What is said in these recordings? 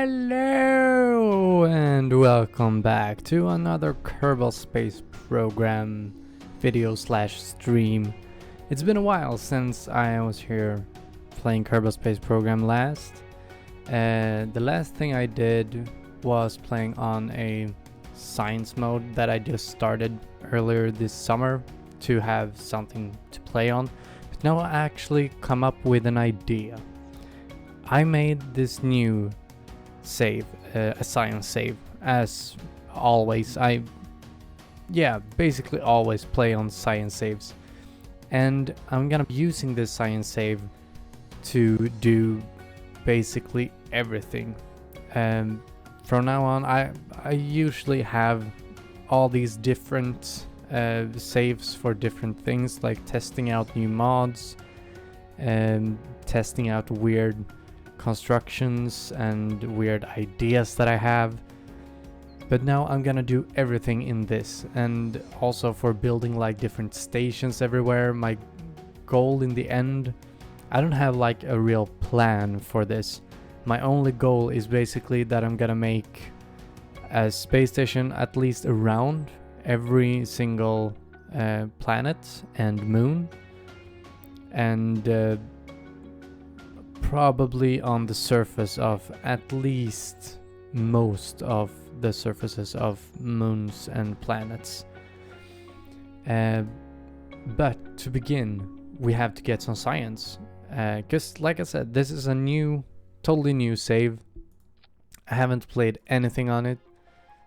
Hello and welcome back to another Kerbal Space Program video slash stream. It's been a while since I was here playing Kerbal Space Program last. The last thing I did was playing on a science mode that I just started earlier this summer to have something to play on. But now I actually come up with an idea. I made this new save, a science save, as always. I basically always play on science saves, and I'm gonna be using this science save to do basically everything. From now on, I usually have all these different saves for different things, like testing out new mods and testing out weird constructions and weird ideas that I have. But now I'm gonna do everything in this, and also for building like different stations everywhere. My goal in the end, I don't have like a real plan for this. My only goal is basically that I'm gonna make a space station at least around every single planet and moon, and probably on the surface of at least most of the surfaces of moons and planets. But to begin, we have to get some science, because like I said, this is a totally new save. I haven't played anything on it,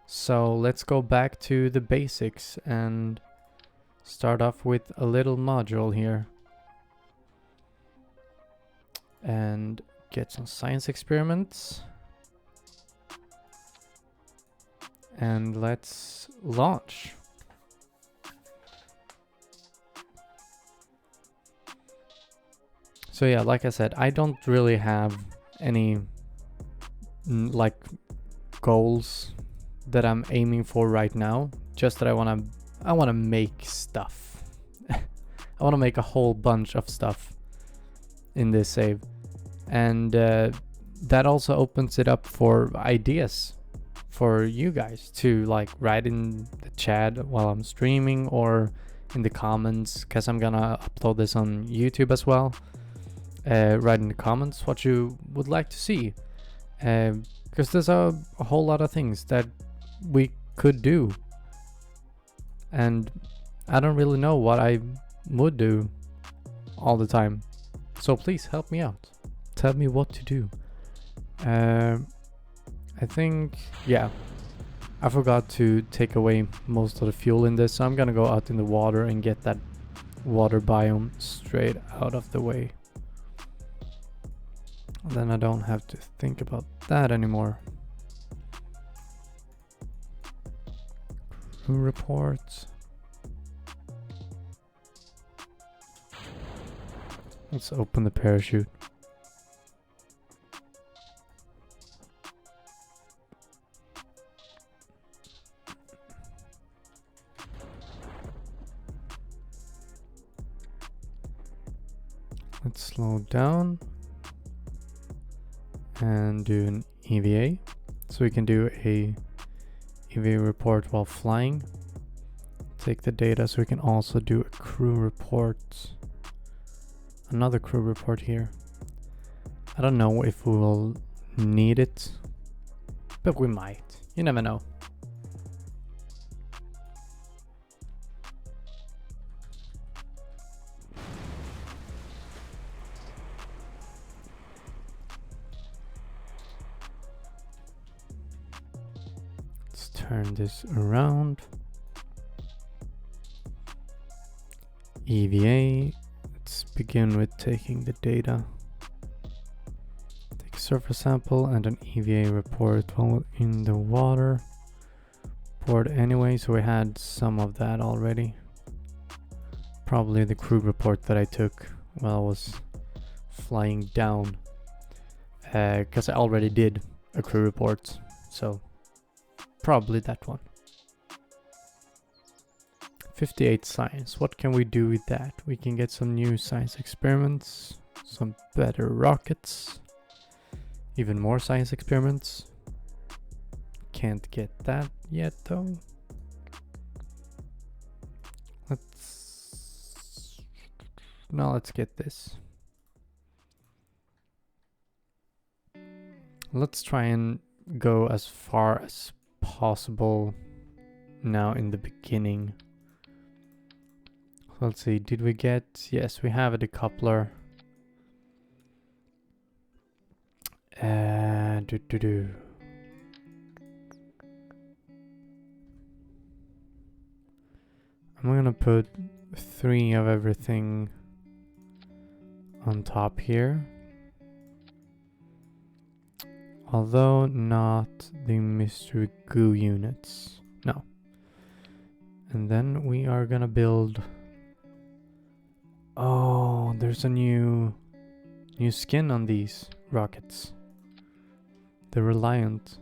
so let's go back to the basics and start off with a little module here and get some science experiments, and let's launch. So yeah, like I said, I don't really have any like goals that I'm aiming for right now, just that I want to make stuff. I want to make a whole bunch of stuff in this save, and that also opens it up for ideas for you guys to like write in the chat while I'm streaming, or in the comments, because I'm gonna upload this on YouTube as well. Write in the comments what you would like to see, because there's a whole lot of things that we could do, and I don't really know what I would do all the time. So please help me out. Tell me what to do. I think, yeah, I forgot to take away most of the fuel in this, so I'm gonna go out in the water and get that water biome straight out of the way. Then I don't have to think about that anymore. Crew reports. Let's open the parachute. Let's slow down and do an EVA. So we can do a EVA report while flying. Take the data so we can also do a crew report. Another crew report here. I don't know if we will need it, but we might. You never know. Let's turn this around. EVA. Let's begin with taking the data. Take a surface sample and an EVA report while in the water. Board anyway, so we had some of that already. Probably the crew report that I took while I was flying down, because I already did a crew report, so probably that one. 58 science. What can we do with that? We can get some new science experiments, some better rockets, Even more science experiments. Can't get that yet though. Let's get this. Let's try and go as far as possible now in the beginning. Let's see, did we get... Yes, we have a decoupler. I'm gonna put 3 of everything on top here. Although not the mystery goo units. No. And then we are gonna build... Oh, there's a new skin on these rockets. The Reliant.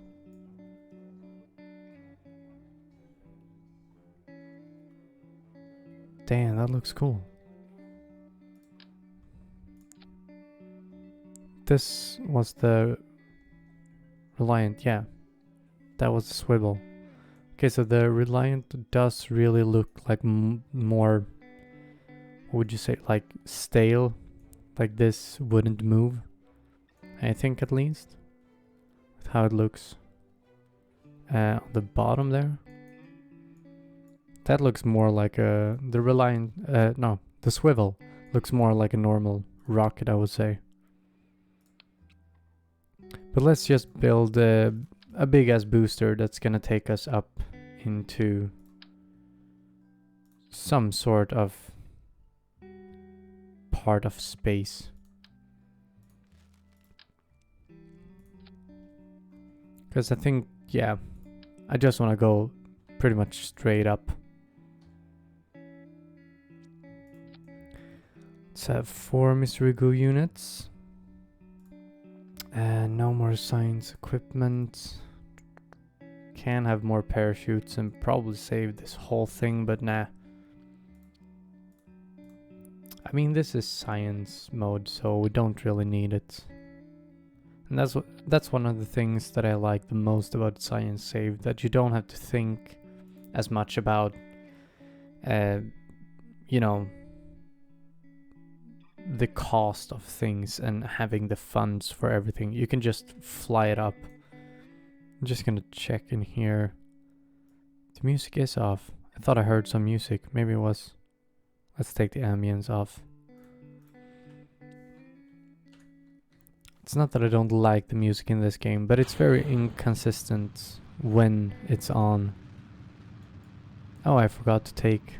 Damn, that looks cool. This was the Reliant, yeah. That was the swivel. Okay, so the Reliant does really look like more... What would you say? Like stale? Like this wouldn't move? I think at least. With how it looks. On the bottom there. That looks more like a... The Reliant... no, the swivel looks more like a normal rocket, I would say. But let's just build a big ass booster that's gonna take us up into some sort of part of space. Because I think, yeah, I just want to go pretty much straight up. Let's have 4 mystery goo units. And no more science equipment. Can have more parachutes and probably save this whole thing, but nah. I mean, this is science mode, so we don't really need it. And that's one of the things that I like the most about science save, that you don't have to think as much about, you know, the cost of things and having the funds for everything. You can just fly it up. I'm just gonna check in here. The music is off. I thought I heard some music. Maybe it was. Let's take the ambience off. It's not that I don't like the music in this game, but it's very inconsistent when it's on. Oh, I forgot to take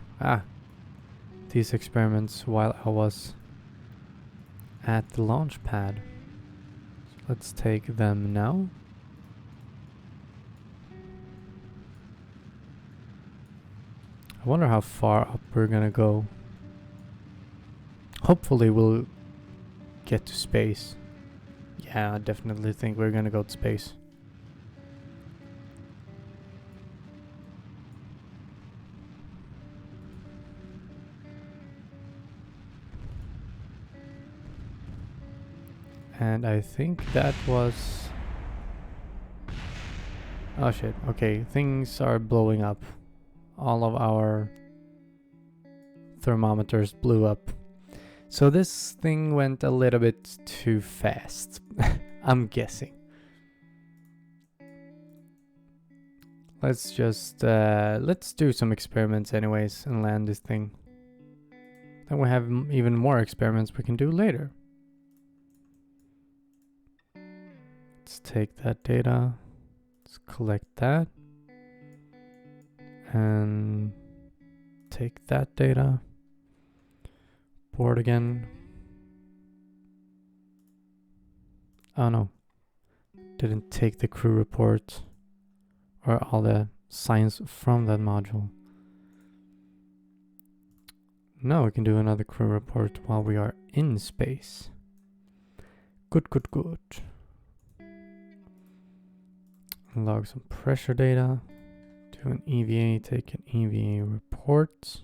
these experiments while I was at the launch pad. So let's take them now. I wonder how far up we're gonna go. Hopefully we'll get to space. Yeah, I definitely think we're gonna go to space. And I think that was... Oh shit, okay, things are blowing up. All of our thermometers blew up. So this thing went a little bit too fast, I'm guessing. Let's just, let's do some experiments anyways and land this thing. Then we have even more experiments we can do later. Let's take that data, let's collect that, and take that data, board again. Oh no, didn't take the crew report or all the science from that module. Now we can do another crew report while we are in space. Good, good, good. Log some pressure data. Do an EVA, take an EVA report.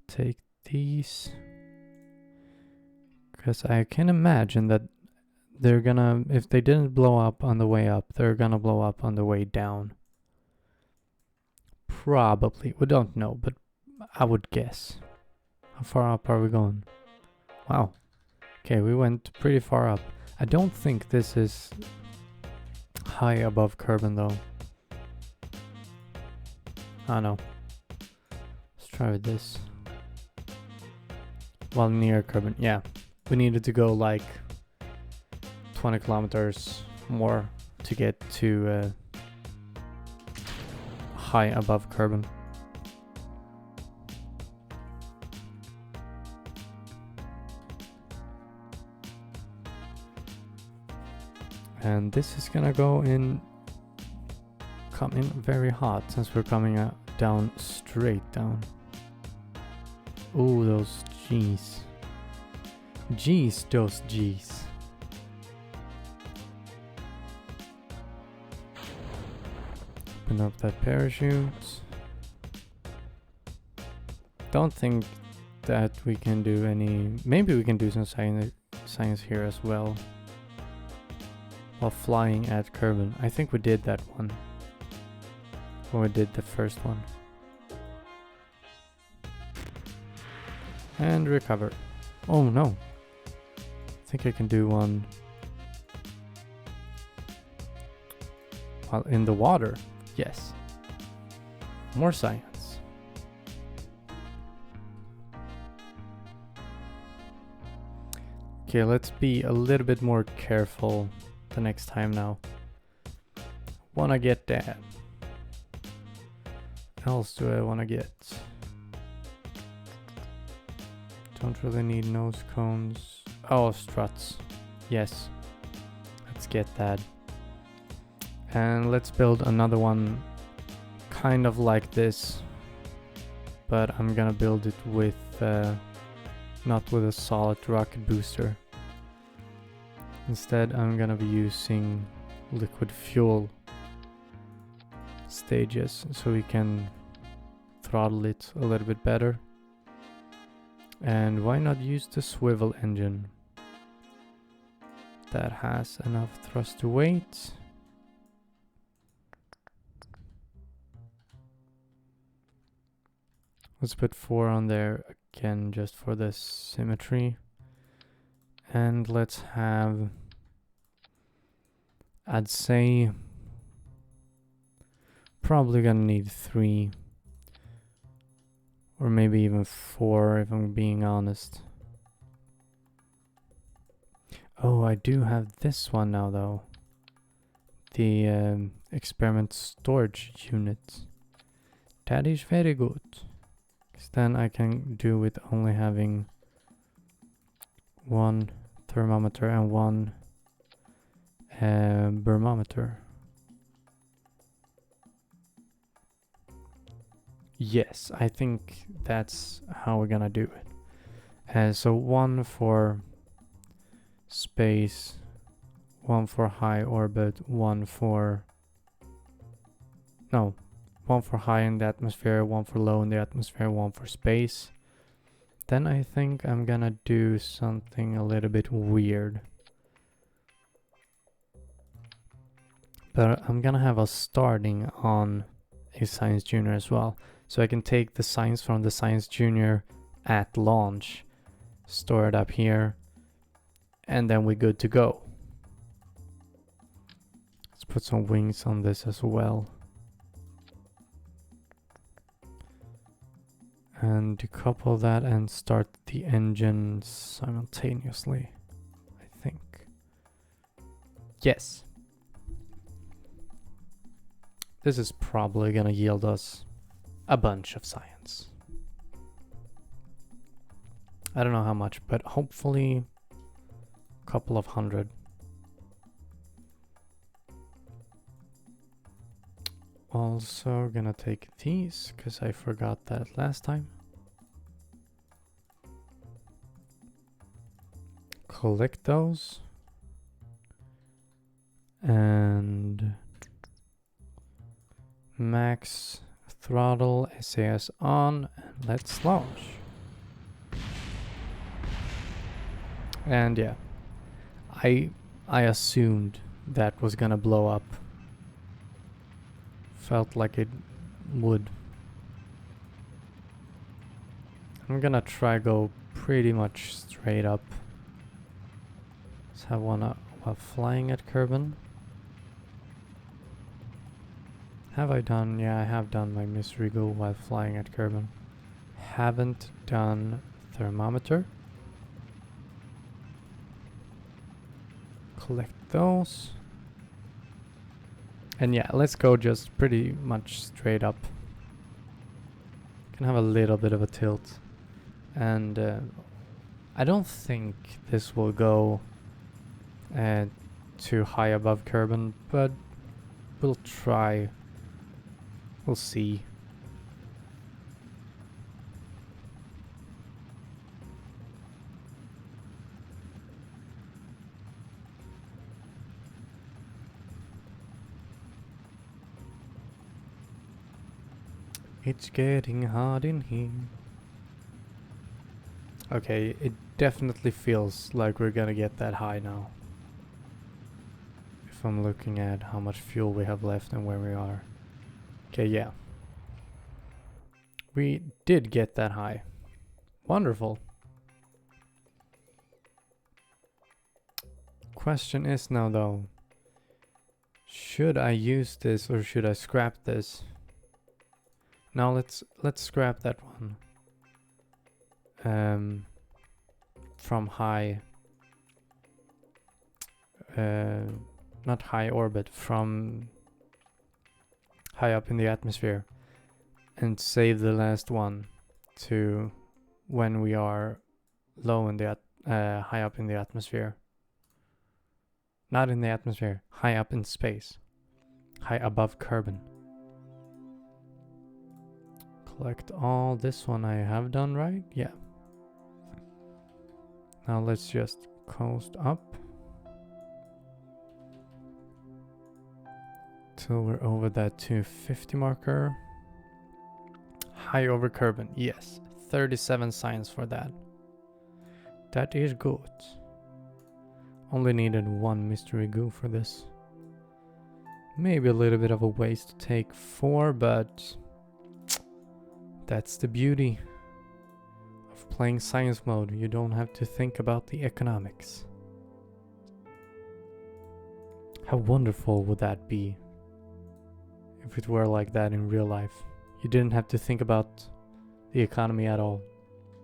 Take these. Because I can imagine that they're gonna, if they didn't blow up on the way up, they're gonna blow up on the way down. Probably. We don't know, but I would guess. How far up are we going? Wow. Okay, we went pretty far up. I don't think this is high above Kerbal though. I don't know. Let's try with this. Well, near Kerbal. Yeah. We needed to go like 20 kilometers more to get to high above Kerbal. And this is gonna go in, come in very hot since we're coming down straight down. Ooh, those G's. G's, those G's. Open up that parachute. Don't think that we can do any, maybe we can do some science here as well. While flying at Kerbal. I think we did that one. When we did the first one. And recover. Oh no. I think I can do one while in the water. Yes. More science. Okay, let's be a little bit more careful the next time now. Wanna get that. What else do I wanna get? Don't really need nose cones. Oh, struts. Yes. Let's get that. And let's build another one kind of like this. But I'm gonna build it with not with a solid rocket booster. Instead, I'm gonna be using liquid fuel stages so we can throttle it a little bit better. And why not use the swivel engine? That has enough thrust to weight. Let's put 4 on there again just for the symmetry. And let's have, I'd say, probably gonna need 3 or maybe even 4 if I'm being honest. Oh, I do have this one now though. The experiment storage unit. That is very good. 'Cause then I can do with only having 1 thermometer and 1 thermometer. Yes, I think that's how we're gonna do it. So 1 for space, 1 for high orbit, 1 for high in the atmosphere, 1 for low in the atmosphere, 1 for space. Then I think I'm gonna do something a little bit weird. But I'm gonna have us starting on a Science Junior as well. So I can take the science from the Science Junior at launch, store it up here, and then we're good to go. Let's put some wings on this as well. And decouple that and start the engine simultaneously, I think. Yes. This is probably gonna yield us a bunch of science. I don't know how much, but hopefully a couple of 100. Also gonna take these because I forgot that last time. Collect those. And max throttle SAS on, and let's launch. And yeah, I I assumed that was gonna blow up. Felt like it would. I'm gonna try go pretty much straight up. Let's have one while flying at Kerbal. Have I done? Yeah, I have done my mystery go while flying at Kerbal. Haven't done thermometer. Collect those. And yeah, let's go just pretty much straight up. Can have a little bit of a tilt. And I don't think this will go too high above Kerbal, but we'll try. We'll see. It's getting hot in here. Okay, it definitely feels like we're gonna get that high now. If I'm looking at how much fuel we have left and where we are. Okay, yeah. We did get that high. Wonderful. Question is now though, should I use this or should I scrap this? Now let's scrap that one. From high, not high orbit, from high up in the atmosphere, and save the last one to when we are low in the high up in the atmosphere. Not in the atmosphere, high up in space, high above Kerbal. Collect all. This one I have done right, yeah. Now let's just coast up till we're over that 250 marker. High over Kerbal, yes. 37 signs for that. That is good. Only needed one mystery goo for this. Maybe a little bit of a waste to take 4, but that's the beauty of playing science mode. You don't have to think about the economics. How wonderful would that be if it were like that in real life? You didn't have to think about the economy at all.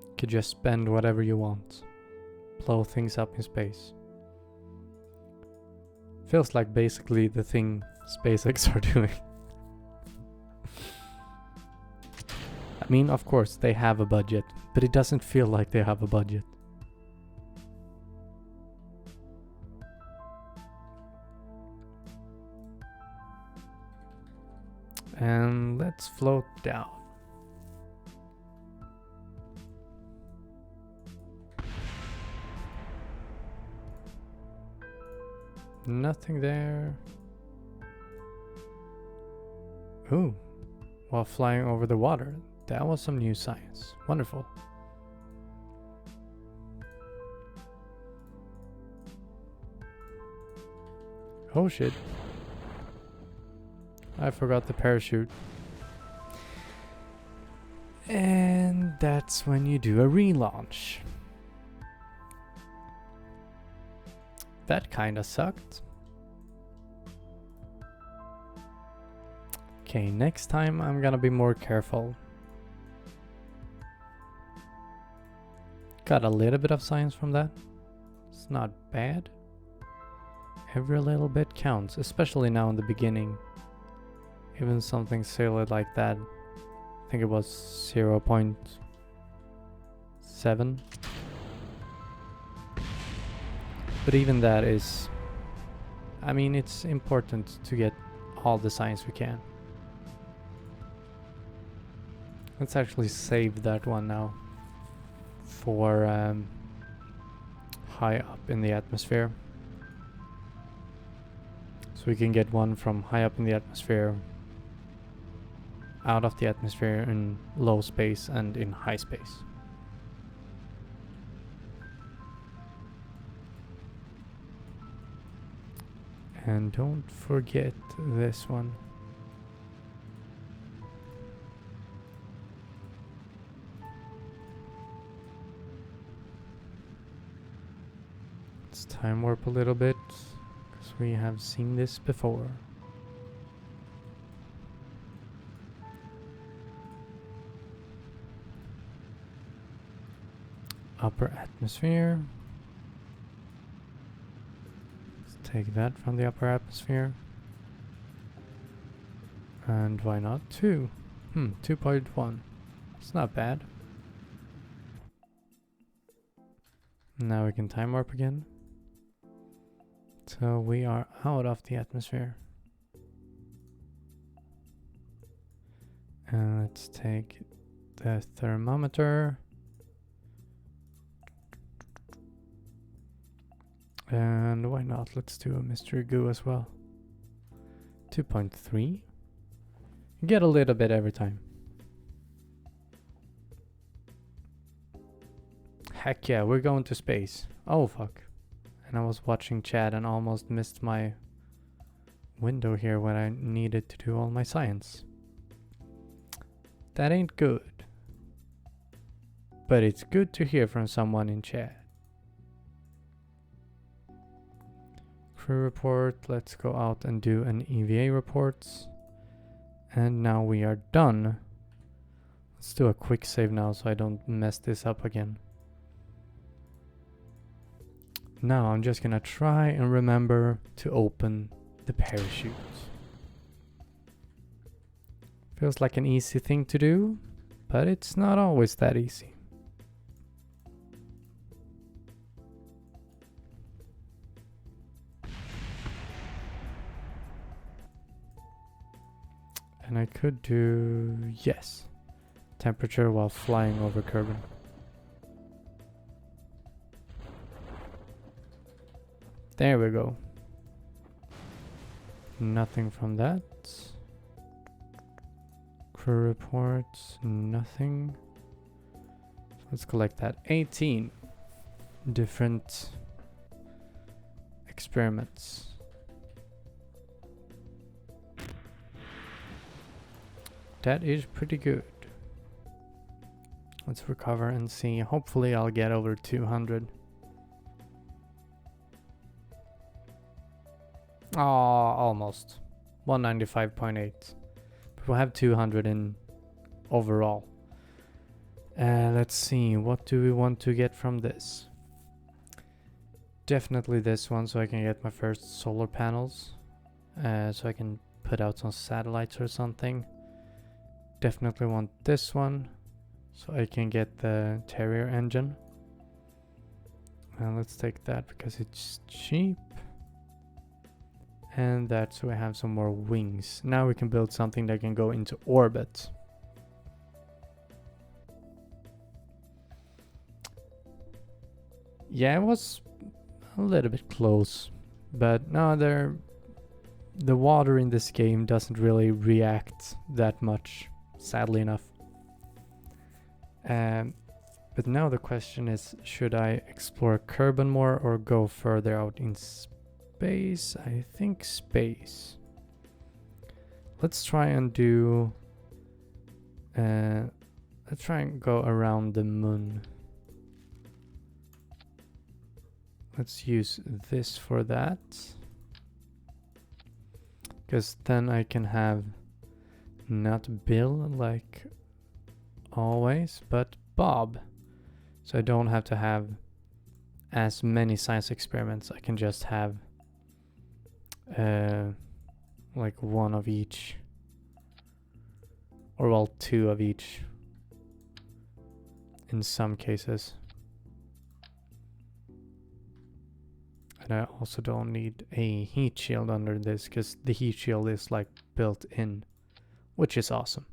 You could just spend whatever you want. Blow things up in space. Feels like basically the thing SpaceX are doing. I mean, of course, they have a budget, but it doesn't feel like they have a budget. And let's float down. Nothing there. Ooh, while flying over the water. That was some new science. Wonderful. Oh shit. I forgot the parachute. And that's when you do a relaunch. That kinda sucked. Okay, next time I'm gonna be more careful. Got a little bit of science from that. It's not bad. Every little bit counts, especially now in the beginning. Even something silly like that. I think it was 0.7. But even that is... I mean, it's important to get all the science we can. Let's actually save that one now. For high up in the atmosphere. So we can get one from high up in the atmosphere, out of the atmosphere in low space and in high space. And don't forget this one. Let's time warp a little bit, because we have seen this before. Upper atmosphere. Let's take that from the upper atmosphere. And why not 2? 2.1. It's not bad. Now we can time warp again. So we are out of the atmosphere. And let's take the thermometer. And why not? Let's do a mystery goo as well. 2.3. Get a little bit every time. Heck yeah, we're going to space. Oh fuck. And I was watching chat and almost missed my window here when I needed to do all my science. That ain't good. But it's good to hear from someone in chat. Crew report, let's go out and do an EVA reports. And now we are done. Let's do a quick save now so I don't mess this up again. Now I'm just gonna try and remember to open the parachute. Feels like an easy thing to do, but it's not always that easy. And I could do, yes, temperature while flying over Kerbal. There we go. Nothing from that. Crew reports, nothing. So let's collect that. 18 different experiments. That is pretty good. Let's recover and see. Hopefully I'll get over 200. Oh, almost. 195.8. But we'll have 200 in overall. Let's see. What do we want to get from this? Definitely this one, so I can get my first solar panels. So I can put out some satellites or something. Definitely want this one, so I can get the Terrier engine. And let's take that because it's cheap. And that, so we have some more wings. Now we can build something that can go into orbit. Yeah, it was a little bit close, but no, the water in this game doesn't really react that much, sadly enough. But now the question is, should I explore Kerbal more or go further out in space? I think space. Let's try and do... let's try and go around the moon. Let's use this for that. Because then I can have not Bill like always, but Bob. So I don't have to have as many science experiments. I can just have like one of each, or well, two of each in some cases. And I also don't need a heat shield under this because the heat shield is like built in, which is awesome.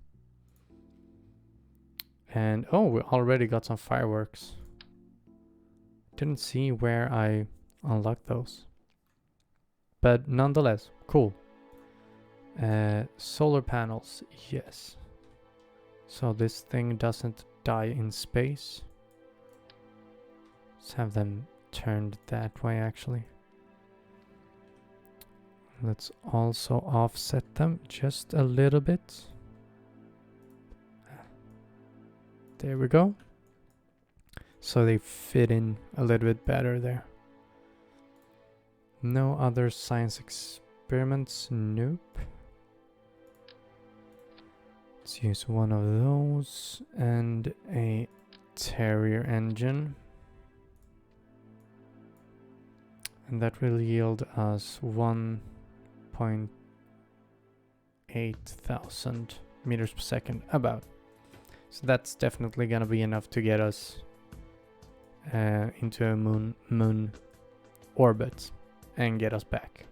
And oh, we already got some fireworks. Didn't see where I unlocked those. But nonetheless, cool. Solar panels, yes. So this thing doesn't die in space. Let's have them turned that way actually. Let's also offset them just a little bit. There we go. So they fit in a little bit better there. No other science experiments? Nope. Let's use one of those and a Terrier engine. And that will yield us 1.8 thousand meters per second, about. So that's definitely gonna be enough to get us into a moon orbit and get us back.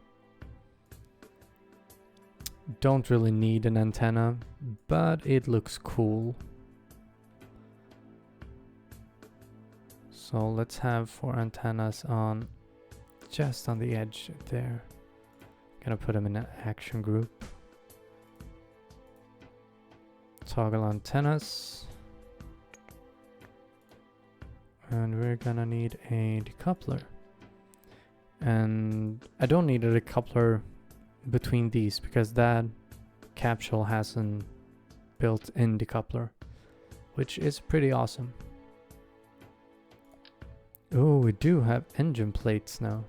Don't really need an antenna, but it looks cool. So let's have 4 antennas on just on the edge there. Gonna put them in an action group. Toggle antennas. And we're gonna need a decoupler. And I don't need a decoupler between these because that capsule has an built-in decoupler, which is pretty awesome. Oh, we do have engine plates now.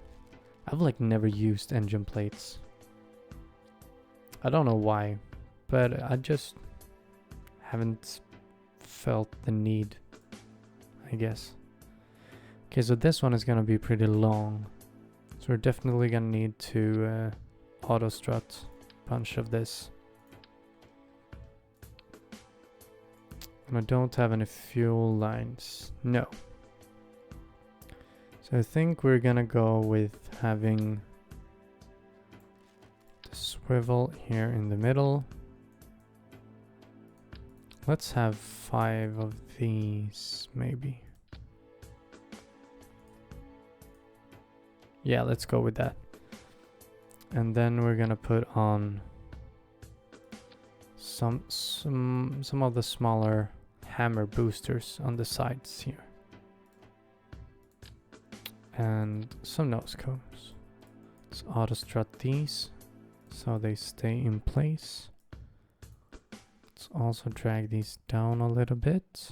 I've like never used engine plates. I don't know why, but I just haven't felt the need, I guess. Okay, so this one is gonna be pretty long. So we're definitely gonna need to auto strut a bunch of this. And I don't have any fuel lines. No. So I think we're gonna go with having the swivel here in the middle. Let's have 5 of these, maybe. Yeah, let's go with that. And then we're gonna put on some of the smaller hammer boosters on the sides here. And some nose cones. Let's auto strut these so they stay in place. Let's also drag these down a little bit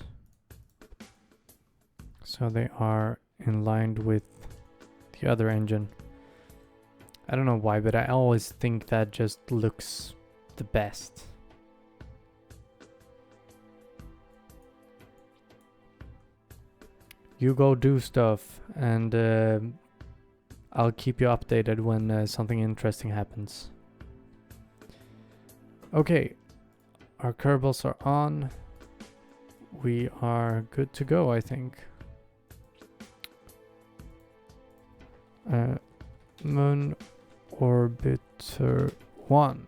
so they are in line with the other engine. I don't know why, but I always think that just looks the best. You go do stuff, and I'll keep you updated when something interesting happens. Okay, our Kerbals are on. We are good to go, I think. Moon Orbiter 1.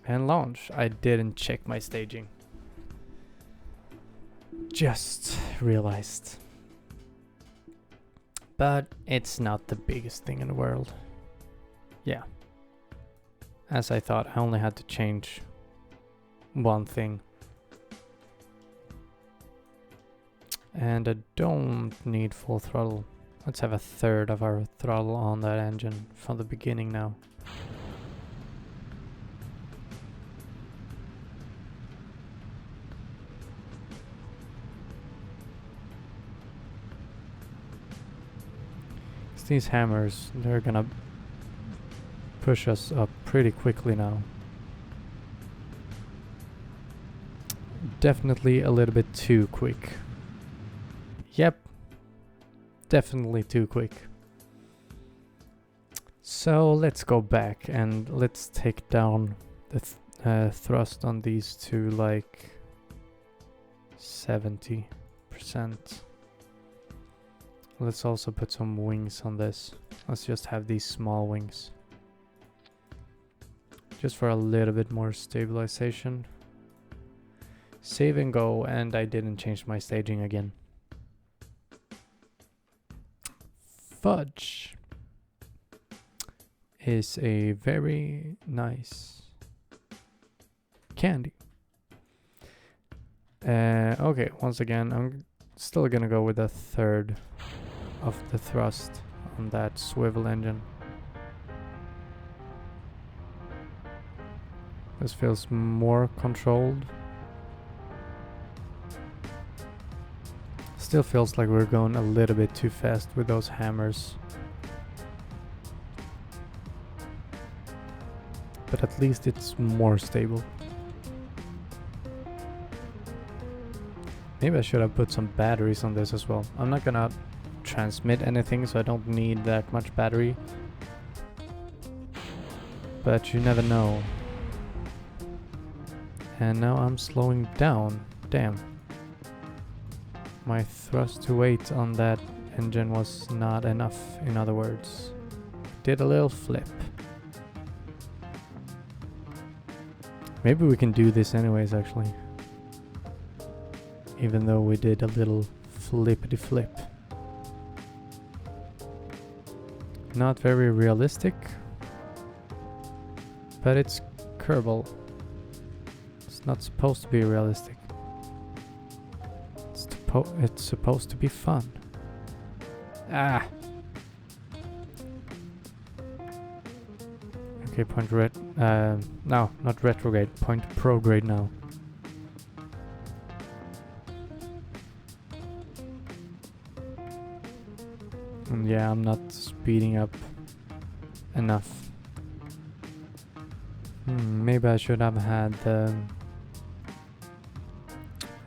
And launch. I didn't check my staging. Just realized. But it's not the biggest thing in the world. Yeah. As I thought, I only had to change one thing. And I don't need full throttle. Let's have a third of our throttle on that engine from the beginning now. These hammers, they're gonna push us up pretty quickly now. Definitely a little bit too quick. Yep, definitely too quick. So let's go back and let's take down the thrust on these to like 70%. Let's also put some wings on this. Let's just have these small wings. Just for a little bit more stabilization. Save and go, and I didn't change my staging again. Fudge is a very nice candy. Okay, once again, I'm still gonna go with a third of the thrust on that swivel engine. This feels more controlled. Still feels like we're going a little bit too fast with those hammers. But at least it's more stable. Maybe I should have put some batteries on this as well. I'm not gonna transmit anything, so I don't need that much battery. But you never know. And now I'm slowing down. Damn. My thrust to weight on that engine was not enough, in other words. Did a little flip. Maybe we can do this anyways, actually. Even though we did a little flippity flip. Not very realistic. But it's Kerbal. It's not supposed to be realistic. It's supposed to be fun. Ah! Okay, point no, not retrograde, point prograde now. And yeah, I'm not speeding up enough. Maybe I should have had the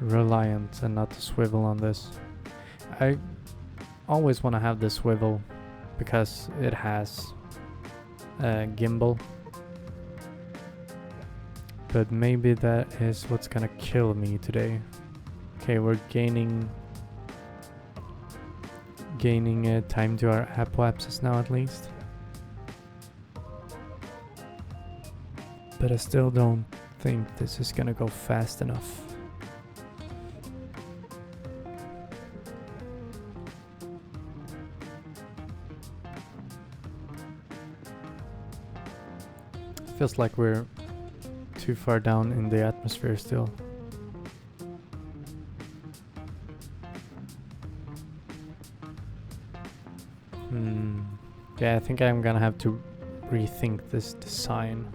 Reliant and not the swivel on this. I always want to have the swivel because it has gimbal, but maybe that is what's gonna kill me today. Okay, we're gaining time to our apoapsis now at least, but I still don't think this is gonna go fast enough. Feels like we're too far down in the atmosphere still. Yeah, I think I'm gonna have to rethink this design.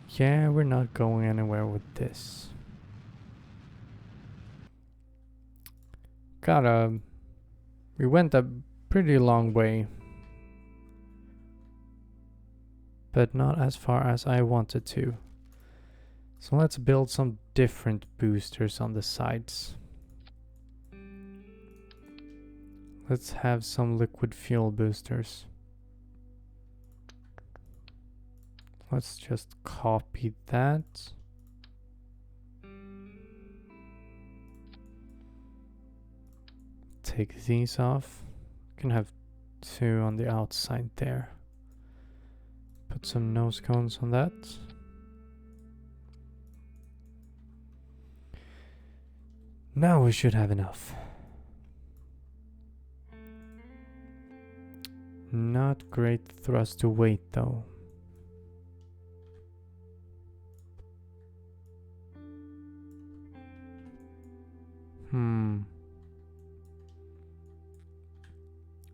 Yeah, we're not going anywhere with this. We went a pretty long way, but not as far as I wanted to. So let's build some different boosters on the sides. Let's have some liquid fuel boosters. Let's just copy that. Take these off. Can have two on the outside there. Put some nose cones on that. Now we should have enough. Not great thrust to weight though.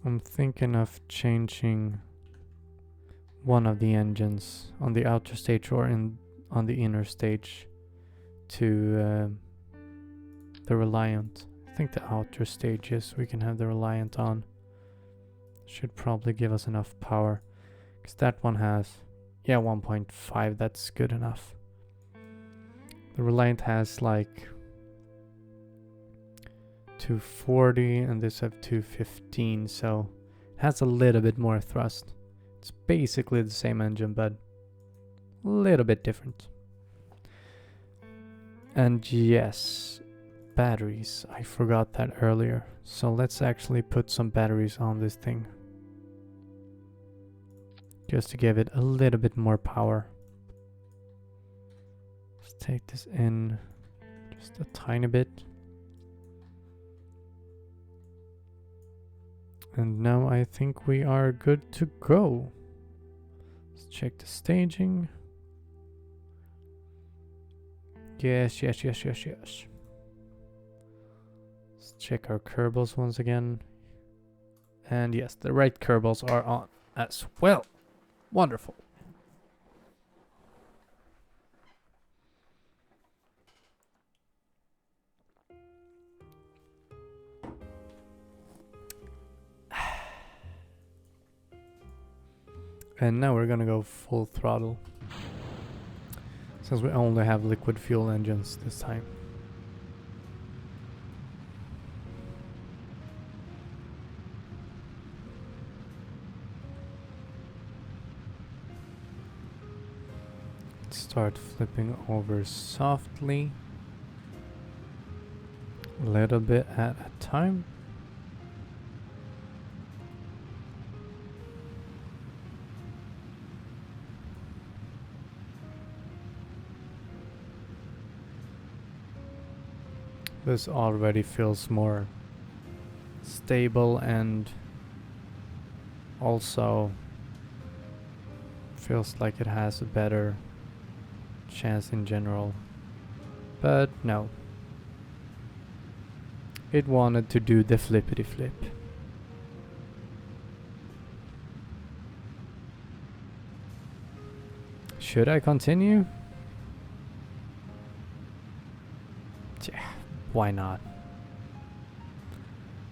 I'm thinking of changing one of the engines on the outer stage or on the inner stage to the Reliant. I think the outer stages we can have the Reliant on. Should probably give us enough power. Because that one has, yeah, 1.5, that's good enough. The Reliant has like 240 and this have 215, so it has a little bit more thrust. It's basically the same engine, but a little bit different. And yes, batteries. I forgot that earlier. So let's actually put some batteries on this thing. Just to give it a little bit more power. Let's take this in just a tiny bit. And now I think we are good to go. Let's check the staging. Yes. Let's check our Kerbals once again. And yes, the right Kerbals are on as well. Wonderful. And now we're gonna go full throttle, since we only have liquid fuel engines this time. Start flipping over softly, a little bit at a time. This already feels more stable and also feels like it has a better chance in general. But no. It wanted to do the flippity flip. Should I continue? Yeah, why not?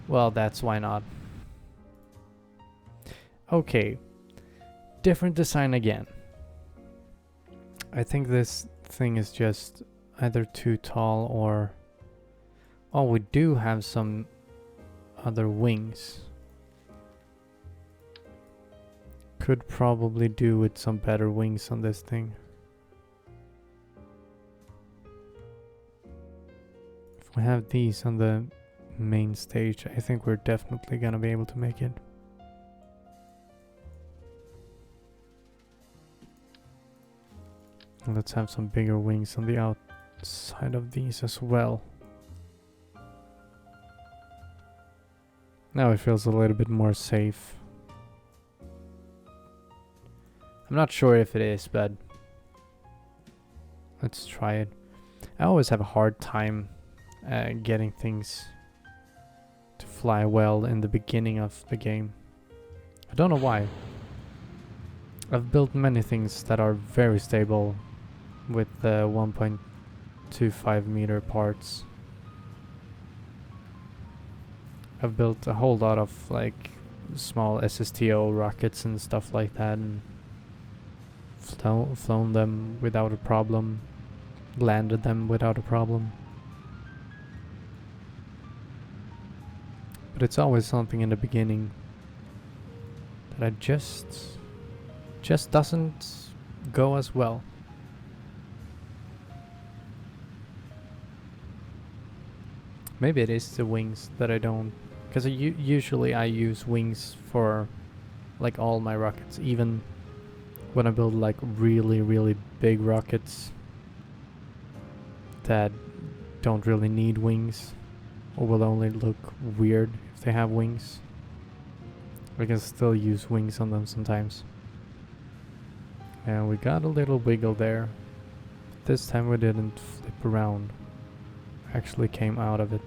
Well, that's why not. Okay. Different design again. I think this thing is just either too tall or... Oh, we do have some other wings. Could probably do with some better wings on this thing. If we have these on the main stage, I think we're definitely gonna be able to make it. Let's have some bigger wings on the outside of these as well. Now it feels a little bit more safe. I'm not sure if it is, but let's try it. I always have a hard time getting things to fly well in the beginning of the game. I don't know why. I've built many things that are very stable with the 1.25 meter parts. I've built a whole lot of like small SSTO rockets and stuff like that, and flown them without a problem, landed them without a problem. But it's always something in the beginning that I just doesn't go as well. Maybe it is the wings that I don't, because usually I use wings for like all my rockets, even when I build like really big rockets that don't really need wings or will only look weird if they have wings. I can still use wings on them sometimes. And we got a little wiggle there. This time we didn't flip around. Actually came out of it.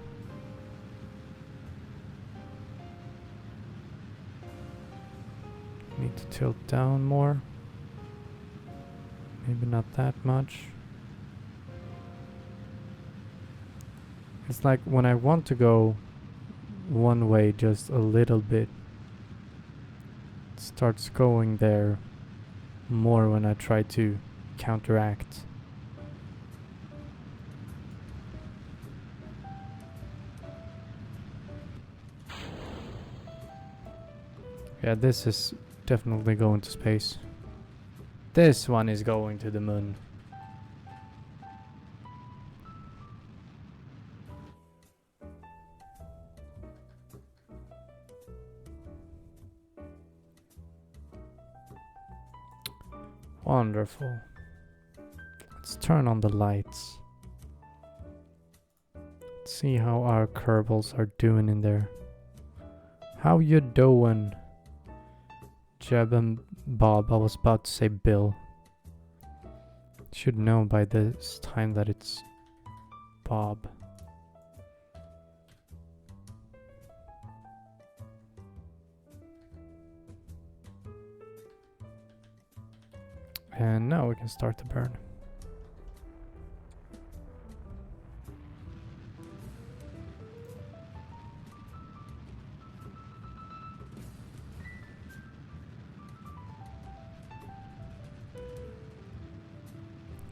Need to tilt down more. Maybe not that much. It's like when I want to go one way just a little bit, it starts going there more when I try to counteract. Yeah, this is definitely going to space. This one is going to the moon. Wonderful. Let's turn on the lights. Let's see how our Kerbals are doing in there. How you doing? Jeb and Bob, I was about to say Bill. Should know by this time that it's Bob. And now we can start the burn.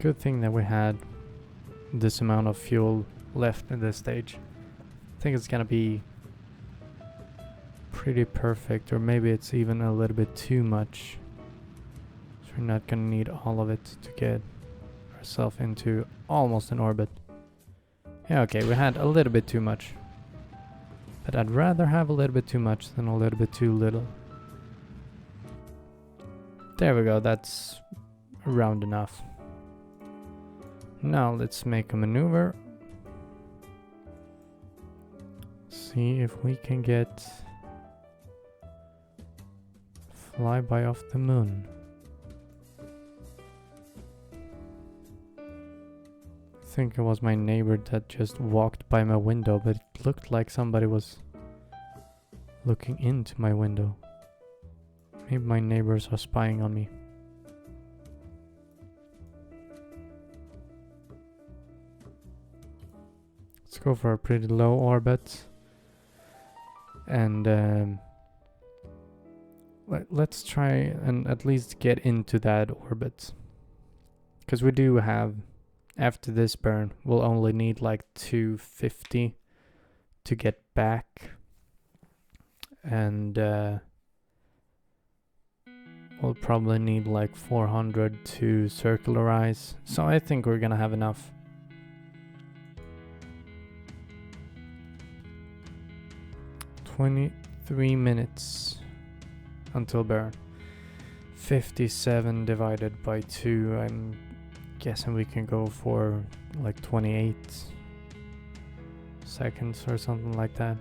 Good thing that we had this amount of fuel left in this stage. I think it's gonna be pretty perfect, or maybe it's even a little bit too much. So we're not gonna need all of it to get ourselves into almost an orbit. Yeah, okay, we had a little bit too much. But I'd rather have a little bit too much than a little bit too little. There we go, that's round enough. Now let's make a maneuver. See if we can get flyby off the moon. I think it was my neighbor that just walked by my window, but it looked like somebody was looking into my window. Maybe my neighbors are spying on me. Let's go for a pretty low orbit. And let's try and at least get into that orbit. Because we do have, after this burn, we'll only need like 250 to get back. And we'll probably need like 400 to circularize. So I think we're gonna have enough. "23 minutes until burn. 57 divided by 2. I'm guessing we can go for like 28 seconds or something like that.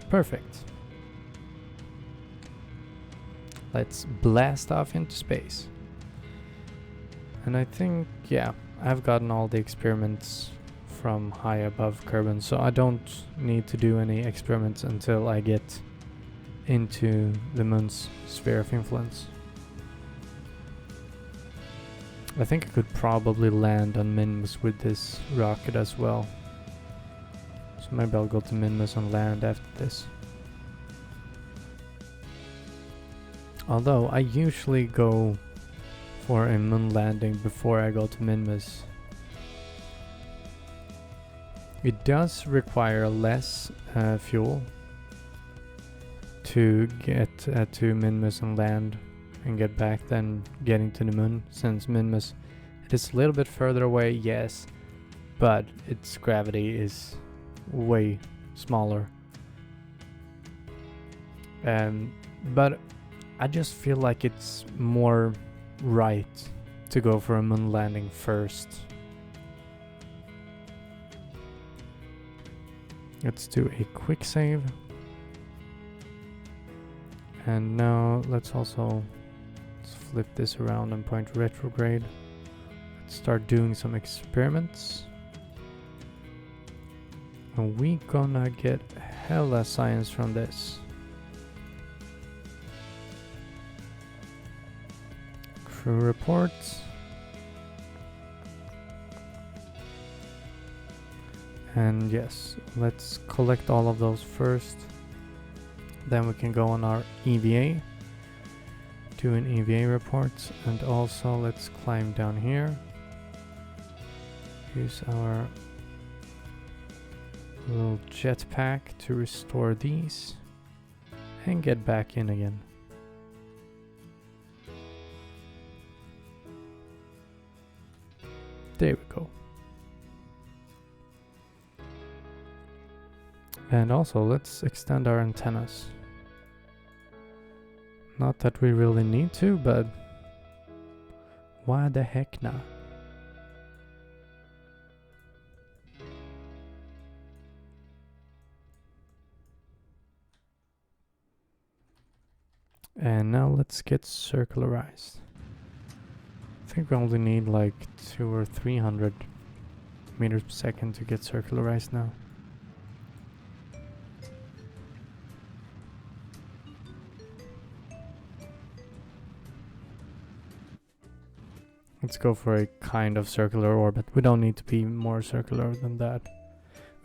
Perfect. Let's blast off into space. And I think, yeah, I've gotten all the experiments from high above Kerbal, so I don't need to do any experiments until I get into the moon's sphere of influence. I think I could probably land on Minmus with this rocket as well. So maybe I'll go to Minmus on land after this. Although I usually go for a moon landing before I go to Minmus. It does require less fuel to get to Minmus and land and get back than getting to the moon, since Minmus, it is a little bit further away, yes, but its gravity is way smaller. But I just feel like it's more right to go for a moon landing first. Let's do a quick save. And now let's flip this around and point retrograde. Let's start doing some experiments. And we gonna get hella science from this. Crew reports. And yes, let's collect all of those first. Then we can go on our EVA, do an EVA report, and also let's climb down here. Use our little jetpack to restore these and get back in again. There we go. And also let's extend our antennas. Not that we really need to, but why the heck not? And now let's get circularized. think we only need like 200 or 300 meters per second to get circularized now. Let's go for a kind of circular orbit. We don't need to be more circular than that.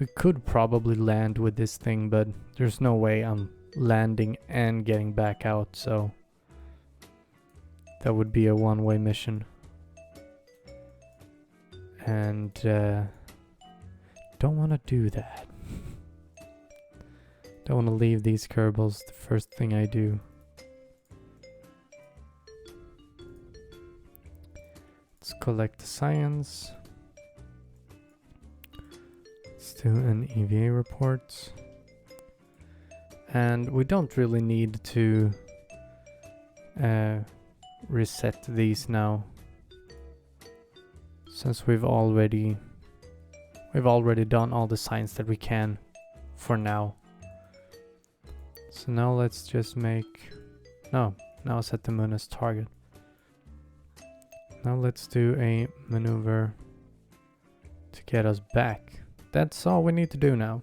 We could probably land with this thing, but there's no way I'm landing and getting back out, so that would be a one-way mission. And don't want to do that. Don't want to leave these Kerbals the first thing I do. Let's collect the science. Let's do an EVA report. And we don't really need to reset these now, since we've already done all the science that we can for now. So now let's just make now set the moon as target. Now let's do a maneuver to get us back. That's all we need to do now.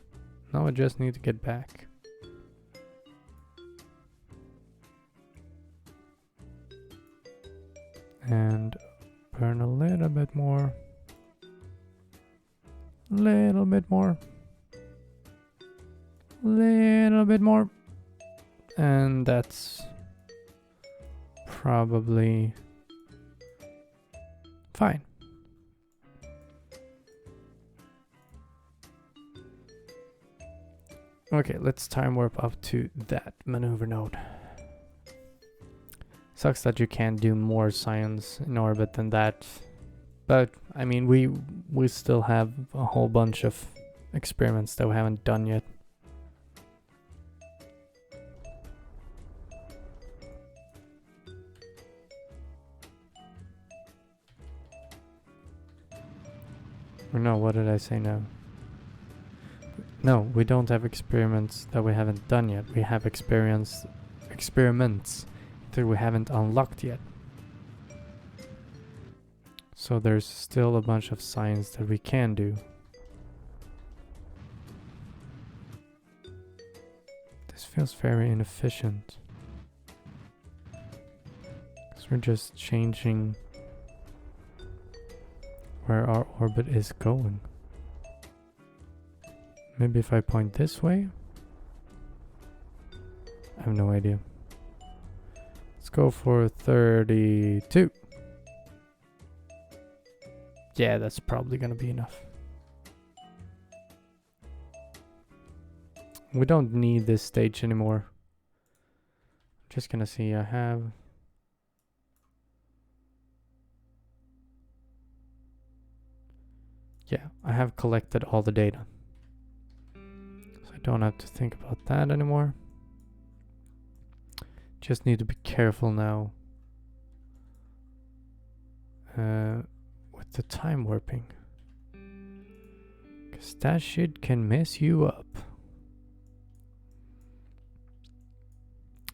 Now we just need to get back. And burn a little bit more. Little bit more. Little bit more. And that's probably fine. Okay, let's time warp up to that maneuver node. Sucks that you can't do more science in orbit than that. But, I mean, we still have a whole bunch of experiments that we haven't done yet. Or no, what did I say now? No, we don't have experiments that we haven't done yet. We have experiments that we haven't unlocked yet. So there's still a bunch of science that we can do. This feels very inefficient, because we're just changing where our orbit is going. Maybe if I point this way? I have no idea. Let's go for 32. Yeah, that's probably gonna be enough. We don't need this stage anymore. I'm just gonna see, I have... Yeah, I have collected all the data. So I don't have to think about that anymore. Just need to be careful now with the time warping, because that shit can mess you up.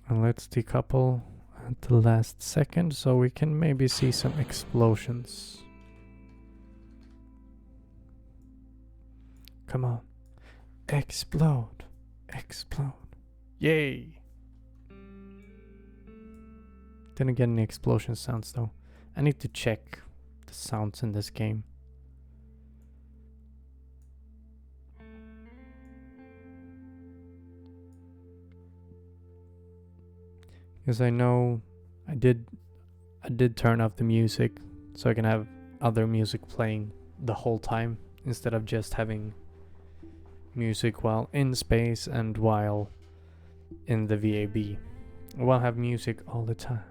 And let's decouple at the last second so we can maybe see some explosions. Come on. Explode. Explode. Yay. Didn't get any explosion sounds though. I need to check the sounds in this game. Because I know I did turn off the music so I can have other music playing the whole time instead of just having music while in space and while in the VAB. I will have music all the time.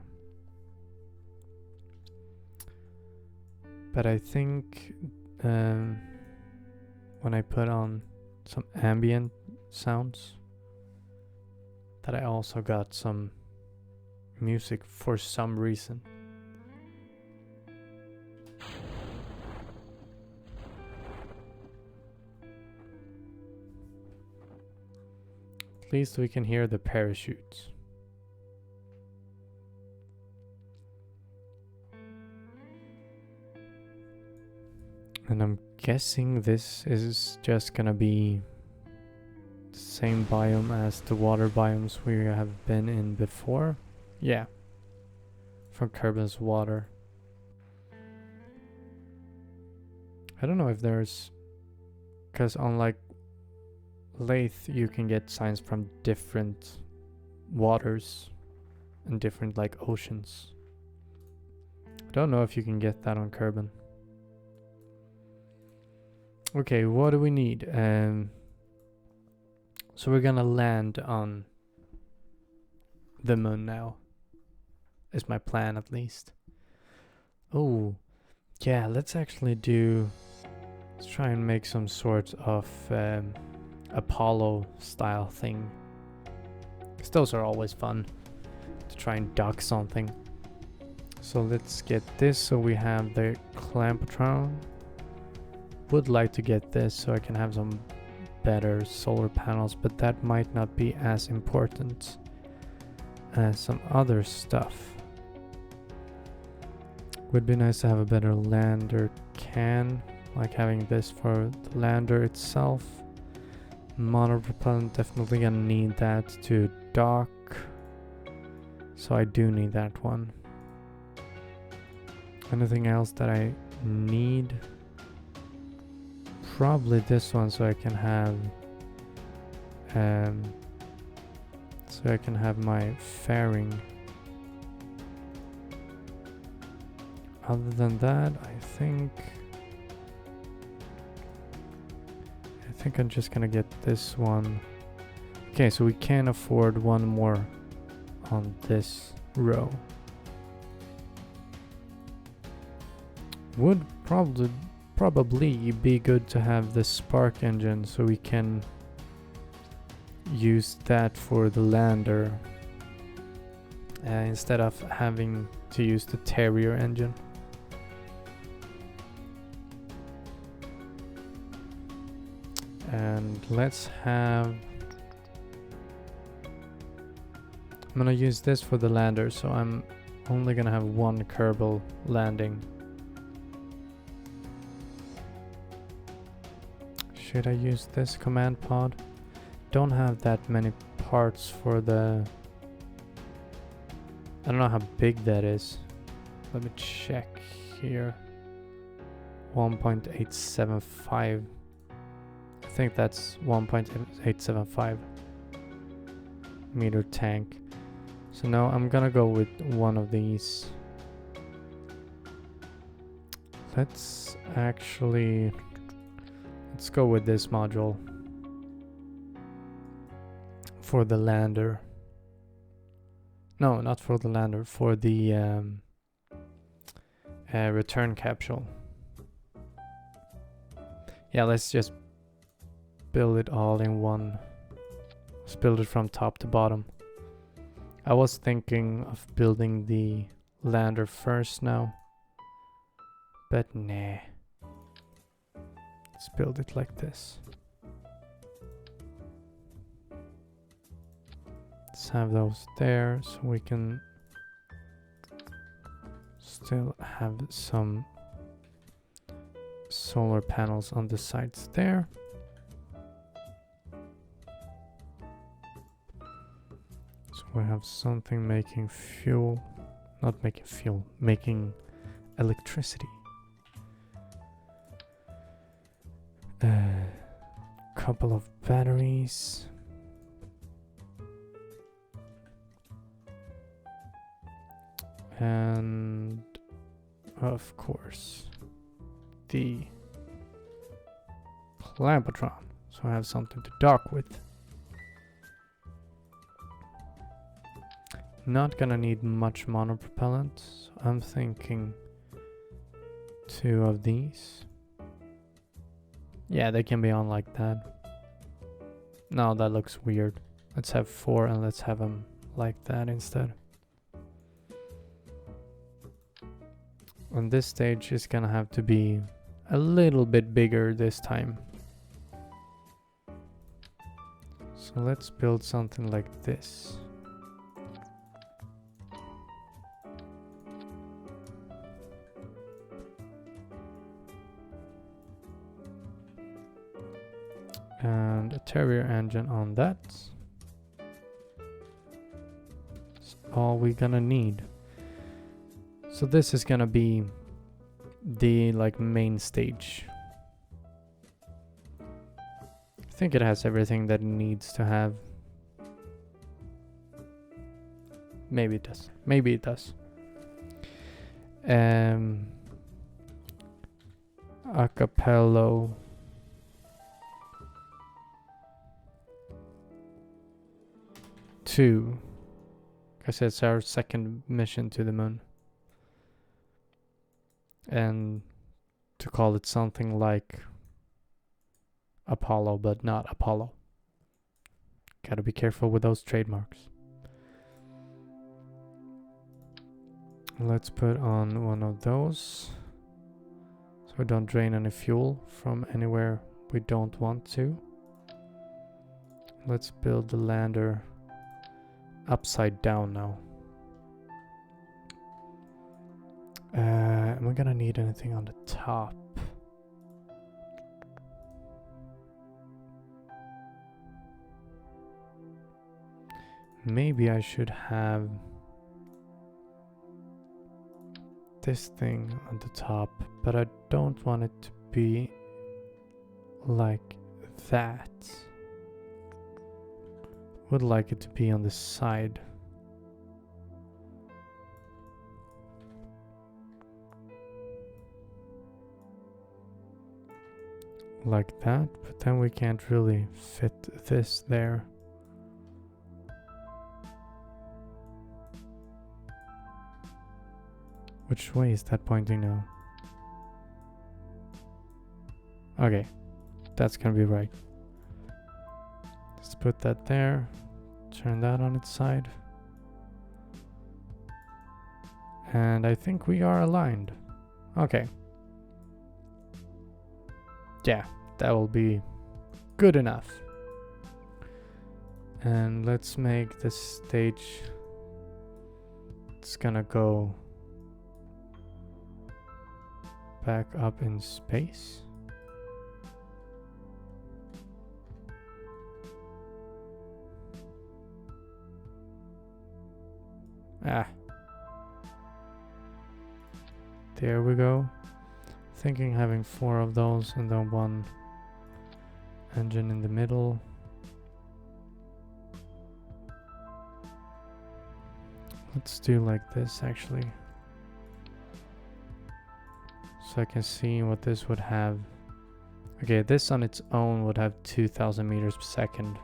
But I think when I put on some ambient sounds, that I also got some music for some reason. At least we can hear the parachutes. And I'm guessing this is just gonna be the same biome as the water biomes we have been in before. Yeah, from Kerbal's water. I don't know if there's, because unlike Lathe, you can get signs from different waters and different like oceans. I don't know if you can get that on Kerbal. Okay, what do we need? So we're gonna land on the moon now. Is my plan at least. Oh, yeah, let's actually let's try and make some sort of Apollo style thing. Because those are always fun to try and dock something. So let's get this so we have the Clampatron. Would like to get this so I can have some better solar panels, but that might not be as important as some other stuff. Would be nice to have a better lander can, like having this for the lander itself. Monopropellant, definitely gonna need that to dock, so I do need that one. Anything else that I need? Probably this one, so I can have my fairing. Other than that, I think I'm just gonna get this one. Okay, so we can afford one more on this row. Would probably be good to have the spark engine so we can use that for the lander instead of having to use the Terrier engine. And let's have, I'm gonna use this for the lander, so I'm only gonna have one Kerbal landing. Should I use this command pod? Don't have that many parts for the, I don't know how big that is. Let me check here. 1.875. I think that's 1.875 meter tank. So now I'm gonna go with one of these. Let's go with this module for the lander. No, not for the lander, for the return capsule. Yeah, let's just build it all in one. Let's build it from top to bottom. I was thinking of building the lander first now, but nah. Let's build it like this. Let's have those there so we can still have some solar panels on the sides there. So we have something making fuel, not making fuel, making electricity. Couple of batteries. And of course the Clampatron, so I have something to dock with. Not gonna need much monopropellant, so I'm thinking 2 of these. Yeah, they can be on like that. No, that looks weird. Let's have 4 and let's have them like that instead. On this stage is gonna have to be a little bit bigger this time. So let's build something like this. And a Terrier engine on that. That's all we're gonna need. So this is gonna be the like main stage. I think it has everything that it needs to have. Maybe it does. Maybe it does. Acapello. Two. Because it's our second mission to the moon. And to call it something like Apollo, but not Apollo. Gotta be careful with those trademarks. Let's put on one of those. So we don't drain any fuel from anywhere we don't want to. Let's build the lander upside down now. Am I gonna need anything on the top? Maybe I should have this thing on the top, but I don't want it to be like that. Would like it to be on the side. Like that, but then we can't really fit this there. Which way is that pointing now? Okay, that's gonna be right. Let's put that there. Turn that on its side. And I think we are aligned. Okay. Yeah, that will be good enough. And let's make this stage. It's gonna go back up in space. There we go. Thinking having 4 of those and then 1 engine in the middle. Let's do like this actually. So I can see what this would have. Okay, this on its own would have 2000 meters per second.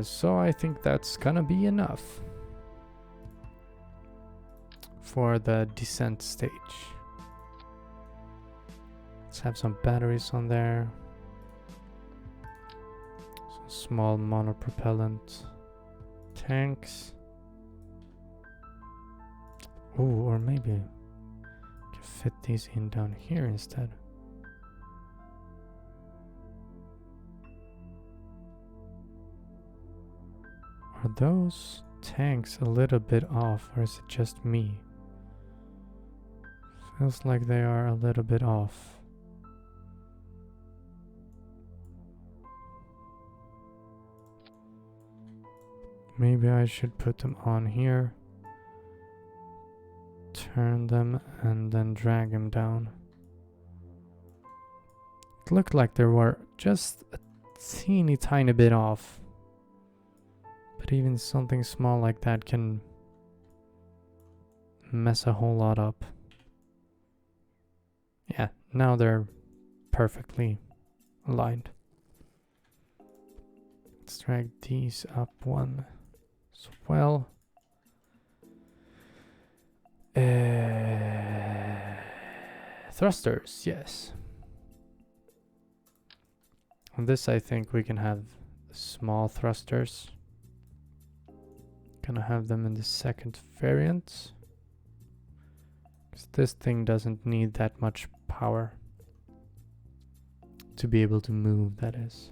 So I think that's gonna be enough for the descent stage. Let's have some batteries on there. Some small monopropellant tanks. Ooh, or maybe I can fit these in down here instead. Are those tanks a little bit off, or is it just me? Feels like they are a little bit off. Maybe I should put them on here. Turn them and then drag them down. It looked like they were just a teeny tiny bit off. But even something small like that can mess a whole lot up. Yeah, now they're perfectly aligned. Let's drag these up one as well. Thrusters, yes. On this I think we can have small thrusters. Gonna have them in the second variant. Because this thing doesn't need that much power to be able to move, that is.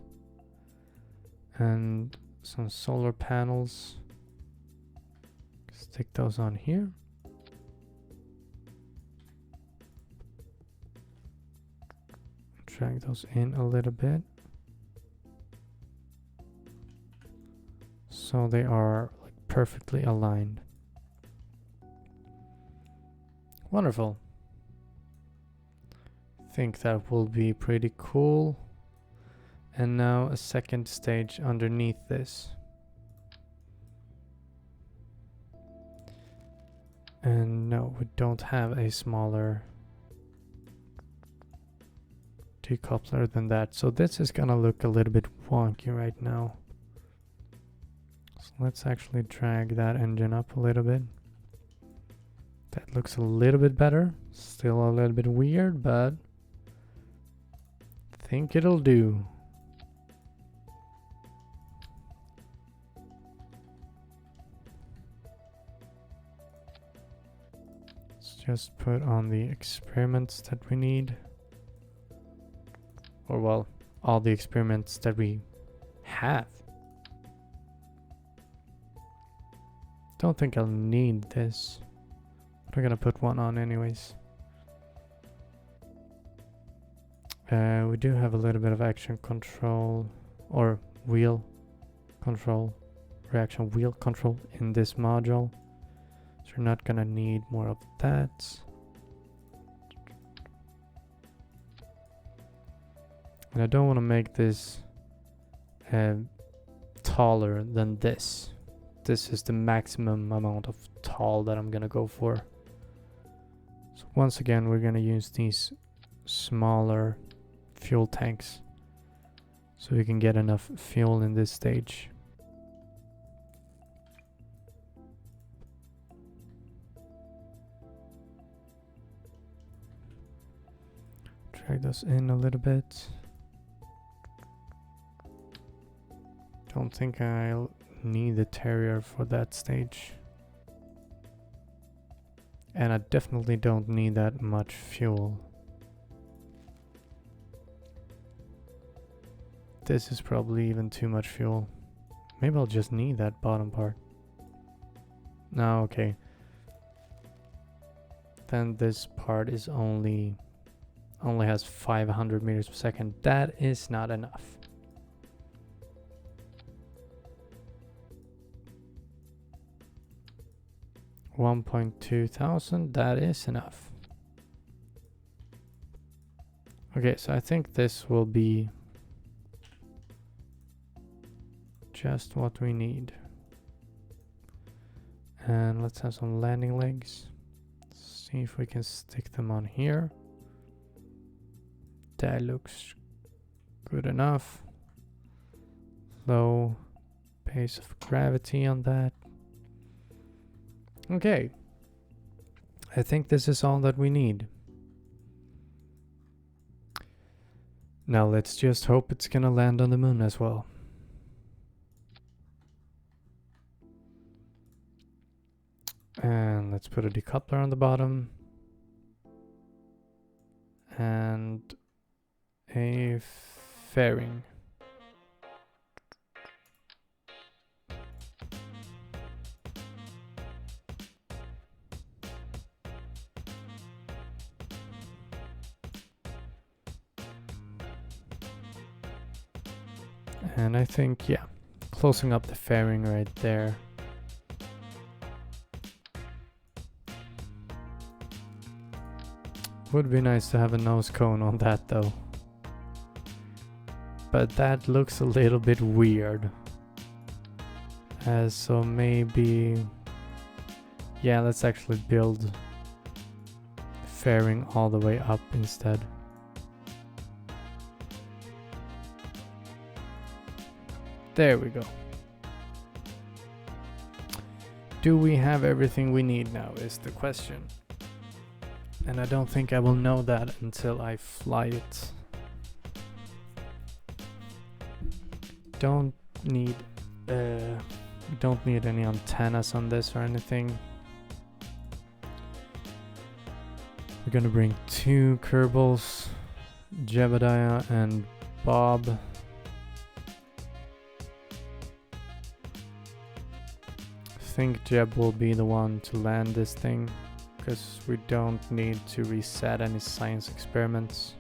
And some solar panels. Stick those on here. Drag those in a little bit. So they are like perfectly aligned. Wonderful. Think that will be pretty cool. And now a second stage underneath this. And no, we don't have a smaller decoupler than that. So this is gonna look a little bit wonky right now. So let's actually drag that engine up a little bit. That looks a little bit better. Still a little bit weird, but I think it'll do. Let's just put on the experiments that we need. Or well, all the experiments that we have. Don't think I'll need this. We're gonna put one on anyways. We do have a little bit of action control or wheel control, reaction wheel control in this module. So we're not gonna need more of that. And I don't want to make this taller than this. This is the maximum amount of tall that I'm gonna go for. So once again, we're gonna use these smaller fuel tanks so we can get enough fuel in this stage. Drag those in a little bit. Don't think I'll need the Terrier for that stage. And I definitely don't need that much fuel. This is probably even too much fuel. Maybe I'll just need that bottom part. No, okay. Then this part is only has 500 meters per second. That is not enough. 1.2 thousand, that is enough. Okay, so I think this will be just what we need. And let's have some landing legs. See if we can stick them on here. That looks good enough. Low base of gravity on that. Okay, I think this is all that we need. Now let's just hope it's gonna land on the moon as well. And let's put a decoupler on the bottom. And a fairing. And I think, yeah, closing up the fairing right there. Would be nice to have a nose cone on that though. But that looks a little bit weird. So maybe, yeah, let's actually build fairing all the way up instead. There we go. Do we have everything we need now is the question. And I don't think I will know that until I fly it. Don't need any antennas on this or anything. We're gonna bring 2 Kerbals, Jebediah and Bob. I think Jeb will be the one to land this thing, because we don't need to reset any science experiments.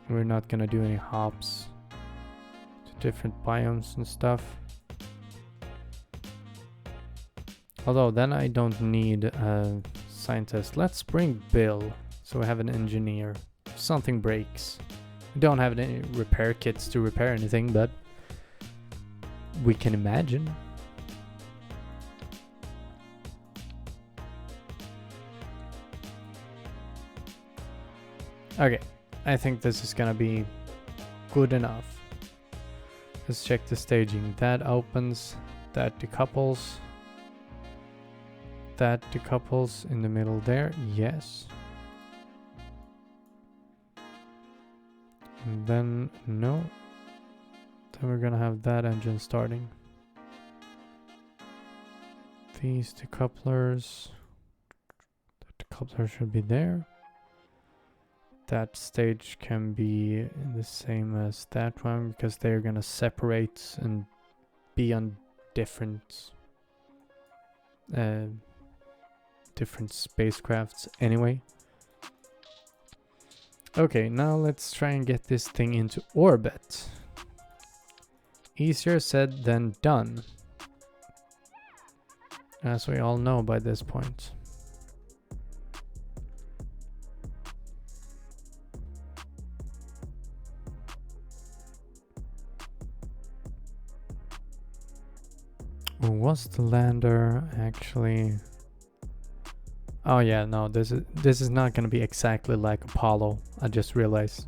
We're not gonna do any hops to different biomes and stuff. Although then I don't need a scientist. Let's bring Bill, so we have an engineer. If something breaks. We don't have any repair kits to repair anything, but we can imagine. Okay, I think this is gonna be good enough. Let's check the staging. That opens, that decouples. That decouples in the middle there, yes. And then, no. Then we're gonna have that engine starting. These decouplers. The decoupler should be there. That stage can be the same as that one because they're gonna separate and be on different different spacecrafts anyway. Okay, now let's try and get this thing into orbit. Easier said than done, as we all know by this point. Was the lander actually... Oh yeah, no, this is not gonna be exactly like Apollo, I just realized.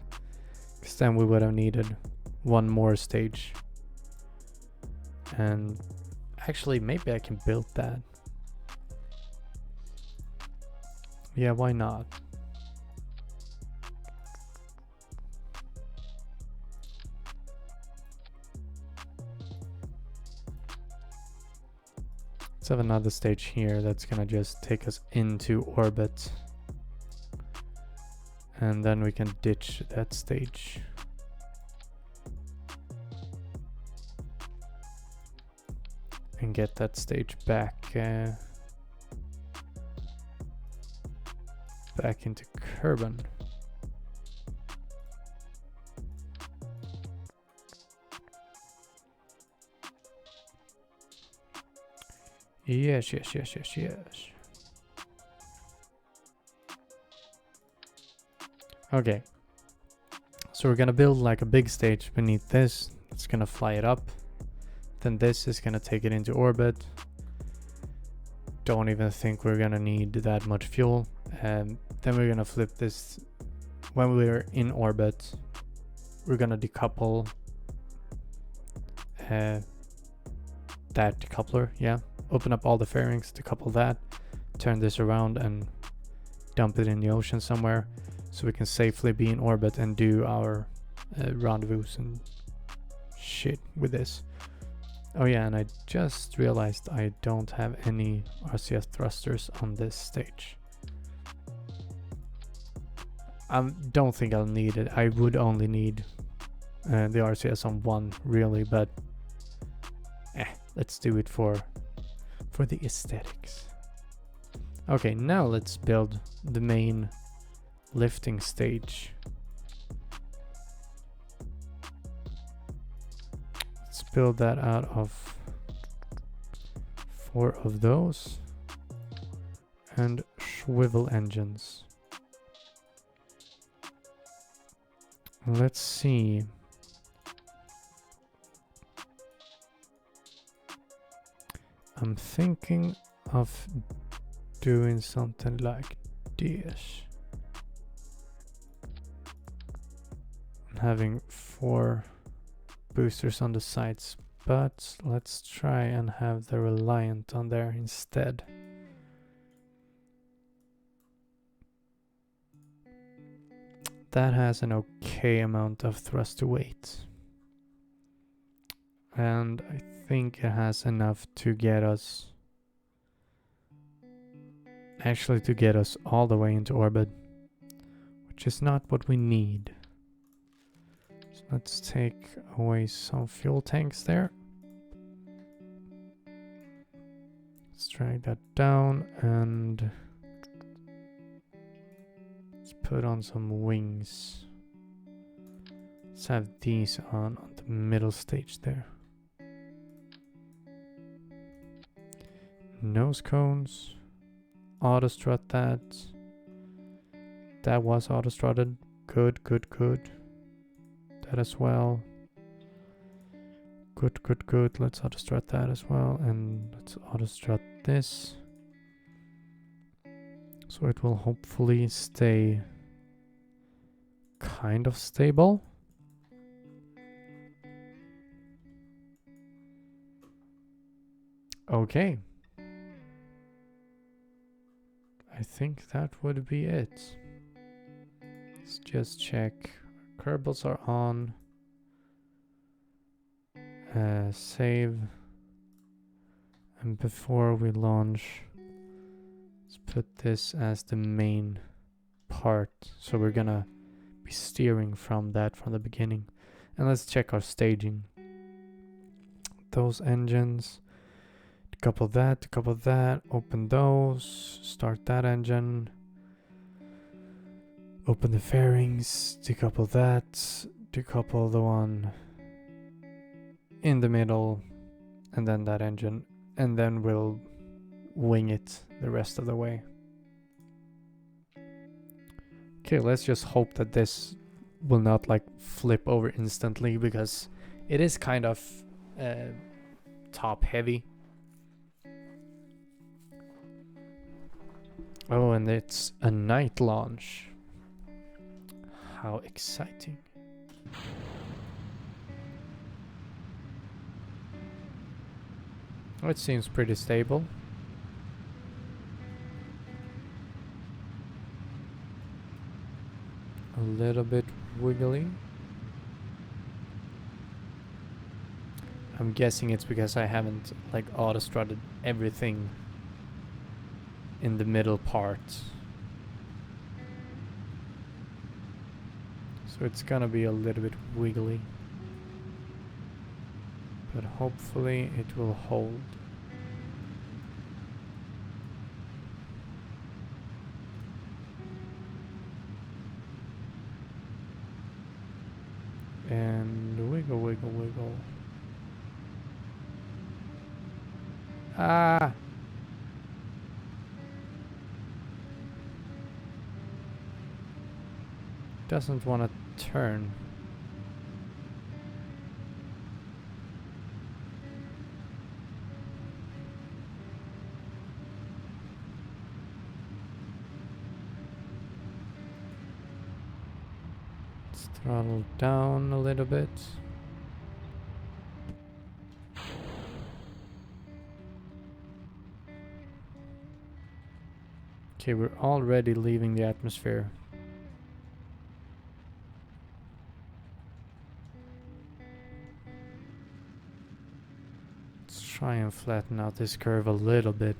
Because then we would have needed one more stage. And actually, maybe I can build that. Yeah, why not? Let's have another stage here that's gonna just take us into orbit. And then we can ditch that stage. And get that stage back back into Kerbal. Yes. Okay. So we're gonna build like a big stage beneath this. It's gonna fly it up. Then this is gonna take it into orbit. Don't even think we're gonna need that much fuel. And then we're gonna flip this. When we're in orbit, we're gonna decouple that decoupler, yeah. Open up all the fairings, decouple that, turn this around and dump it in the ocean somewhere so we can safely be in orbit and do our rendezvous and shit with this. Oh yeah, and I just realized I don't have any RCS thrusters on this stage. I don't think I'll need it. I would only need the RCS on one really, but let's do it for the aesthetics. Okay, now let's build the main lifting stage. Let's build that out of 4 of those and swivel engines. Let's see. I'm thinking of doing something like this. Having 4 boosters on the sides, but let's try and have the Reliant on there instead. That has an okay amount of thrust to weight. And I think it has enough to get us, actually to get us all the way into orbit, which is not what we need. So let's take away some fuel tanks there. Let's drag that down and let's put on some wings. have these on the middle stage there. Nose cones. Auto strut that. That was auto strutted. Good, good, good. That as well. Good, good, good. Let's auto strut that as well. And let's auto strut this. So it will hopefully stay kind of stable. Okay. I think that would be it. Let's just check. Kerbals are on. Save. And before we launch, let's put this as the main part. So we're gonna be steering from that from the beginning. And let's check our staging. Those engines. Decouple that, open those, start that engine. Open the fairings, decouple that, decouple the one in the middle, and then that engine, and then we'll wing it the rest of the way. Okay, let's just hope that this will not like flip over instantly, because it is kind of top heavy. Oh, and it's a night launch. How exciting. Oh, it seems pretty stable. A little bit wiggly. I'm guessing it's because I haven't like auto strutted everything in the middle part. So it's gonna be a little bit wiggly. But hopefully it will hold. And wiggle, wiggle, wiggle. Ah! Doesn't want to turn. Let's throttle down a little bit. Okay, we're already leaving the atmosphere. Try and flatten out this curve a little bit,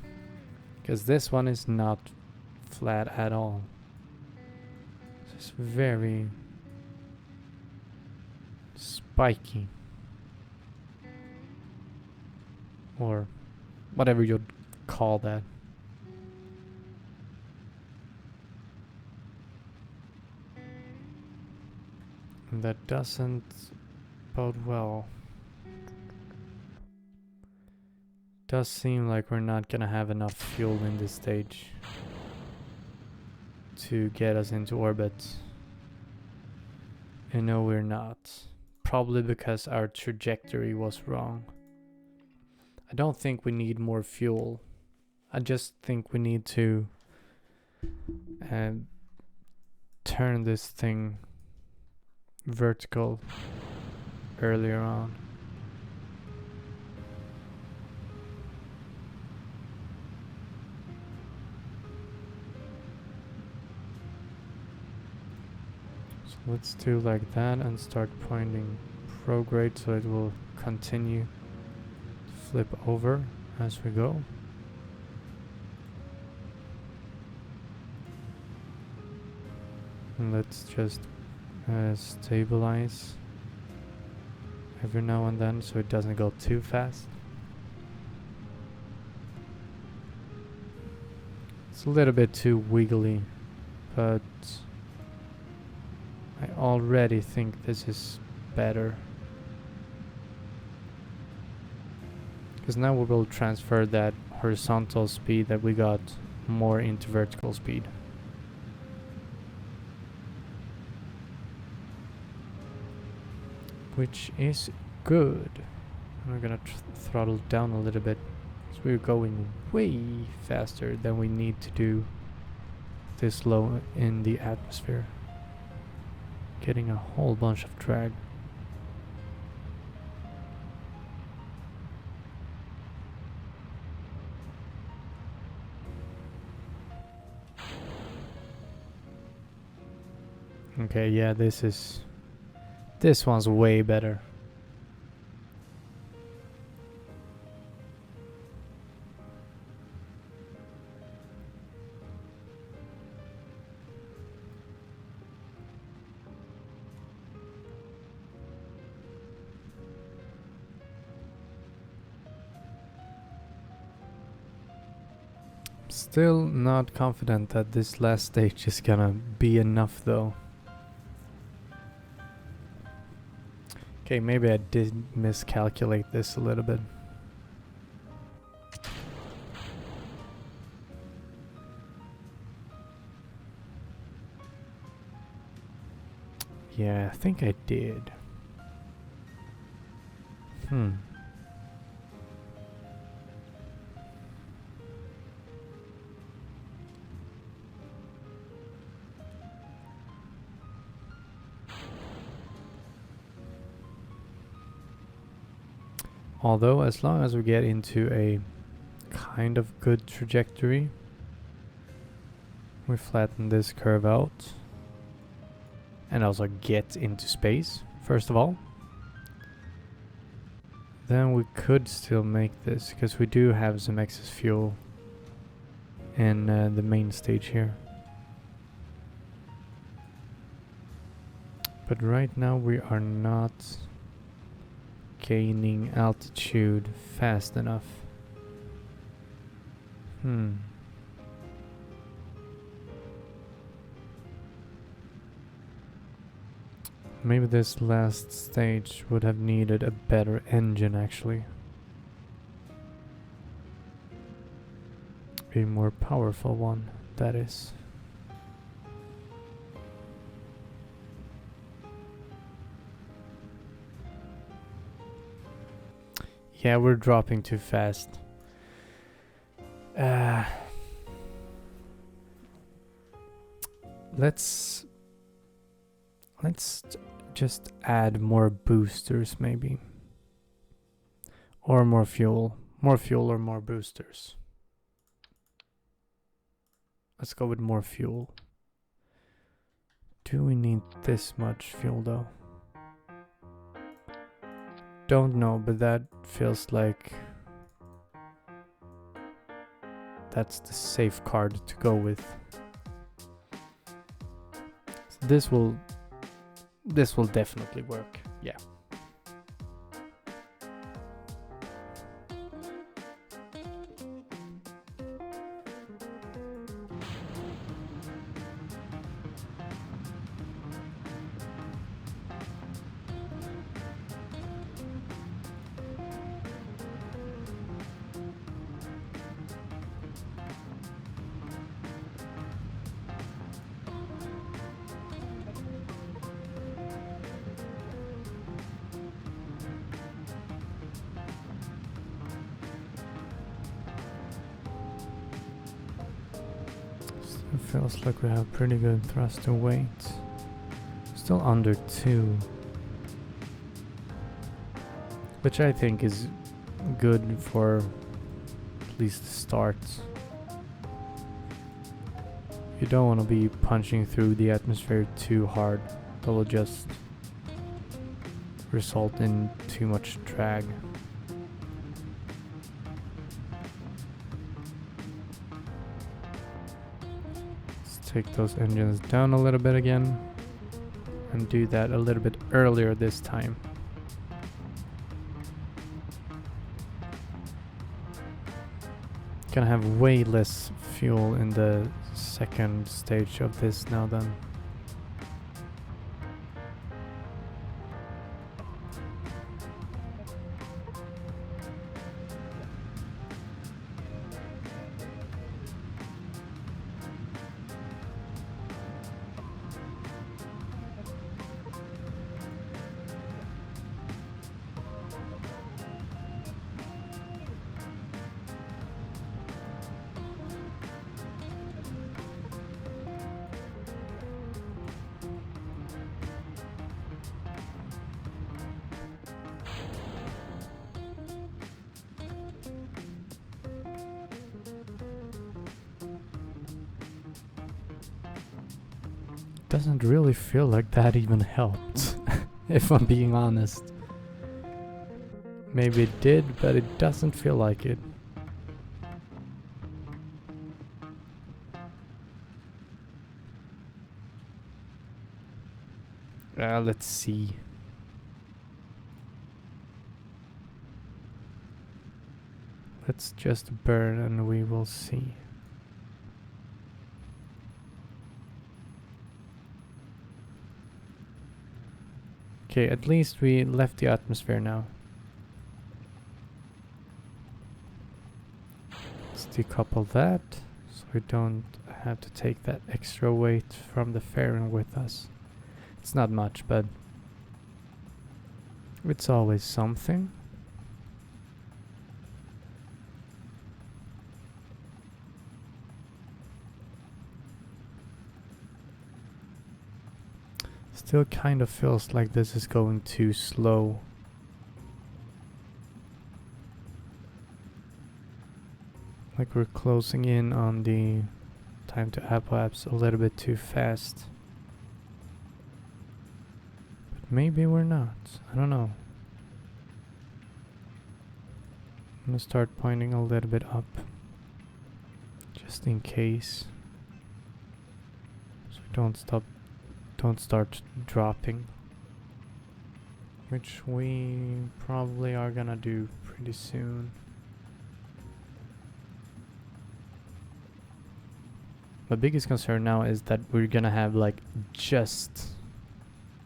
because this one is not flat at all. It's very spiky, or whatever you'd call that. And that doesn't bode well. Does seem like we're not gonna have enough fuel in this stage to get us into orbit. And no, we're not. Probably because our trajectory was wrong. I don't think we need more fuel. I just think we need to turn this thing vertical earlier on. Let's do like that and start pointing prograde so it will continue to flip over as we go. And let's just stabilize every now and then so it doesn't go too fast. It's a little bit too wiggly, but I already think this is better. Because now we will transfer that horizontal speed that we got more into vertical speed. Which is good. We're gonna throttle down a little bit. So we're going way faster than we need to do this low in the atmosphere. Getting a whole bunch of drag. Okay, yeah, this one's way better. Still not confident that this last stage is gonna be enough though. Okay, maybe I did miscalculate this a little bit. Yeah, I think I did. Although, as long as we get into a kind of good trajectory, we flatten this curve out and also get into space, first of all. Then we could still make this, because we do have some excess fuel in the main stage here. But right now we are not gaining altitude fast enough. Maybe this last stage would have needed a better engine actually. A more powerful one, that is. Yeah, we're dropping too fast. Let's just add more boosters maybe. Or more fuel. More fuel or more boosters. Let's go with more fuel. Do we need this much fuel though? Don't know, but that feels like that's the safe card to go with. So this will definitely work. Yeah. It feels like we have pretty good thrust to weight. Still under 2. Which I think is good for at least the start. You don't want to be punching through the atmosphere too hard. That will just result in too much drag. Take those engines down a little bit again and do that a little bit earlier this time. Gonna have way less fuel in the second stage of this now then. doesn't really feel like that even helped, if I'm being honest. Maybe it did, but it doesn't feel like it. Let's see. Let's just burn and we will see. Okay, at least we left the atmosphere now. Let's decouple that so we don't have to take that extra weight from the fairing with us. It's not much, but it's always something. Still kind of feels like this is going too slow. Like we're closing in on the time to apoapse a little bit too fast. But maybe we're not. I don't know. I'm gonna start pointing a little bit up. Just in case. So we don't start dropping. Which we probably are gonna do pretty soon. My biggest concern now is that we're gonna have like just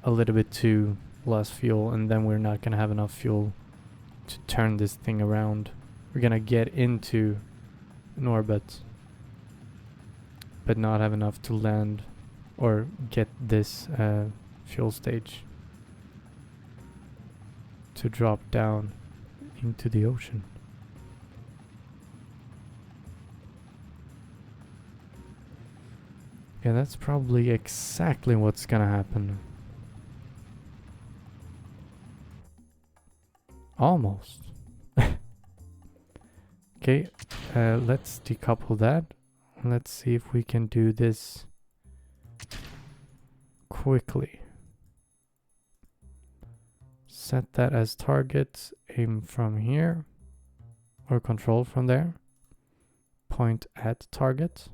a little bit too less fuel, and then we're not gonna have enough fuel to turn this thing around. We're gonna get into an orbit but not have enough to land or get this fuel stage to drop down into the ocean. Yeah, that's probably exactly what's gonna happen. Almost. Okay, let's decouple that. Let's see if we can do this quickly. Set that as target, aim from here, or control from there. Point at target.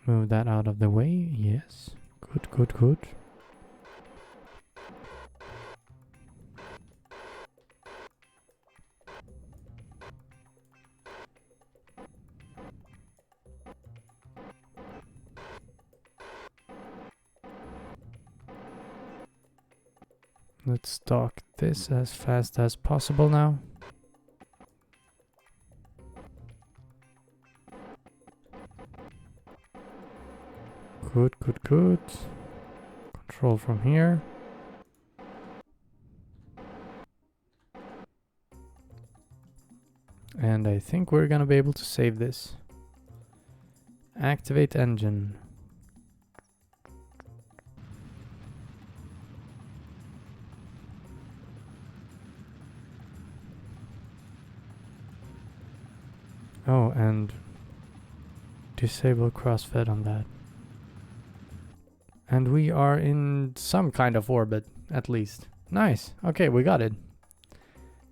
Move that out of the way, yes. Good, good, good. Let's dock this as fast as possible now. Good, good, good. Control from here. And I think we're gonna be able to save this. Activate engine. Oh, and disable crossfed on that. And we are in some kind of orbit, at least. Nice. Okay, we got it.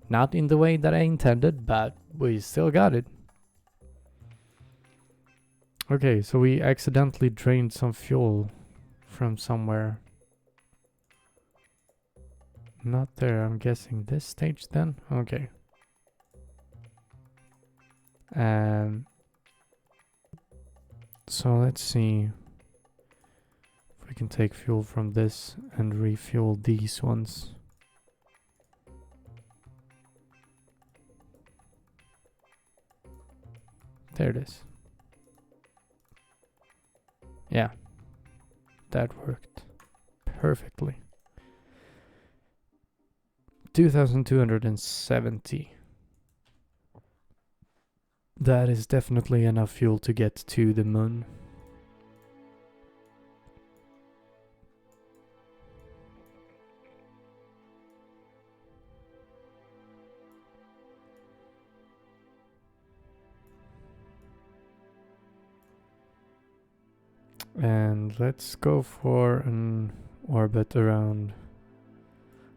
Not in the way that I intended, but we still got it. Okay, so we accidentally drained some fuel from somewhere. Not there, I'm guessing this stage then? Okay. So let's see if we can take fuel from this and refuel these ones. There it is. Yeah, that worked perfectly. 2,270. That is definitely enough fuel to get to the moon. And let's go for an orbit around,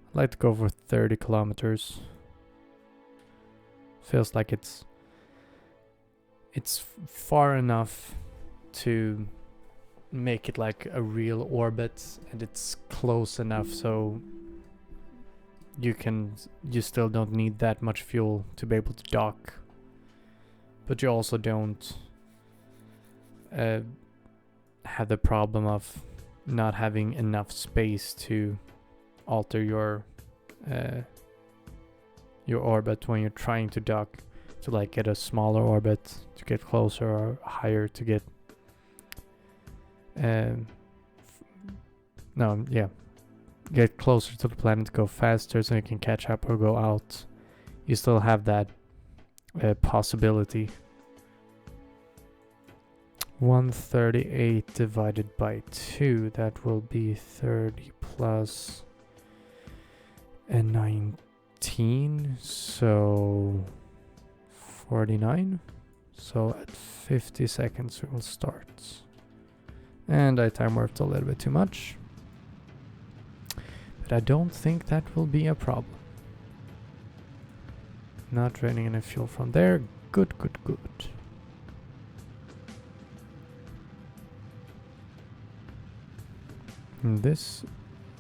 I'd like to go for 30 kilometers. Feels like it's far enough to make it like a real orbit, and it's close enough so you still don't need that much fuel to be able to dock, but you also don't have the problem of not having enough space to alter your orbit when you're trying to dock, to like get a smaller orbit to get closer, or higher to get get closer to the planet, go faster so you can catch up or go out. You still have that possibility. 138 divided by 2, that will be 30 plus 19, so 49. So at 50 seconds we will start. And I time warped a little bit too much, but I don't think that will be a problem. Not draining any fuel from there. Good, good, good. And this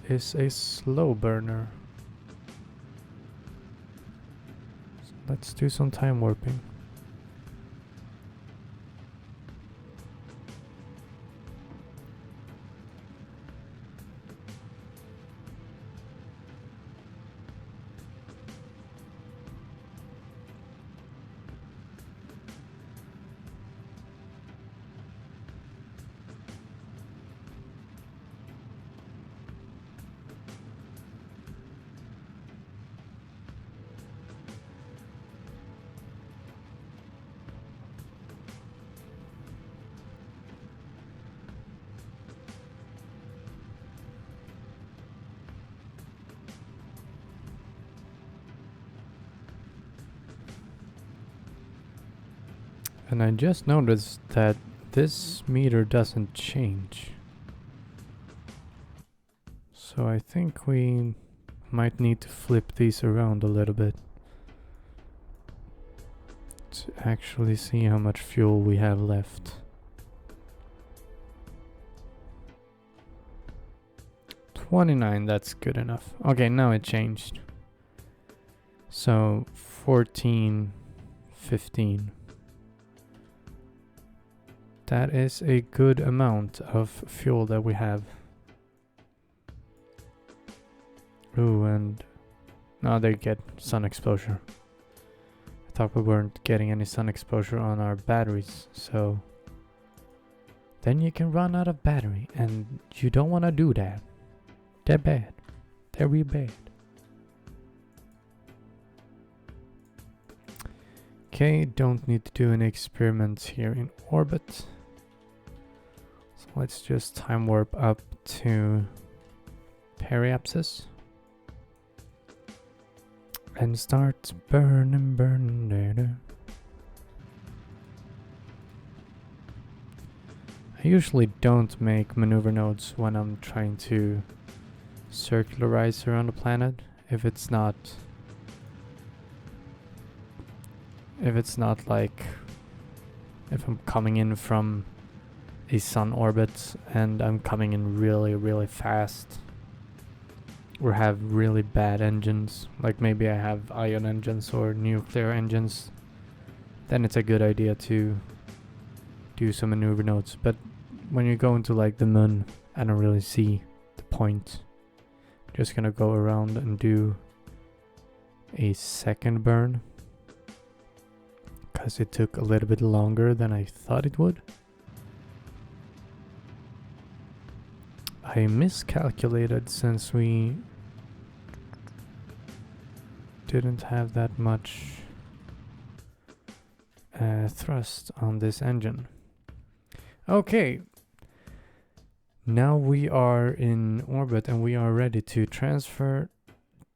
is a slow burner. So let's do some time warping. And I just noticed that this meter doesn't change. So I think we might need to flip these around a little bit to actually see how much fuel we have left. 29, that's good enough. Okay, now it changed. So 14, 15. That is a good amount of fuel that we have. Ooh, and now they get sun exposure. I thought we weren't getting any sun exposure on our batteries, so then you can run out of battery, and you don't want to do that. They're bad. They're real bad. Okay, don't need to do any experiments here in orbit. So let's just time warp up to periapsis and start burning data. I usually don't make maneuver nodes when I'm trying to circularize around the planet if it's not like if I'm coming in from a sun orbit and I'm coming in really, really fast, or have really bad engines, like maybe I have ion engines or nuclear engines, then it's a good idea to do some maneuver nodes. But when you go into like the moon, I don't really see the point. Just gonna go around and do a second burn, because it took a little bit longer than I thought it would. I miscalculated since we didn't have that much thrust on this engine. Okay, now we are in orbit and we are ready to transfer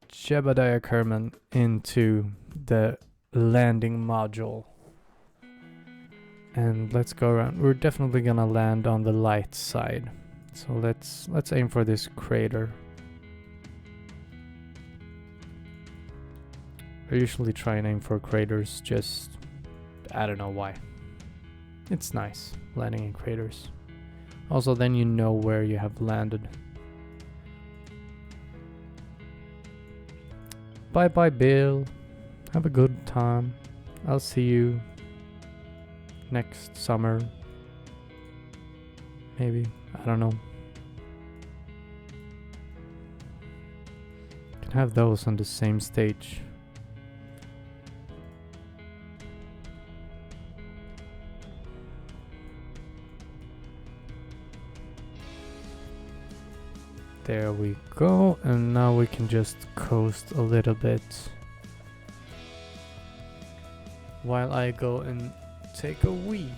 Jebediah Kerman into the landing module. And let's go around. We're definitely gonna land on the light side. So let's aim for this crater. I usually try and aim for craters, just I don't know why. It's nice landing in craters. Also, then you know where you have landed. Bye bye, Bill. Have a good time. I'll see you next summer. Maybe. I don't know. Can have those on the same stage. There we go, and now we can just coast a little bit while I go and take a wee.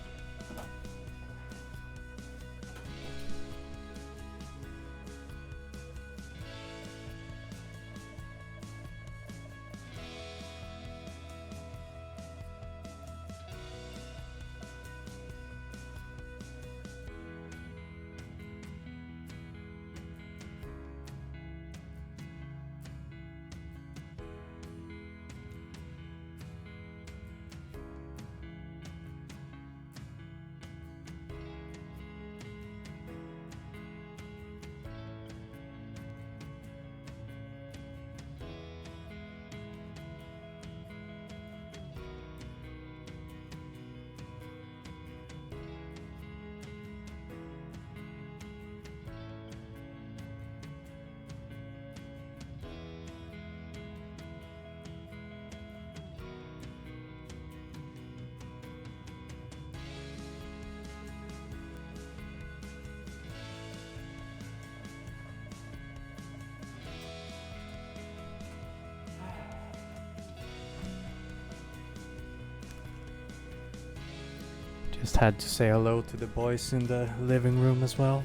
Just had to say hello to the boys in the living room as well.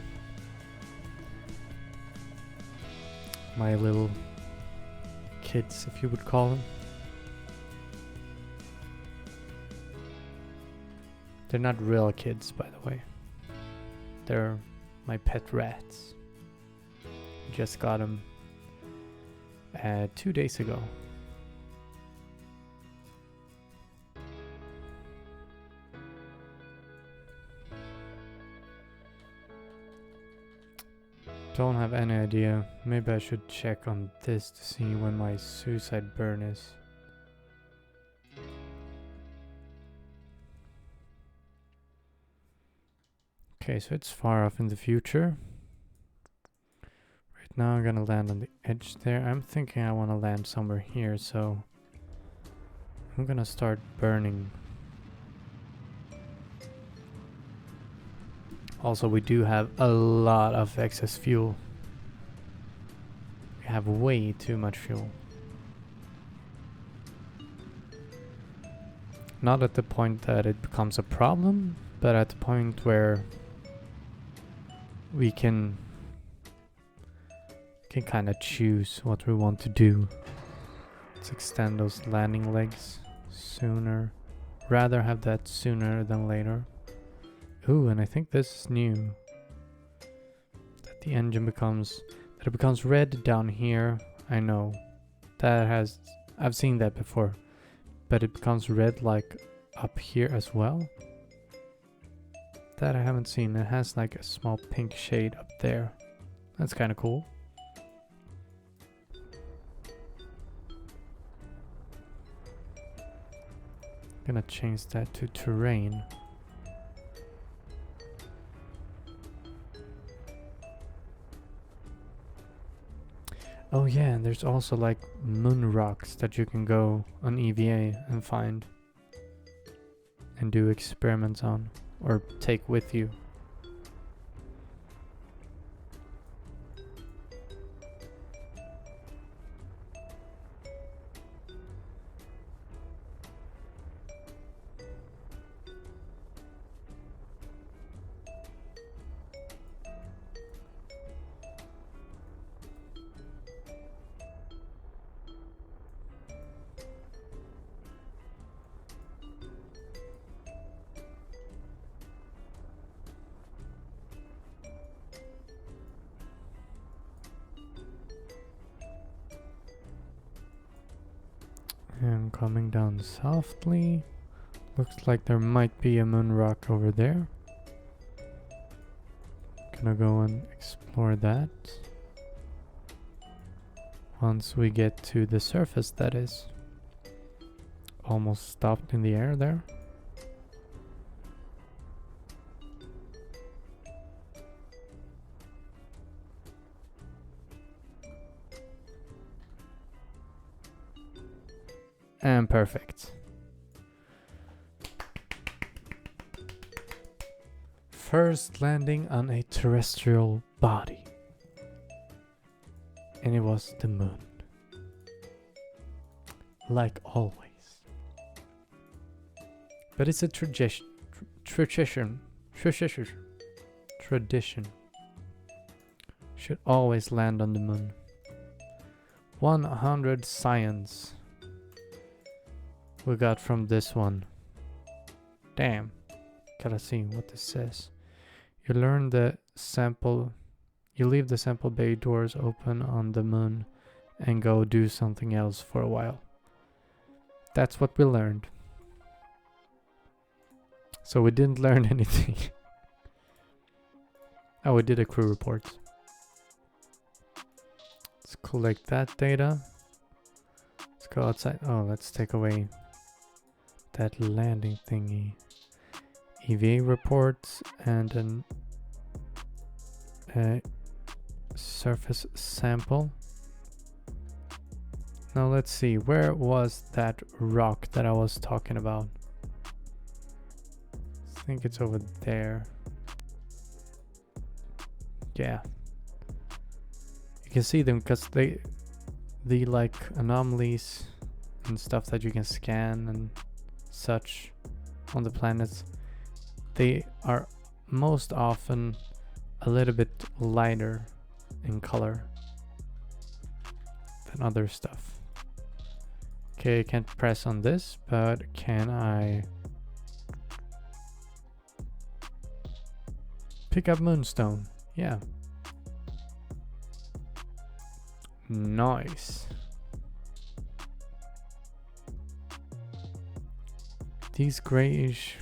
My little kids, if you would call them. They're not real kids, by the way. They're my pet rats. Just got them 2 days ago. Don't have any idea. Maybe I should check on this to see when my suicide burn is. Okay, so it's far off in the future. Right now I'm gonna land on the edge there. I'm thinking I want to land somewhere here, so I'm gonna start burning. Also, we do have a lot of excess fuel. We have way too much fuel. Not at the point that it becomes a problem, but at the point where we can kind of choose what we want to do. Let's extend those landing legs sooner. Rather have that sooner than later. Ooh, and I think this is new. That the engine becomes red down here. I know. I've seen that before. But it becomes red like up here as well. That I haven't seen. It has like a small pink shade up there. That's kind of cool. Gonna change that to terrain. Oh yeah, and there's also like moon rocks that you can go on EVA and find and do experiments on or take with you. And coming down softly. Looks like there might be a moon rock over there. Gonna go and explore that. Once we get to the surface, that is. Almost stopped in the air there. And perfect. First landing on a terrestrial body. And it was the moon. Like always. But it's a tradition. Tradition. Should always land on the moon. 100 science. We got from this one. Damn. Gotta see what this says. You learn the sample. You leave the sample bay doors open on the moon and go do something else for a while. That's what we learned. So we didn't learn anything. Oh, we did a crew report. Let's collect that data. Let's go outside. Oh, let's take away that landing thingy. EVA reports and an surface sample. Now let's see, where was that rock that I was talking about? I think it's over there. Yeah. You can see them because the like anomalies and stuff that you can scan and such on the planets, they are most often a little bit lighter in color than other stuff. Okay, I can't press on this, but can I pick up moonstone? Yeah. Nice. These grayish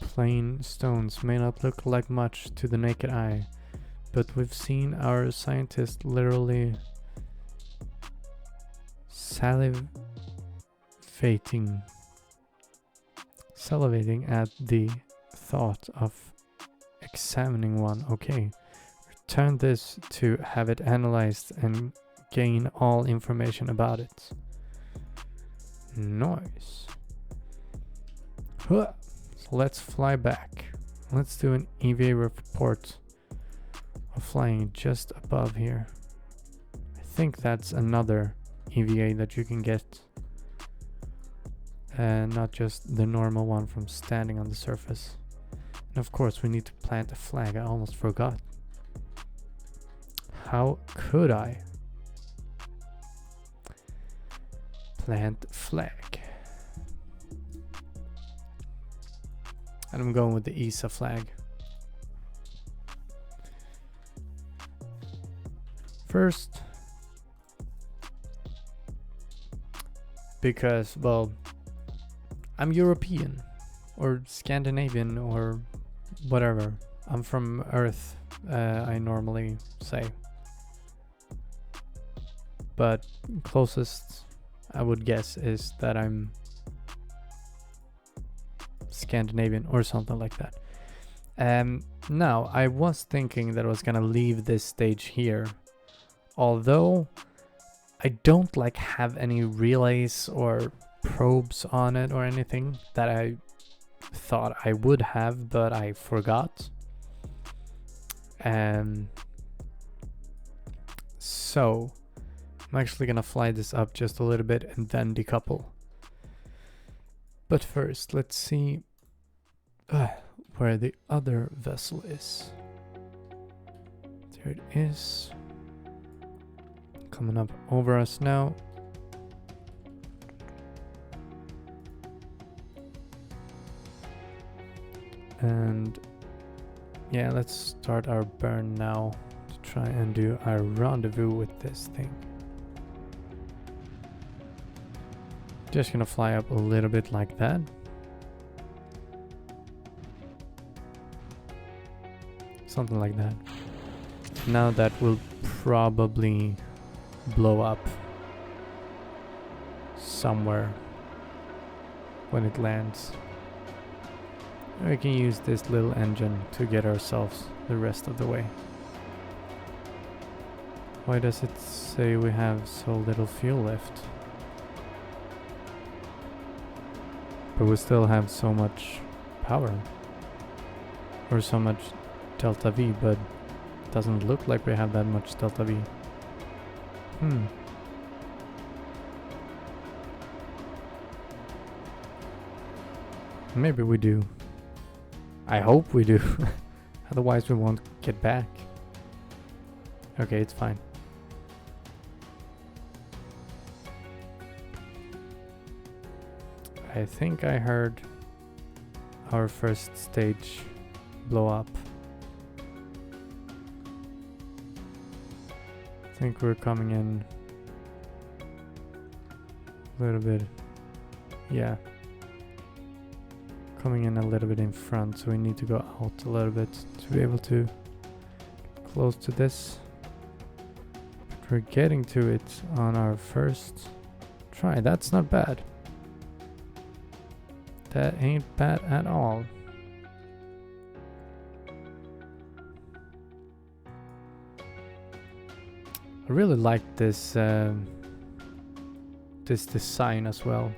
plain stones may not look like much to the naked eye, but we've seen our scientists literally salivating at the thought of examining one. Okay, return this to have it analyzed and gain all information about it. Nice. Huh. So let's fly back. Let's do an EVA report of flying just above here. I think that's another EVA that you can get, and not just the normal one from standing on the surface. And of course we need to plant a flag. I almost forgot. How could I? Plant flag. And I'm going with the ESA flag. First, because, well, I'm European or Scandinavian or whatever. I'm from Earth, I normally say. But closest I would guess is that I'm Scandinavian or something like that. Now, I was thinking that I was gonna leave this stage here, although I don't like have any relays or probes on it or anything that I thought I would have, but I forgot. So I'm actually gonna fly this up just a little bit and then decouple. But first, let's see where the other vessel is. There it is. Coming up over us now. And yeah, let's start our burn now to try and do our rendezvous with this thing. Just gonna fly up a little bit like that. Something like that. Now that will probably blow up somewhere when it lands. We can use this little engine to get ourselves the rest of the way. Why does it say we have so little fuel left? But we still have so much power. Or so much delta V, but it doesn't look like we have that much delta V. Maybe we do. I hope we do. Otherwise we won't get back. Okay, it's fine. I think I heard our first stage blow up. I think we're coming in a little bit. Yeah. Coming in a little bit in front, so we need to go out a little bit to be able to close to this. But we're getting to it on our first try. That's not bad. That ain't bad at all. I really like this this design as well.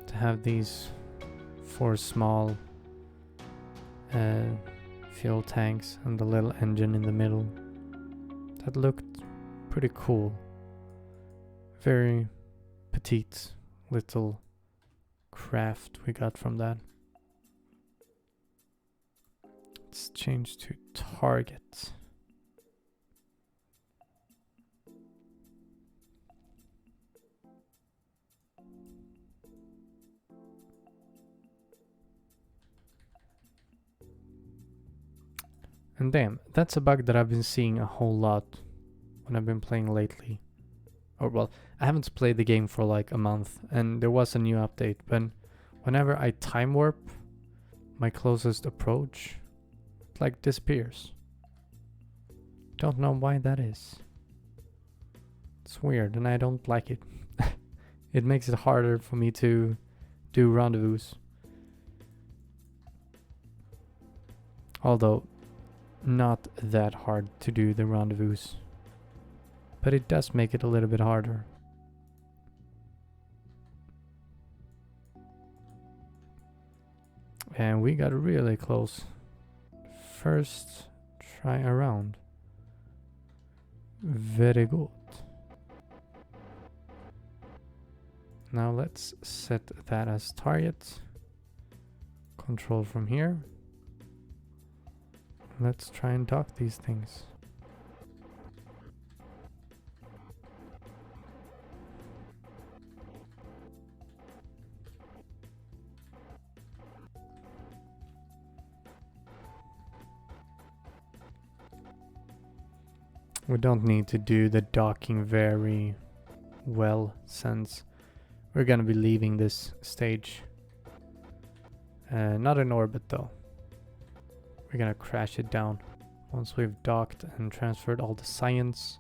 To have these 4 small fuel tanks and the little engine in the middle. That looked pretty cool. Very petite little craft we got from that. Let's change to target. And damn, that's a bug that I've been seeing a whole lot when I've been playing lately. Or well, I haven't played the game for like a month and there was a new update, but whenever I time warp my closest approach, it like disappears. Don't know why that is. It's weird and I don't like it. It makes it harder for me to do rendezvous. Although not that hard to do the rendezvous, but it does make it a little bit harder. And we got really close. First try around. Very good. Now let's set that as target. Control from here. Let's try and dock these things. We don't need to do the docking very well since we're gonna be leaving this stage. Not in orbit though. We're gonna crash it down once we've docked and transferred all the science.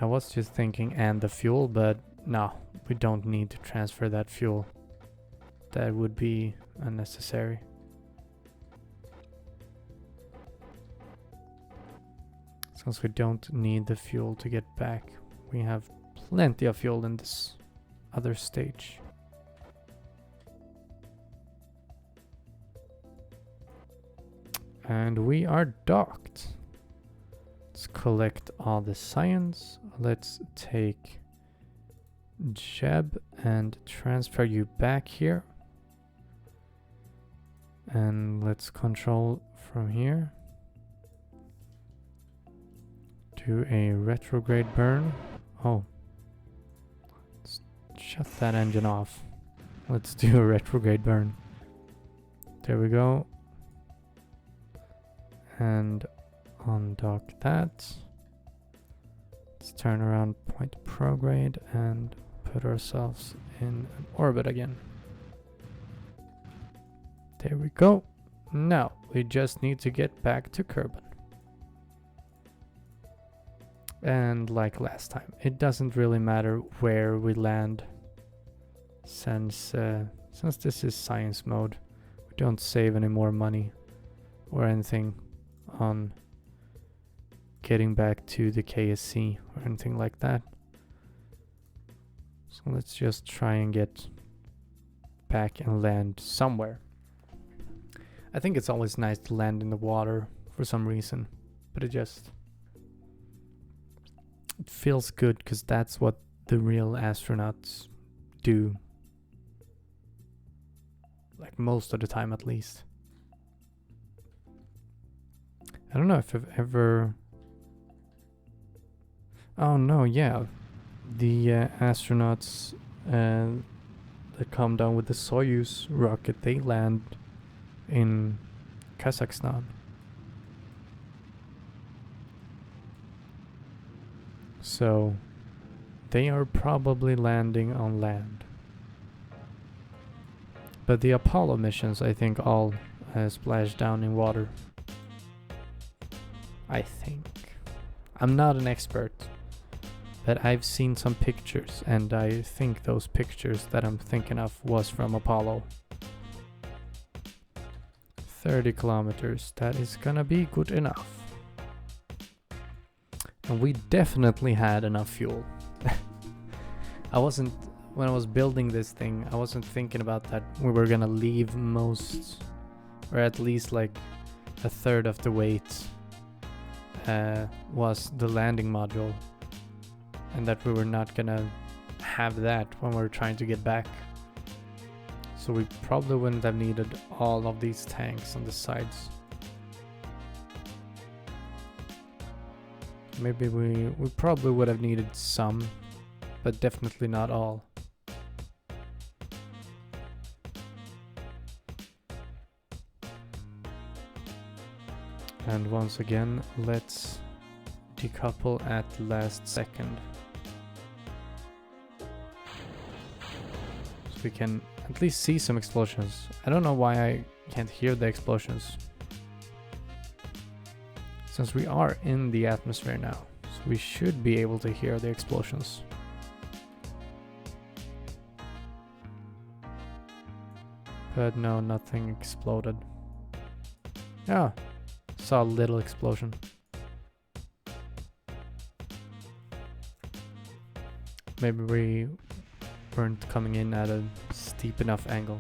I was just thinking and the fuel, but no, we don't need to transfer that fuel. That would be unnecessary. Since we don't need the fuel to get back, we have plenty of fuel in this other stage. And we are docked. Let's collect all the science. Let's take Jeb and transfer you back here. And let's control from here. Do a retrograde burn. Oh. Let's shut that engine off. Let's do a retrograde burn. There we go. And undock that. Let's turn around point prograde and put ourselves in an orbit again. There we go. Now we just need to get back to Kerbal. And like last time, it doesn't really matter where we land, since this is science mode. We don't save any more money or anything on getting back to the KSC or anything like that. So let's just try and get back and land somewhere. I think it's always nice to land in the water for some reason, but it feels good because that's what the real astronauts do. Like most of the time, at least. I don't know if I've ever... Oh no, yeah. The astronauts that come down with the Soyuz rocket, they land in Kazakhstan. So they are probably landing on land. But the Apollo missions, I think, all splash down in water. I think. I'm not an expert, but I've seen some pictures, and I think those pictures that I'm thinking of was from Apollo. 30 kilometers, that is gonna be good enough. And we definitely had enough fuel. When I was building this thing, I wasn't thinking about that we were gonna leave most, or at least like a third of the weight was the landing module, and that we were not gonna have that when we were trying to get back. So we probably wouldn't have needed all of these tanks on the sides. Maybe we probably would have needed some, but definitely not all. And once again, let's decouple at last second. So we can at least see some explosions. I don't know why I can't hear the explosions, since we are in the atmosphere now, so we should be able to hear the explosions. But no, nothing exploded. Yeah, saw a little explosion. Maybe we weren't coming in at a steep enough angle.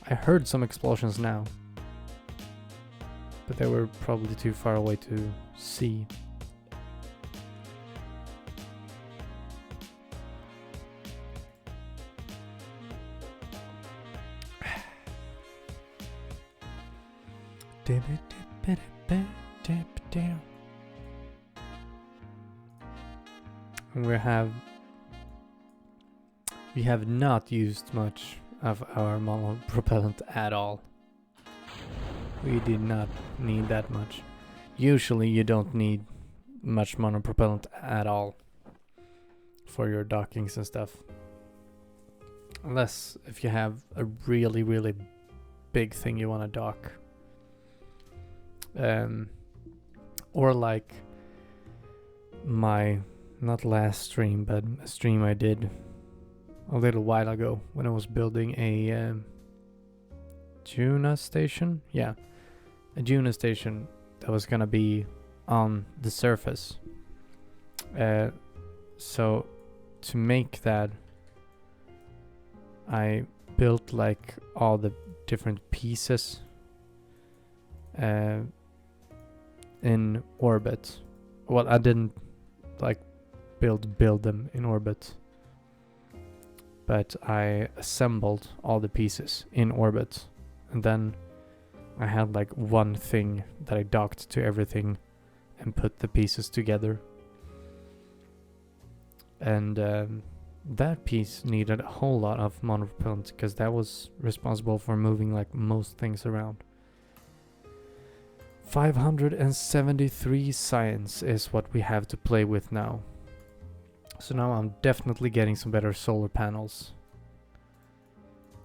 I heard some explosions now, but they were probably too far away to see. And we have not used much of our monopropellant at all. We did not need that much. Usually you don't need much monopropellant at all for your dockings and stuff. Unless if you have a really, really big thing you want to dock. Or like my, not last stream, but a stream I did a little while ago when I was building a Juna station. Yeah, a Juna station that was gonna be on the surface. So to make that, I built like all the different pieces in orbit. Well, I didn't like build them in orbit, but I assembled all the pieces in orbit, and then I had like one thing that I docked to everything and put the pieces together. And that piece needed a whole lot of monopropellant because that was responsible for moving like most things around. 573 science is what we have to play with now. So now I'm definitely getting some better solar panels.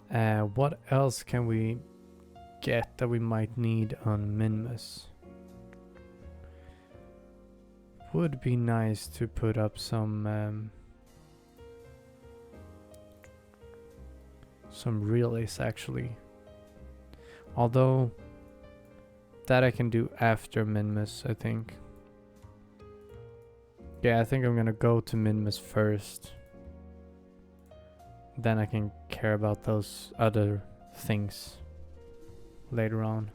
What else can we get that we might need on Minmus? Would be nice to put up some relays actually. Although that I can do after Minmus, I think. Yeah, I think I'm gonna go to Minmus first. Then I can care about those other things later on.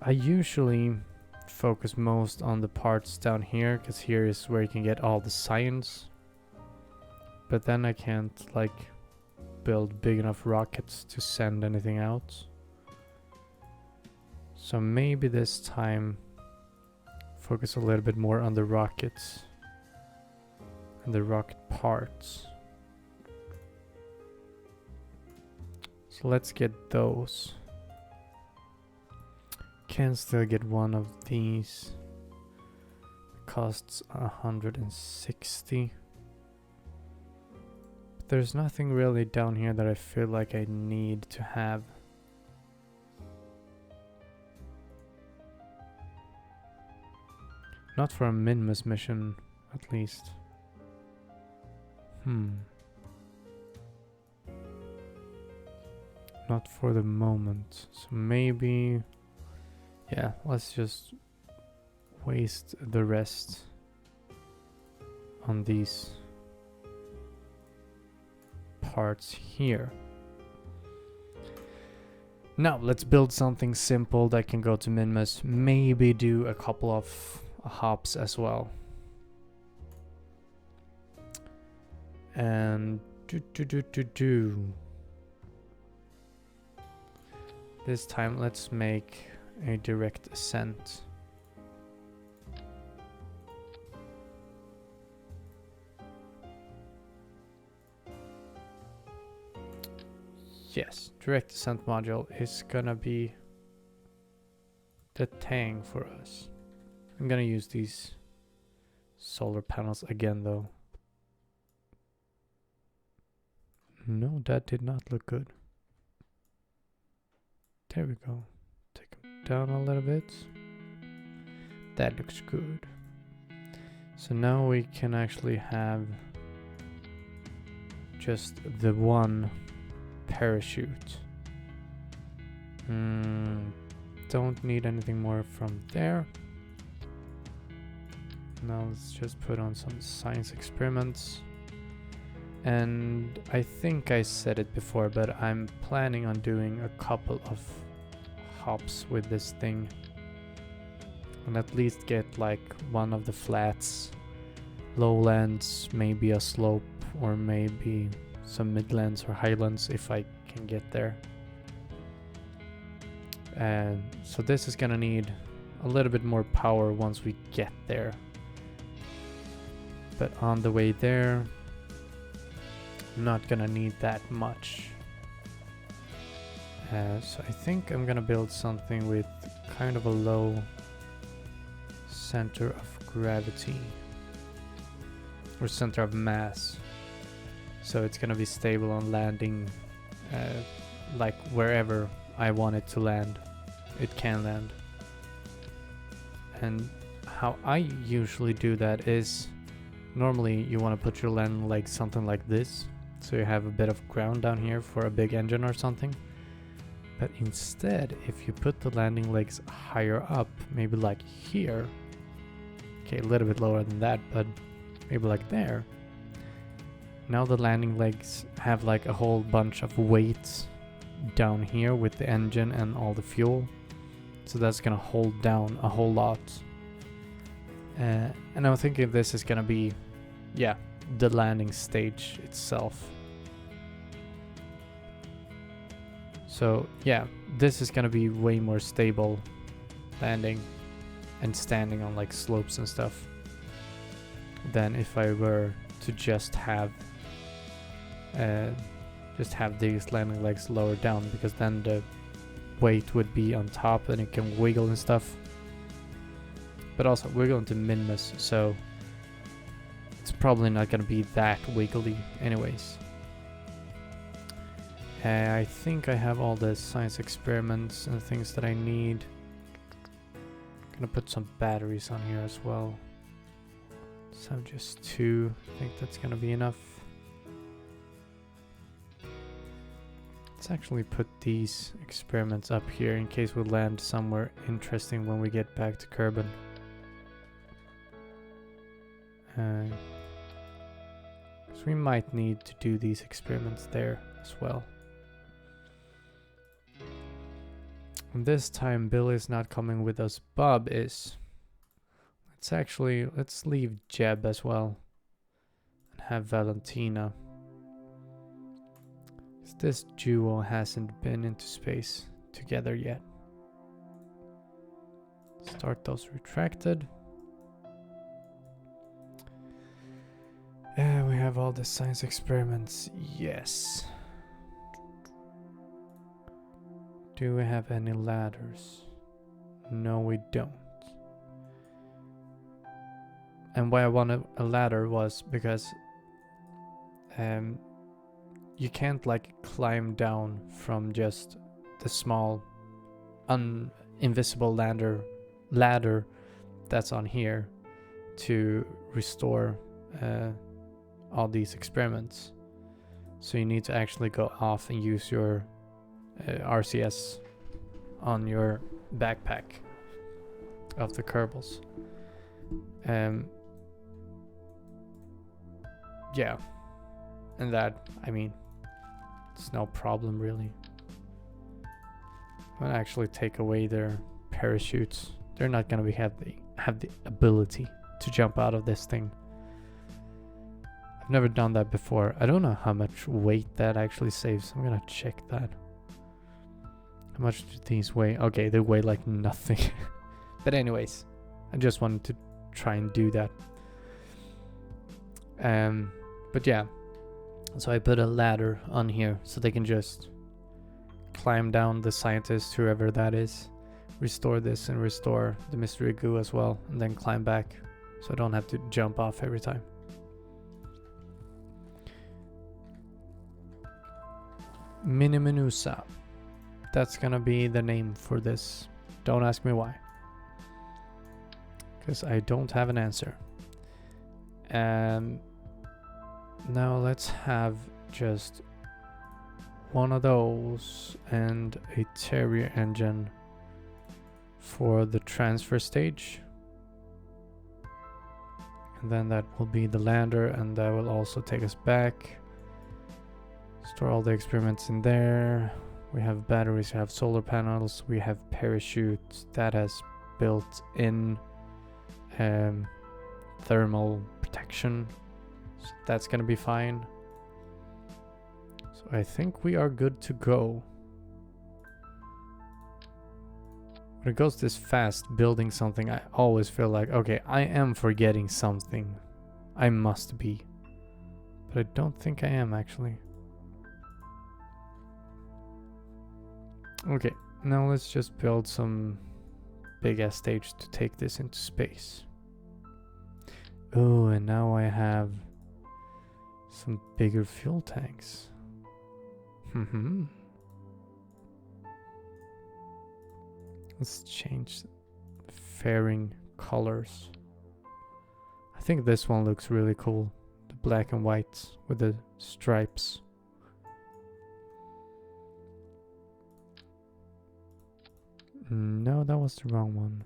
I usually focus most on the parts down here, because here is where you can get all the science. But then I can't like build big enough rockets to send anything out. So maybe this time focus a little bit more on the rockets and the rocket parts. So let's get those. Can still get one of these. Costs 160. But there's nothing really down here that I feel like I need to have. Not for a Minmus mission, at least. Not for the moment. So maybe... yeah, let's just waste the rest on these parts here. Now let's build something simple that can go to Minmus. Maybe do a couple of hops as well. And this time let's make a direct ascent. Yes, direct ascent module is gonna be the thing for us. I'm gonna use these solar panels again though. No, that did not look good. There we go. Take them down a little bit. That looks good. So now we can actually have just the one parachute. Don't need anything more from there. Now let's just put on some science experiments. And I think I said it before, but I'm planning on doing a couple of hops with this thing. And at least get like one of the flats, lowlands, maybe a slope, or maybe some midlands or highlands if I can get there. And so this is gonna need a little bit more power once we get there. But on the way there, I'm not gonna need that much. So I think I'm gonna build something with kind of a low center of gravity, or center of mass. So it's gonna be stable on landing, like wherever I want it to land, it can land. And how I usually do that is, normally you want to put your landing legs something like this, so you have a bit of ground down here for a big engine or something. But instead, if you put the landing legs higher up, maybe like here, okay, a little bit lower than that, but maybe like there. Now the landing legs have like a whole bunch of weights down here with the engine and all the fuel. So that's gonna hold down a whole lot. And I'm thinking this is gonna be, yeah, the landing stage itself. So yeah, this is gonna be way more stable landing and standing on like slopes and stuff than if I were to just have these landing legs lower down, because then the weight would be on top and it can wiggle and stuff. But also, we're going to Minmus, so it's probably not going to be that wiggly anyways. I think I have all the science experiments and things that I need. Gonna put some batteries on here as well. So just 2. I think that's gonna be enough. Let's actually put these experiments up here in case we land somewhere interesting when we get back to Kerbal. So we might need to do these experiments there as well. And this time Bill is not coming with us, Bob is. Let's leave Jeb as well and have Valentina. This duo hasn't been into space together yet. Start those retracted. We have all the science experiments, yes. Do we have any ladders? No, we don't. And why I wanted a ladder was because you can't like climb down from just the small invisible ladder that's on here to restore all these experiments. So you need to actually go off and use your RCS on your backpack of the Kerbals. Yeah, and that, I mean, it's no problem really. I'm gonna actually take away their parachutes. They're not gonna have the ability to jump out of this thing. I've never done that before. I don't know how much weight that actually saves. I'm gonna check that. How much do these weigh? Okay, they weigh like nothing. But anyways, I just wanted to try and do that. But yeah, so I put a ladder on here so they can just climb down, the scientist, whoever that is, restore this and restore the mystery goo as well, and then climb back so I don't have to jump off every time. Minimenusa. That's gonna be the name for this. Don't ask me why, because I don't have an answer. Now let's have just one of those and a Terrier engine for the transfer stage. And then that will be the lander, and that will also take us back. Store all the experiments in there. We have batteries, we have solar panels, we have parachutes that has built-in thermal protection. So that's gonna be fine. So I think we are good to go. When it goes this fast building something, I always feel like, okay, I am forgetting something. I must be. But I don't think I am actually. Okay, now let's just build some big ass stage to take this into space. Oh, and now I have some bigger fuel tanks. Let's change fairing colors. I think this one looks really cool. The black and white with the stripes. No, that was the wrong one.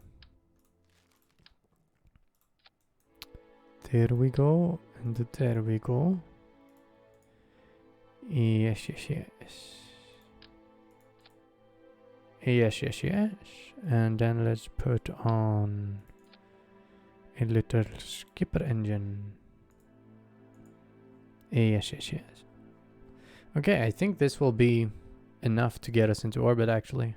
There we go, and there we go. Yes. And then let's put on a little skipper engine. Yes. Okay, I think this will be enough to get us into orbit actually.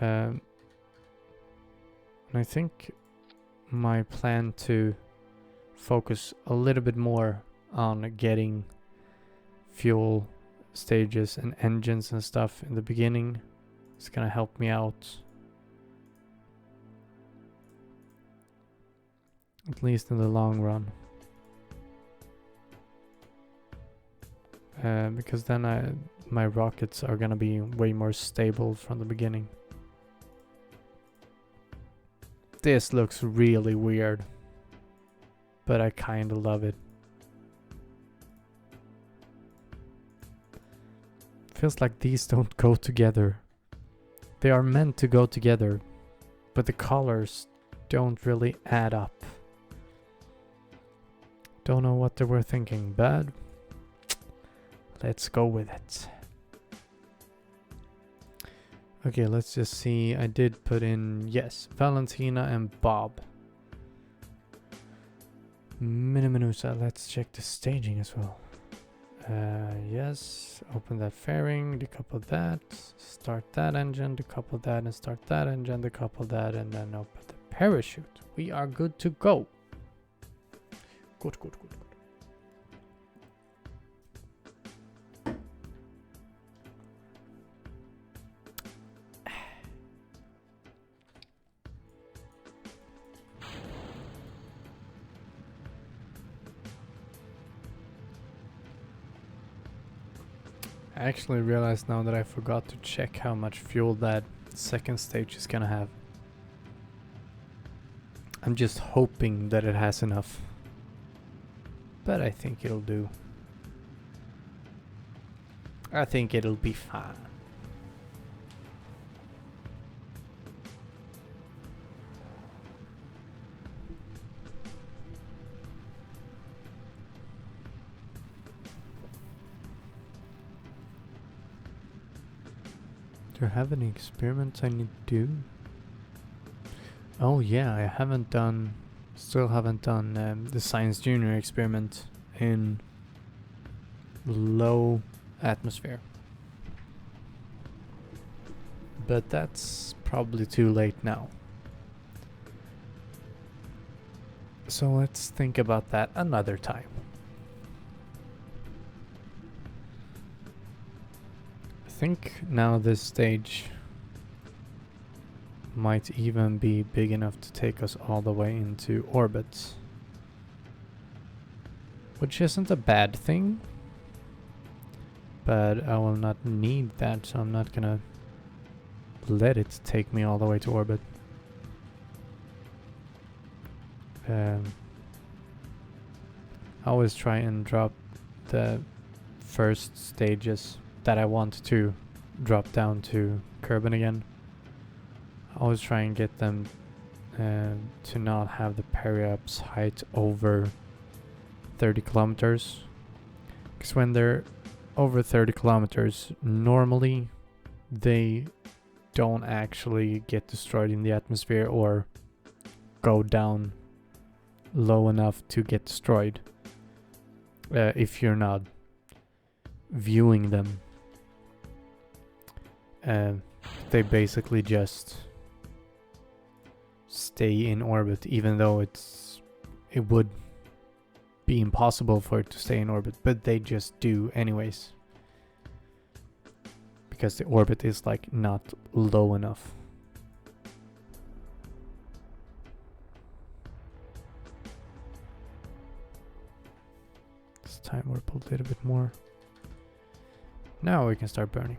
And I think my plan to focus a little bit more on getting fuel stages and engines and stuff in the beginning is gonna help me out At least in the long run. Because then my rockets are gonna be way more stable from the beginning. This looks really weird, but I kinda love it. Feels like these don't go together. They are meant to go together, but the colors don't really add up. Don't know what they were thinking, but let's go with it. Okay, let's just see. I did put in, yes, Valentina and Bob. Minimanusa, let's check the staging as well. Yes, open that fairing, decouple that, start that engine, decouple that and start that engine, decouple that and then open the parachute. We are good to go. Good. I actually realized now that I forgot to check how much fuel that second stage is gonna have. I'm just hoping that it has enough. But I think it'll do. I think it'll be fine. Do I have any experiments I need to do? Oh yeah, still haven't done the Science Junior experiment in low atmosphere. But that's probably too late now. So let's think about that another time. I think now this stage might even be big enough to take us all the way into orbit. Which isn't a bad thing. But I will not need that, so I'm not gonna let it take me all the way to orbit. I always try and drop the first stages that I want to drop down to Kerbal again. I always try and get them to not have the periaps height over 30 kilometers. Because when they're over 30 kilometers, normally they don't actually get destroyed in the atmosphere or go down low enough to get destroyed if you're not viewing them. They basically just stay in orbit, even though it would be impossible for it to stay in orbit, but they just do anyways, because the orbit is like not low enough. This time warp a little bit more. Now we can start burning.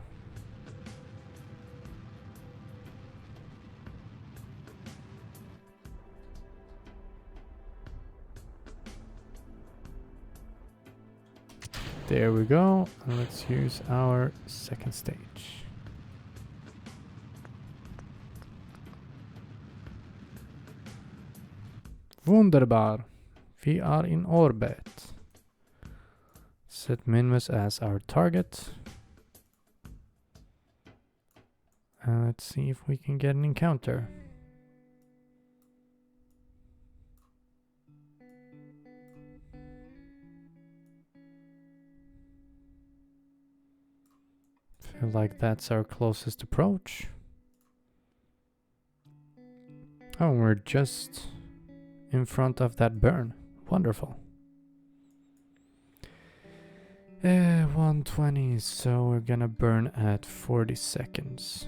There we go, and let's use our second stage. Wunderbar! We are in orbit. Set Minmus as our target. And let's see if we can get an encounter. Feel like that's our closest approach. Oh, we're just in front of that burn. Wonderful. 120, so we're gonna burn at 40 seconds.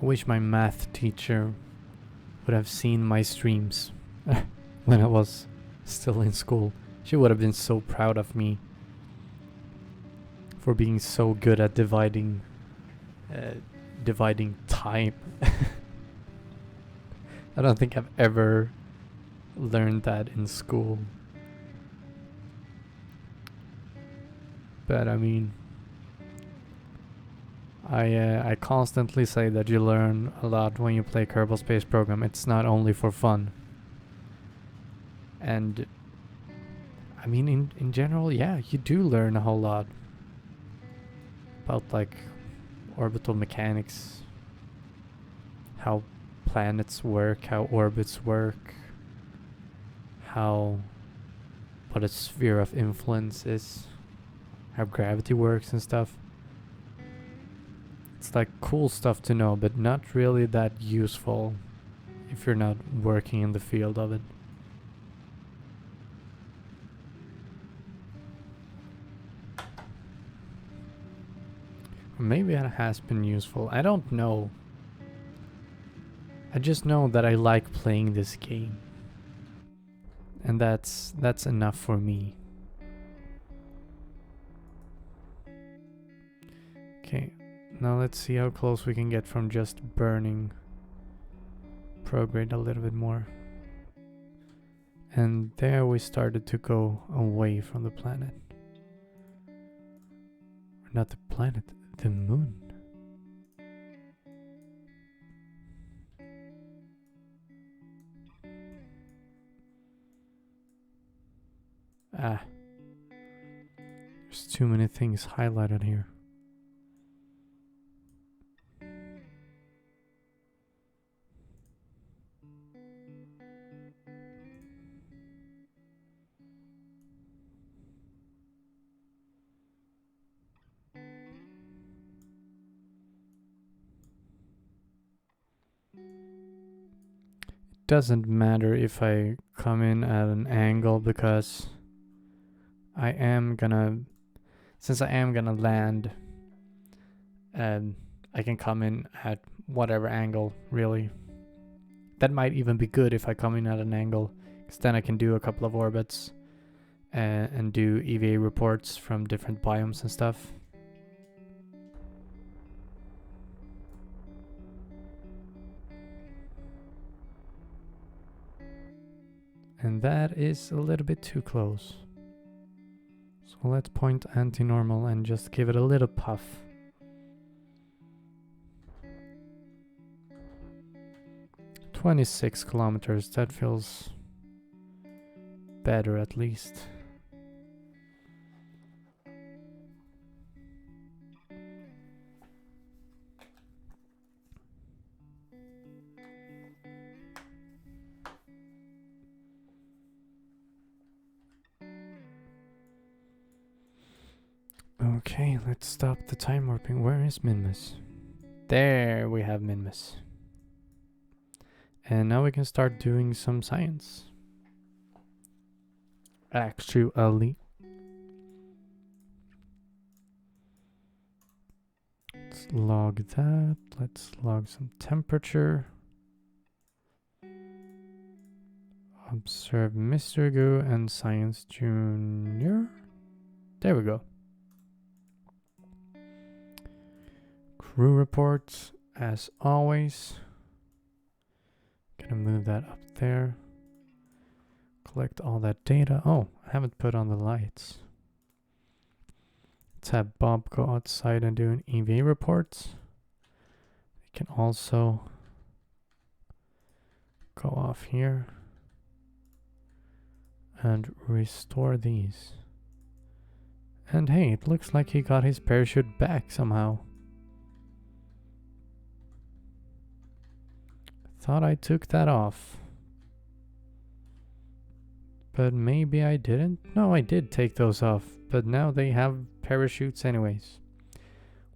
I wish my math teacher would have seen my streams when I was still in school. She would have been so proud of me for being so good at dividing time. I don't think I've ever learned that in school. But I mean, I constantly say that you learn a lot when you play Kerbal Space Program. It's not only for fun. And I mean, in general, yeah, you do learn a whole lot about like orbital mechanics, how planets work, how orbits work, what a sphere of influence is, how gravity works and stuff. It's like cool stuff to know, but not really that useful if you're not working in the field of it. Maybe it has been useful. I don't know. I just know that I like playing this game. And that's enough for me. Okay, now let's see how close we can get from just burning prograde a little bit more. And there we started to go away from the planet. Not the planet, the moon. There's too many things highlighted here. Doesn't matter if I come in at an angle because since I am gonna land, I can come in at whatever angle, really. That might even be good if I come in at an angle, because then I can do a couple of orbits and do EVA reports from different biomes and stuff. And that is a little bit too close. So let's point anti-normal and just give it a little puff. "26 kilometers, that feels better at least." Okay, let's stop the time warping. Where is Minmus? There we have Minmus. And now we can start doing some science. Actually. Let's log that. Let's log some temperature. Observe Mr. Goo and Science Junior. There we go. Crew reports, as always. Gonna move that up there. Collect all that data. Oh, I haven't put on the lights. Let's have Bob go outside and do an EV report. We can also go off here and restore these. And hey, it looks like he got his parachute back somehow. Thought I took that off. But maybe I didn't? No, I did take those off. But now they have parachutes anyways.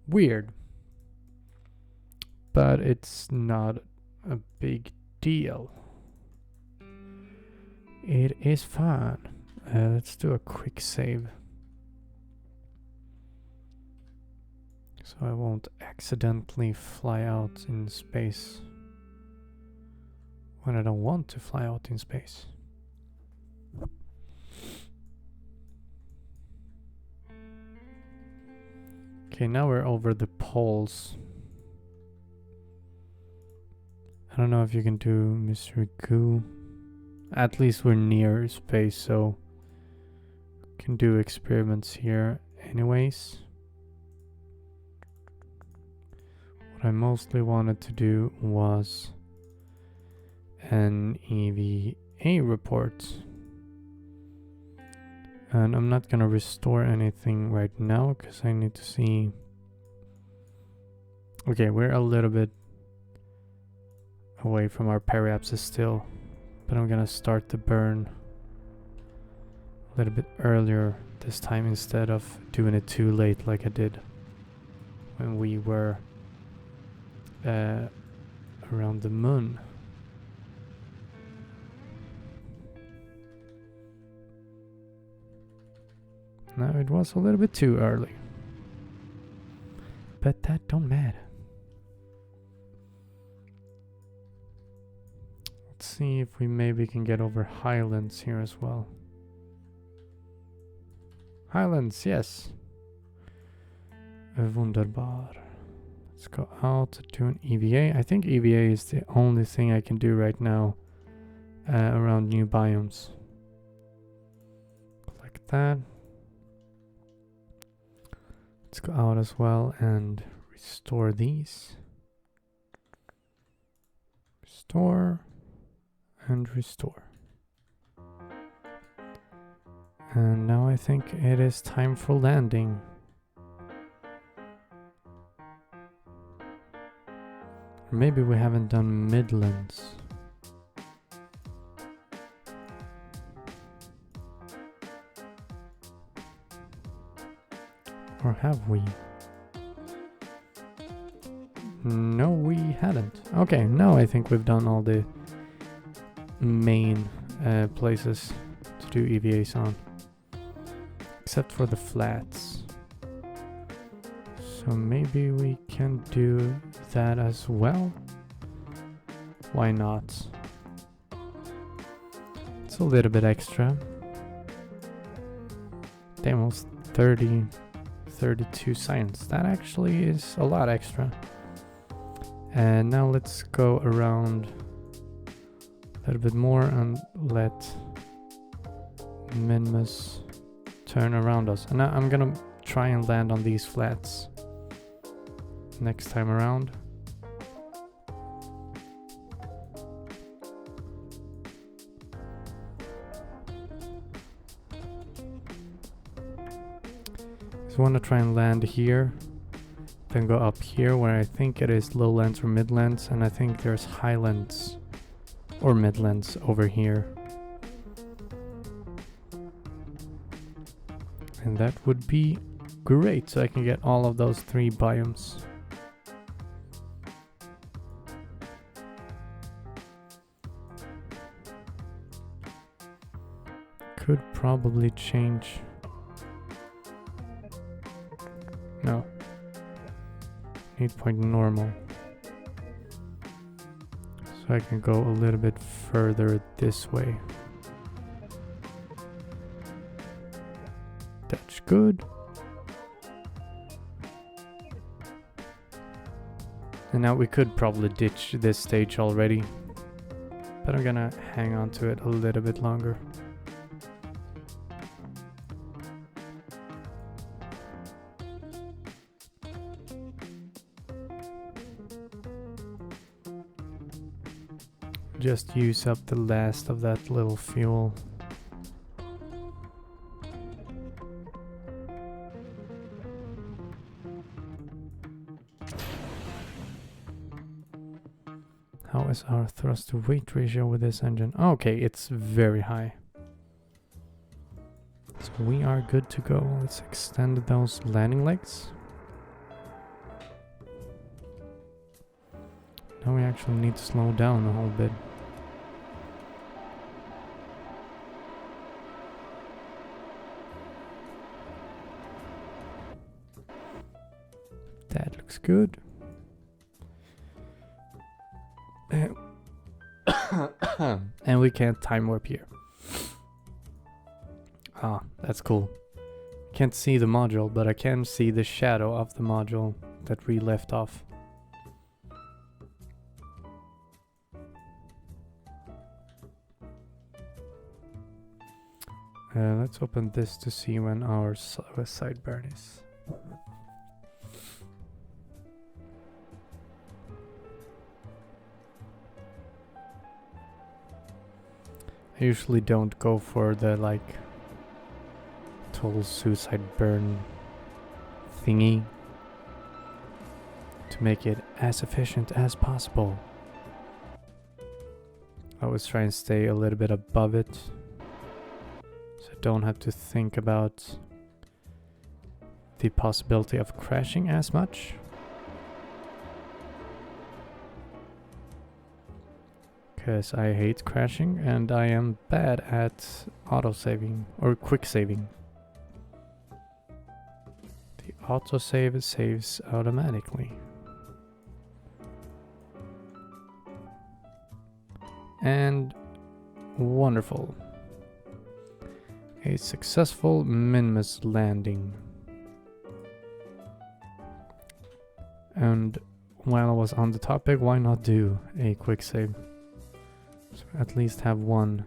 Weird. But it's not a big deal. It is fine. Let's do a quick save. so I won't accidentally fly out in space when I don't want to fly out in space. Okay, now we're over the poles. I don't know if you can do Mystery Goo. At least we're near space, so can do experiments here anyways. What I mostly wanted to do was an EVA report. And I'm not gonna restore anything right now because I need to see. Okay, we're a little bit away from our periapsis still, but I'm gonna start the burn a little bit earlier this time instead of doing it too late like I did when we were around the moon. Now it was a little bit too early, but that don't matter. Let's see if we maybe can get over Highlands here as well. Highlands, yes. Wunderbar. Let's go out, do an EVA. I think EVA is the only thing I can do right now around new biomes. Like that. Let's go out as well and restore these. Restore and restore. And now I think it is time for landing. Maybe we haven't done Midlands. Or have we? No, we hadn't. Okay, now I think we've done all the main places to do EVAs on. Except for the flats. So maybe we can do that as well. Why not? It's a little bit extra. Damn, almost 32 science. That actually is a lot extra. And now let's go around a little bit more and let Minmus turn around us. And now I'm gonna try and land on these flats next time around. So I want to try and land here, then go up here where I think it is lowlands or midlands, and I think there's highlands or midlands over here. And that would be great, so I can get all of those 3 biomes. Could probably change. No. Need point normal. So I can go a little bit further this way. That's good. And now we could probably ditch this stage already, but I'm gonna hang on to it a little bit longer. Just use up the last of that little fuel. How is our thrust to weight ratio with this engine? Okay, it's very high. So we are good to go. Let's extend those landing legs. Now we actually need to slow down a whole bit. good. And we can't time warp here. Ah, that's cool. Can't see the module, but I can see the shadow of the module that we left off. Let's open this to see when our sideburn is. I usually don't go for the like total suicide burn thingy to make it as efficient as possible. I always try and stay a little bit above it, so I don't have to think about the possibility of crashing as much. Because I hate crashing and I am bad at auto-saving or quick saving. The autosave saves automatically. And wonderful. A successful Minmus landing. And while I was on the topic, why not do a quick save? So at least have one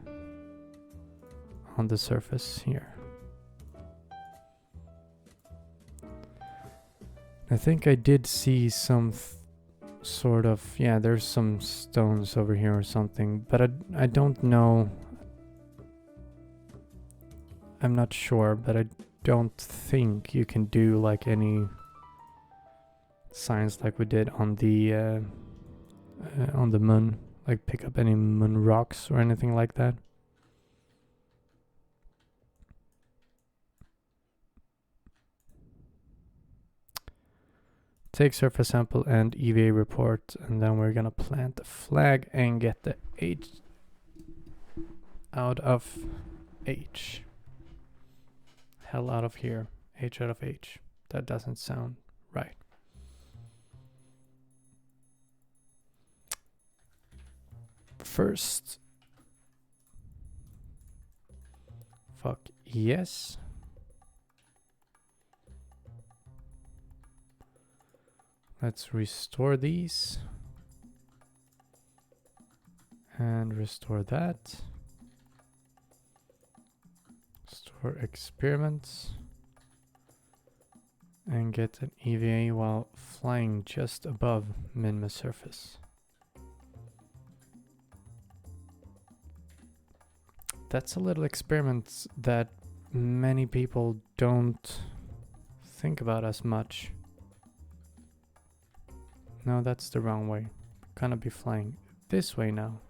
on the surface here. I think I did see some sort of, yeah, there's some stones over here or something, but I don't know. I'm not sure, but I don't think you can do like any signs like we did on the moon. Like pick up any moon rocks or anything like that. Take surface sample and EVA report, and then we're gonna plant the flag and get the H out of H. Hell out of here. H out of H. That doesn't sound right. First, fuck yes. Let's restore these and restore that. Store experiments and get an EVA while flying just above Minmus surface. That's a little experiment that many people don't think about as much. No, that's the wrong way. Gonna be flying this way now,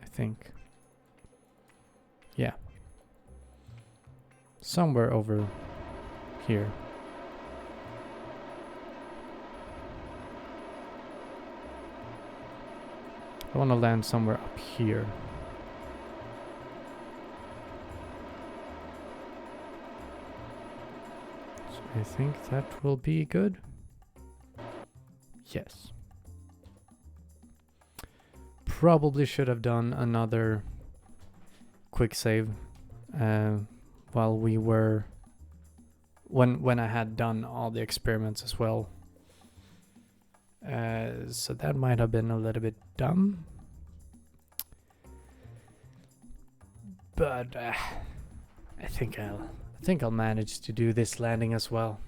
I think. Yeah. Somewhere over here. I want to land somewhere up here. I think that will be good. Yes. Probably should have done another quick save while we were when I had done all the experiments as well. So that might have been a little bit dumb. But I think I'll manage to do this landing as well.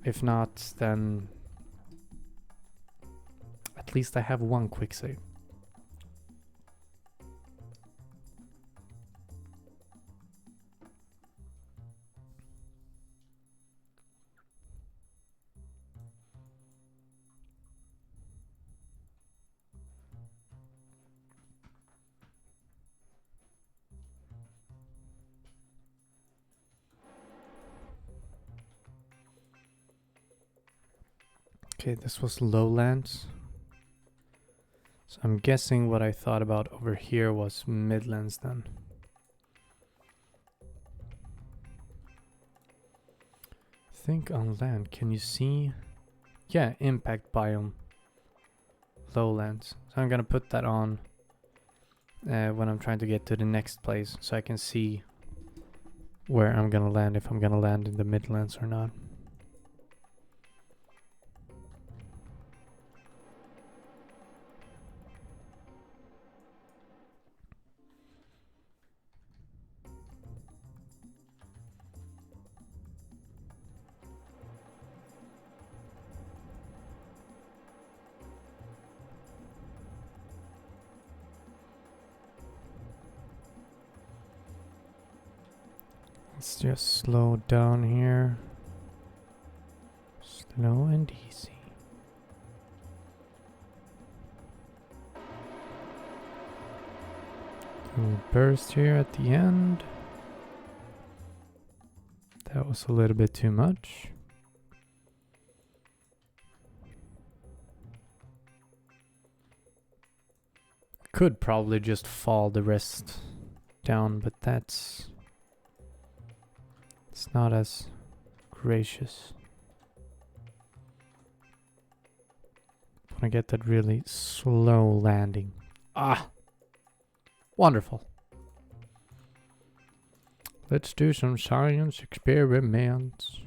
If not, then at least I have one quick save. Okay, this was lowlands. So I'm guessing what I thought about over here was midlands then. think on land, can you see? Yeah, impact biome. Lowlands. So I'm gonna put that on when I'm trying to get to the next place, so I can see where I'm gonna land, if I'm gonna land in the Midlands or not. Let's just slow down here. Slow and easy. Little burst here at the end. That was a little bit too much. Could probably just fall the rest down, but it's not as gracious. Wanna get that really slow landing. Ah! Wonderful. Let's do some science experiments.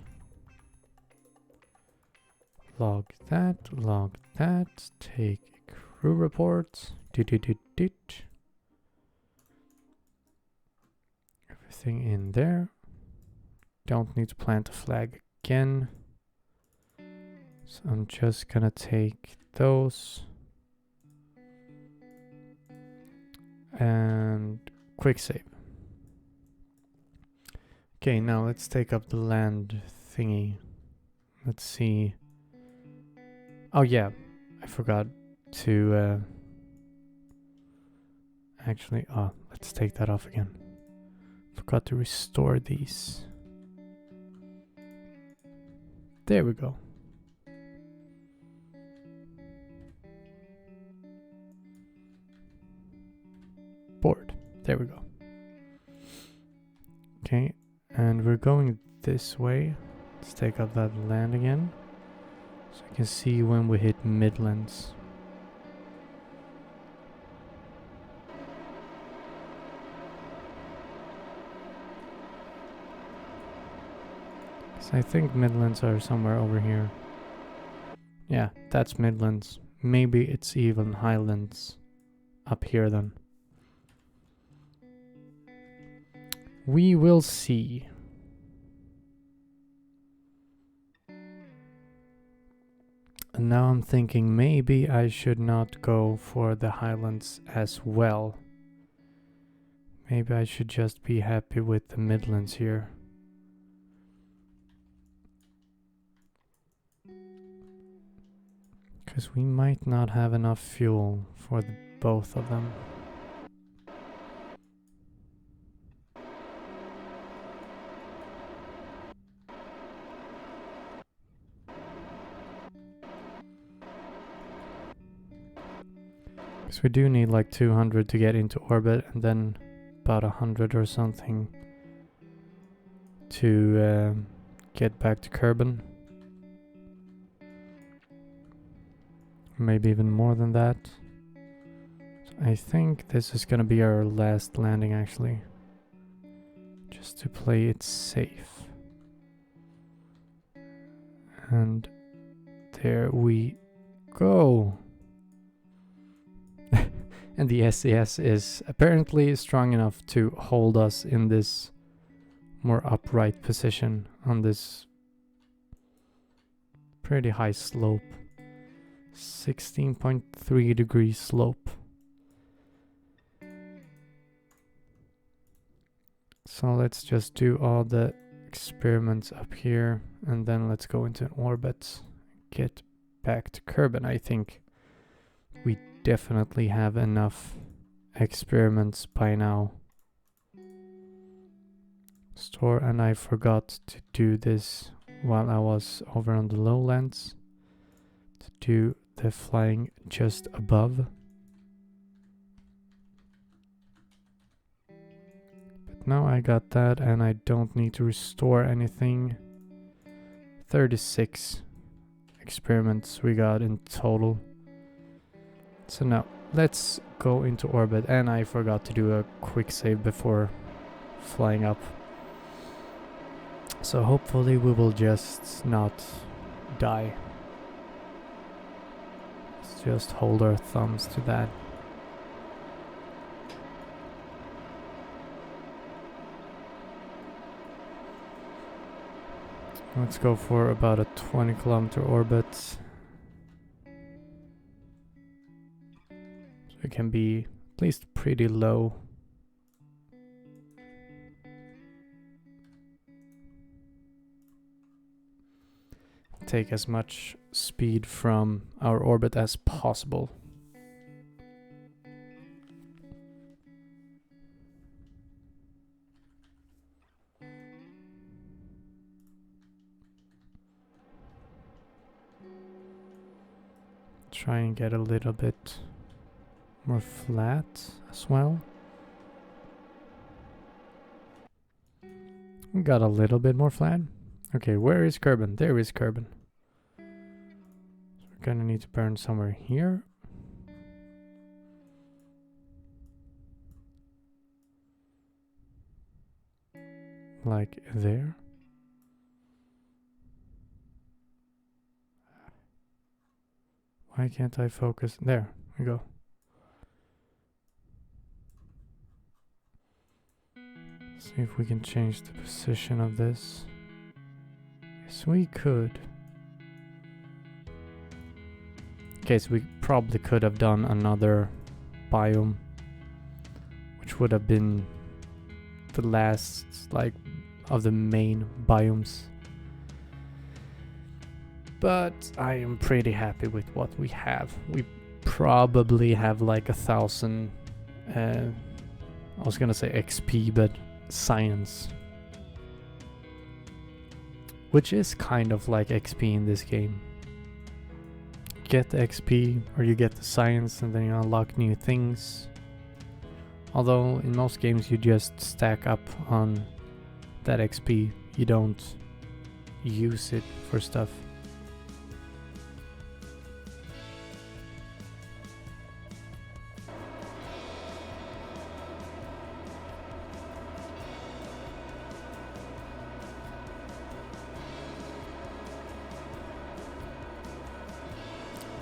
Log that, take crew reports. Everything in there. Don't need to plant a flag again. So I'm just gonna take those. And quick save. Okay, now let's take up the land thingy. Let's see. Oh yeah, I forgot to actually, let's take that off again. Forgot to restore these. There we go. Board. There we go. Okay, and we're going this way. Let's take up that land again, so I can see when we hit Midlands. So I think Midlands are somewhere over here. Yeah, that's Midlands. Maybe it's even Highlands up here then. We will see. And now I'm thinking maybe I should not go for the Highlands as well. Maybe I should just be happy with the Midlands here. Because we might not have enough fuel for both of them. Because we do need like 200 to get into orbit, and then about 100 or something to get back to Kerbal. Maybe even more than that. So I think this is gonna be our last landing actually. Just to play it safe. And there we go. And the SES is apparently strong enough to hold us in this more upright position on this pretty high slope. 16.3 degree slope. So let's just do all the experiments up here, and then let's go into an orbit, get back to Kerbal. I think we definitely have enough experiments by now. Store, and I forgot to do this while I was over on the lowlands, to do the flying just above. But now I got that, and I don't need to restore anything. 36 experiments we got in total. So now let's go into orbit, and I forgot to do a quick save before flying up. So hopefully we will just not die. Let's just hold our thumbs to that. Let's go for about a 20-kilometer orbit. So it can be at least pretty low. Take as much speed from our orbit as possible. Try and get a little bit more flat as well. We got a little bit more flat. Okay, where is Kerbal? There is Kerbal. So we're gonna need to burn somewhere here. Like there. Why can't I focus? There we go. See if we can change the position of this. Yes, we could. Okay, so we probably could have done another biome, which would have been the last, like, of the main biomes. But I am pretty happy with what we have. We probably have like 1,000, I was gonna say XP, but science. Which is kind of like XP in this game. Get the XP, or you get the science, and then you unlock new things. Although in most games you just stack up on that XP, you don't use it for stuff.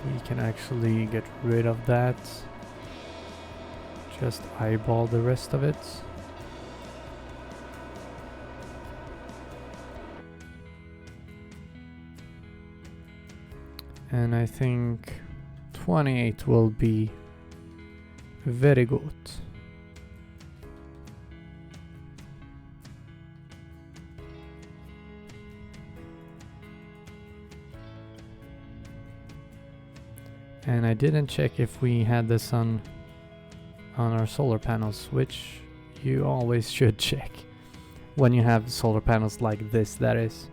We can actually get rid of that. Just eyeball the rest of it. And I think 28 will be very good. And I didn't check if we had this on our solar panels, which you always should check when you have solar panels like this, that is.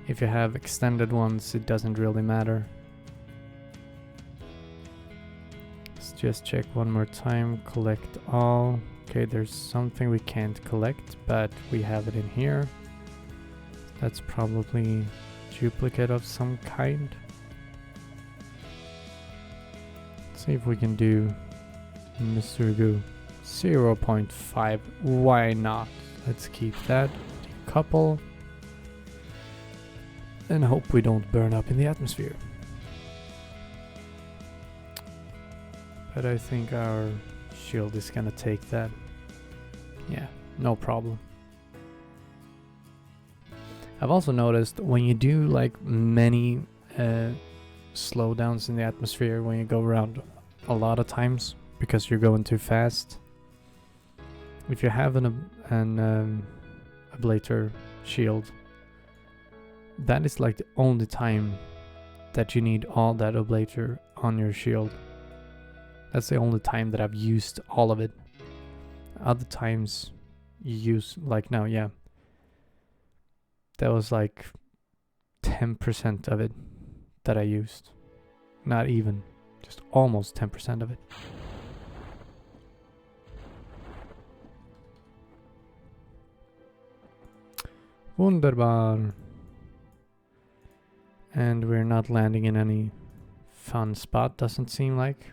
If you have extended ones, it doesn't really matter. Let's just check one more time. Collect all. Okay, there's something we can't collect, but we have it in here. That's probably duplicate of some kind. See if we can do Mr. Goo 0.5. Why not? Let's keep that. Decouple. And hope we don't burn up in the atmosphere. But I think our shield is gonna take that. Yeah, no problem. I've also noticed when you do like many slowdowns in the atmosphere, when you go around a lot of times because you're going too fast, if you have an ablator shield, that is like the only time that you need all that ablator on your shield. That's the only time that I've used all of it. Other times you use, like now, yeah, that was like 10% of it that I used. Not even, just almost 10% of it. Wunderbar. And we're not landing in any fun spot, doesn't seem like.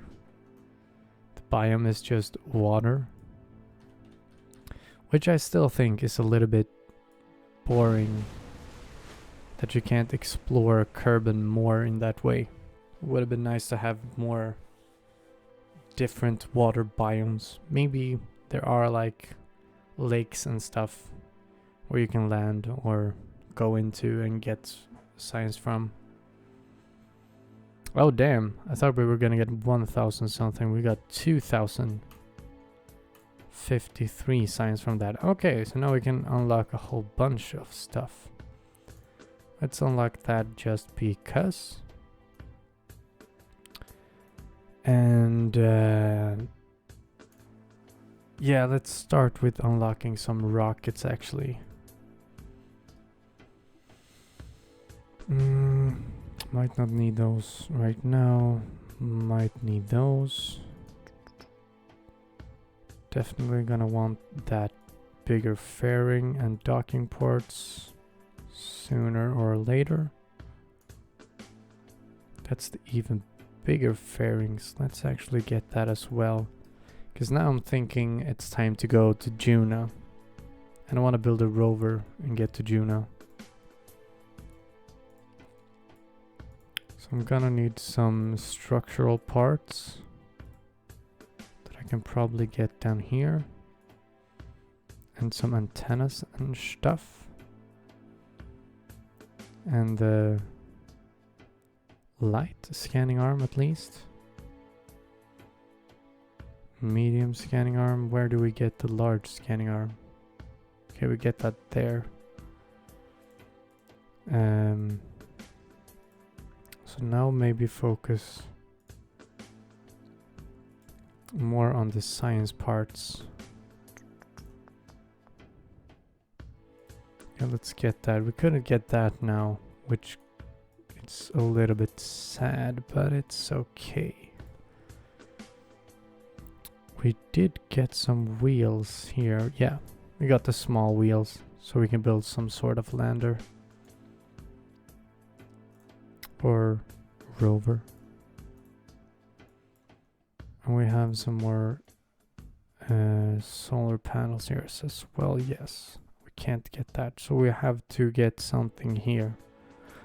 The biome is just water. Which I still think is a little bit boring. That you can't explore Kerbal more in that way. Would have been nice to have more different water biomes. Maybe there are like lakes and stuff where you can land or go into and get science from. Oh damn, I thought we were gonna get 1000 something. We got 2053 science from that. Okay, so now we can unlock a whole bunch of stuff. Let's unlock that just because. And yeah, let's start with unlocking some rockets actually. Might not need those right now. Might need those. Definitely gonna want that bigger fairing and docking ports sooner or later. That's the even bigger fairings. Let's actually get that as well. Because now I'm thinking it's time to go to Juno. And I want to build a rover and get to Juno. So I'm gonna need some structural parts that I can probably get down here. And some antennas and stuff. And the light scanning arm at least. Medium scanning arm. Where do we get the large scanning arm? Okay, we get that there. So now maybe focus more on the science parts. Yeah, let's get that. We couldn't get that now, which it's a little bit sad, but it's okay. We did get some wheels here. Yeah, we got the small wheels, so we can build some sort of lander. Or rover. And we have some more solar panels here as well, yes. We can't get that, so we have to get something here.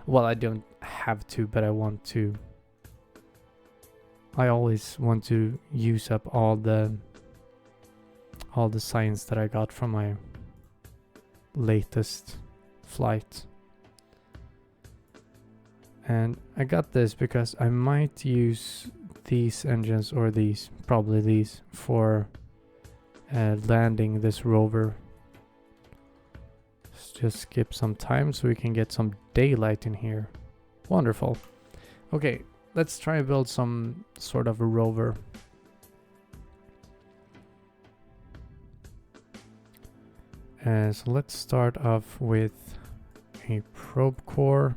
Well, I don't have to, but I want to. I always want to use up all the science that I got from my latest flight. And I got this because I might use these engines, or these, probably these, for landing this rover. Let's just skip some time so we can get some daylight in here. Wonderful. Okay, let's try and build some sort of a rover. So let's start off with a probe core.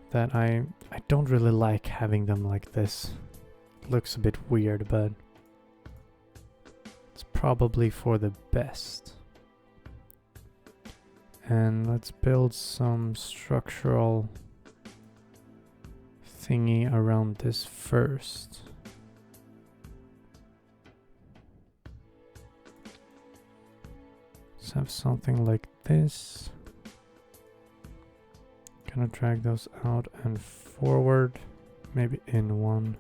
That I don't really like having them like this. Looks a bit weird, but it's probably for the best. And let's build some structural thingy around this first. Let's have something like this. Gonna drag those out and forward, maybe in one.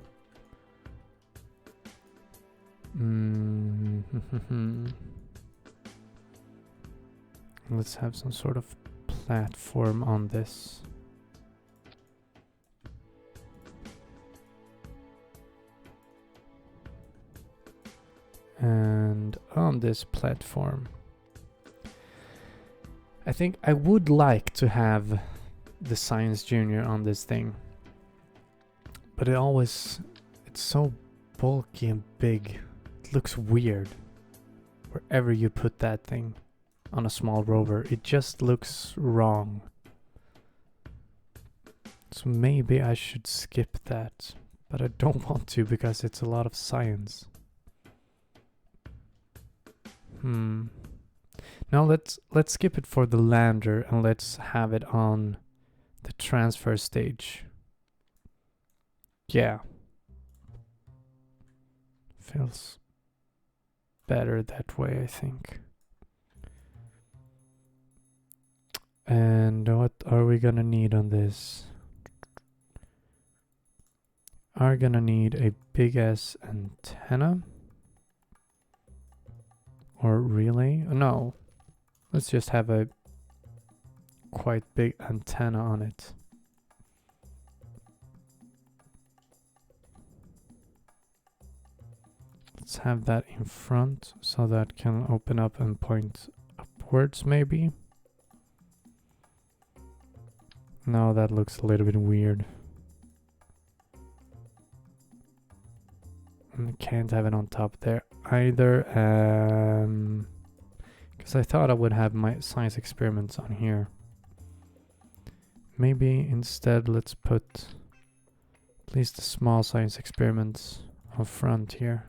Let's have some sort of platform on this. And on this platform, I think I would like to have the Science Junior on this thing, but it's so bulky and big. It looks weird wherever you put that thing on a small rover. It just looks wrong. So maybe I should skip that, but I don't want to because it's a lot of science. Now let's skip it for the lander and let's have it on the transfer stage. Yeah. Feels better that way, I think. And what are we gonna need on this? Are gonna need a big ass antenna or relay? No, let's just have a quite big antenna on it. Let's have that in front so that can open up and point upwards maybe. No, that looks a little bit weird. And can't have it on top there either. Because I thought I would have my science experiments on here. Maybe instead let's put at least the small science experiments up front here.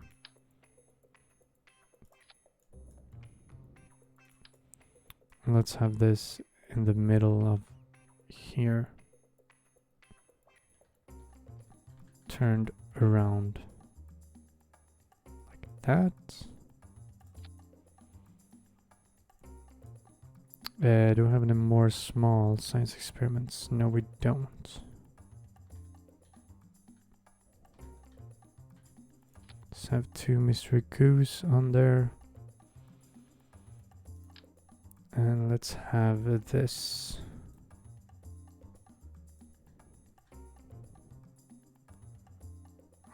And let's have this in the middle of here. Turned around. Like that. Do we have any more small science experiments? No, we don't. Let's have 2 mystery goose on there. And let's have this.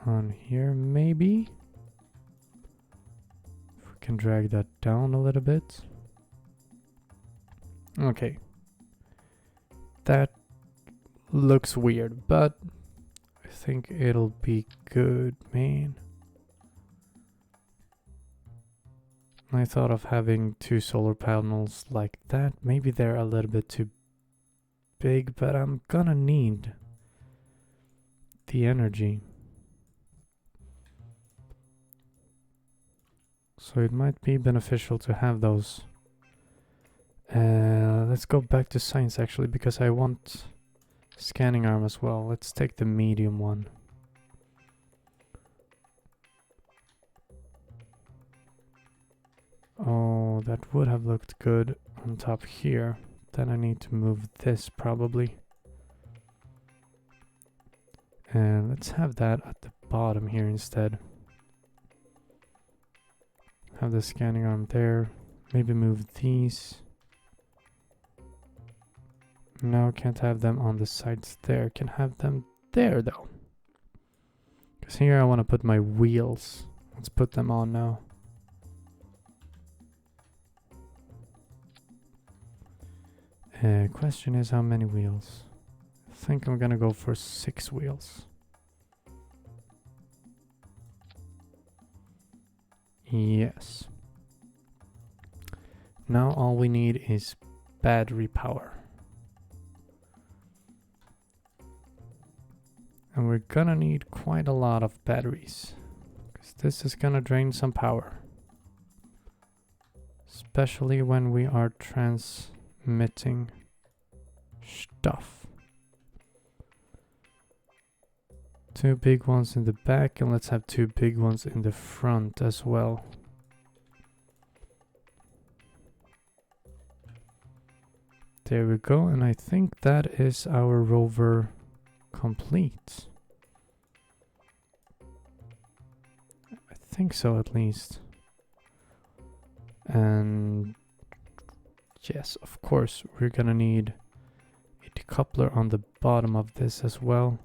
On here, maybe. If we can drag that down a little bit. Okay. That looks weird, but I think it'll be good, man. I thought of having 2 solar panels like that. Maybe they're a little bit too big, but I'm gonna need the energy. So it might be beneficial to have those. Let's go back to science actually, because I want scanning arm as well. Let's take the medium one. Oh, that would have looked good on top here. Then I need to move this probably. And let's have that at the bottom here instead. Have the scanning arm there. Maybe move these. No, can't have them on the sides there. Can have them there though. Because here I want to put my wheels. Let's put them on now. Question is how many wheels? I think I'm gonna go for 6 wheels. Yes. Now all we need is battery power. And we're gonna need quite a lot of batteries, because this is gonna drain some power. Especially when we are transmitting stuff. 2 big ones in the back, and let's have 2 big ones in the front as well. There we go, and I think that is our rover complete. I think so at least. And yes, of course, we're gonna need a decoupler on the bottom of this as well.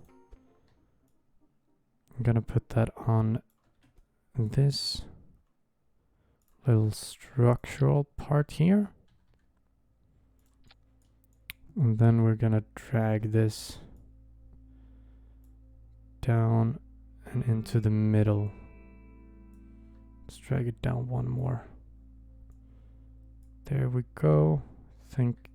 I'm gonna put that on this little structural part here. And then we're gonna drag this down and into the middle. Let's drag it down one more. There we go. I think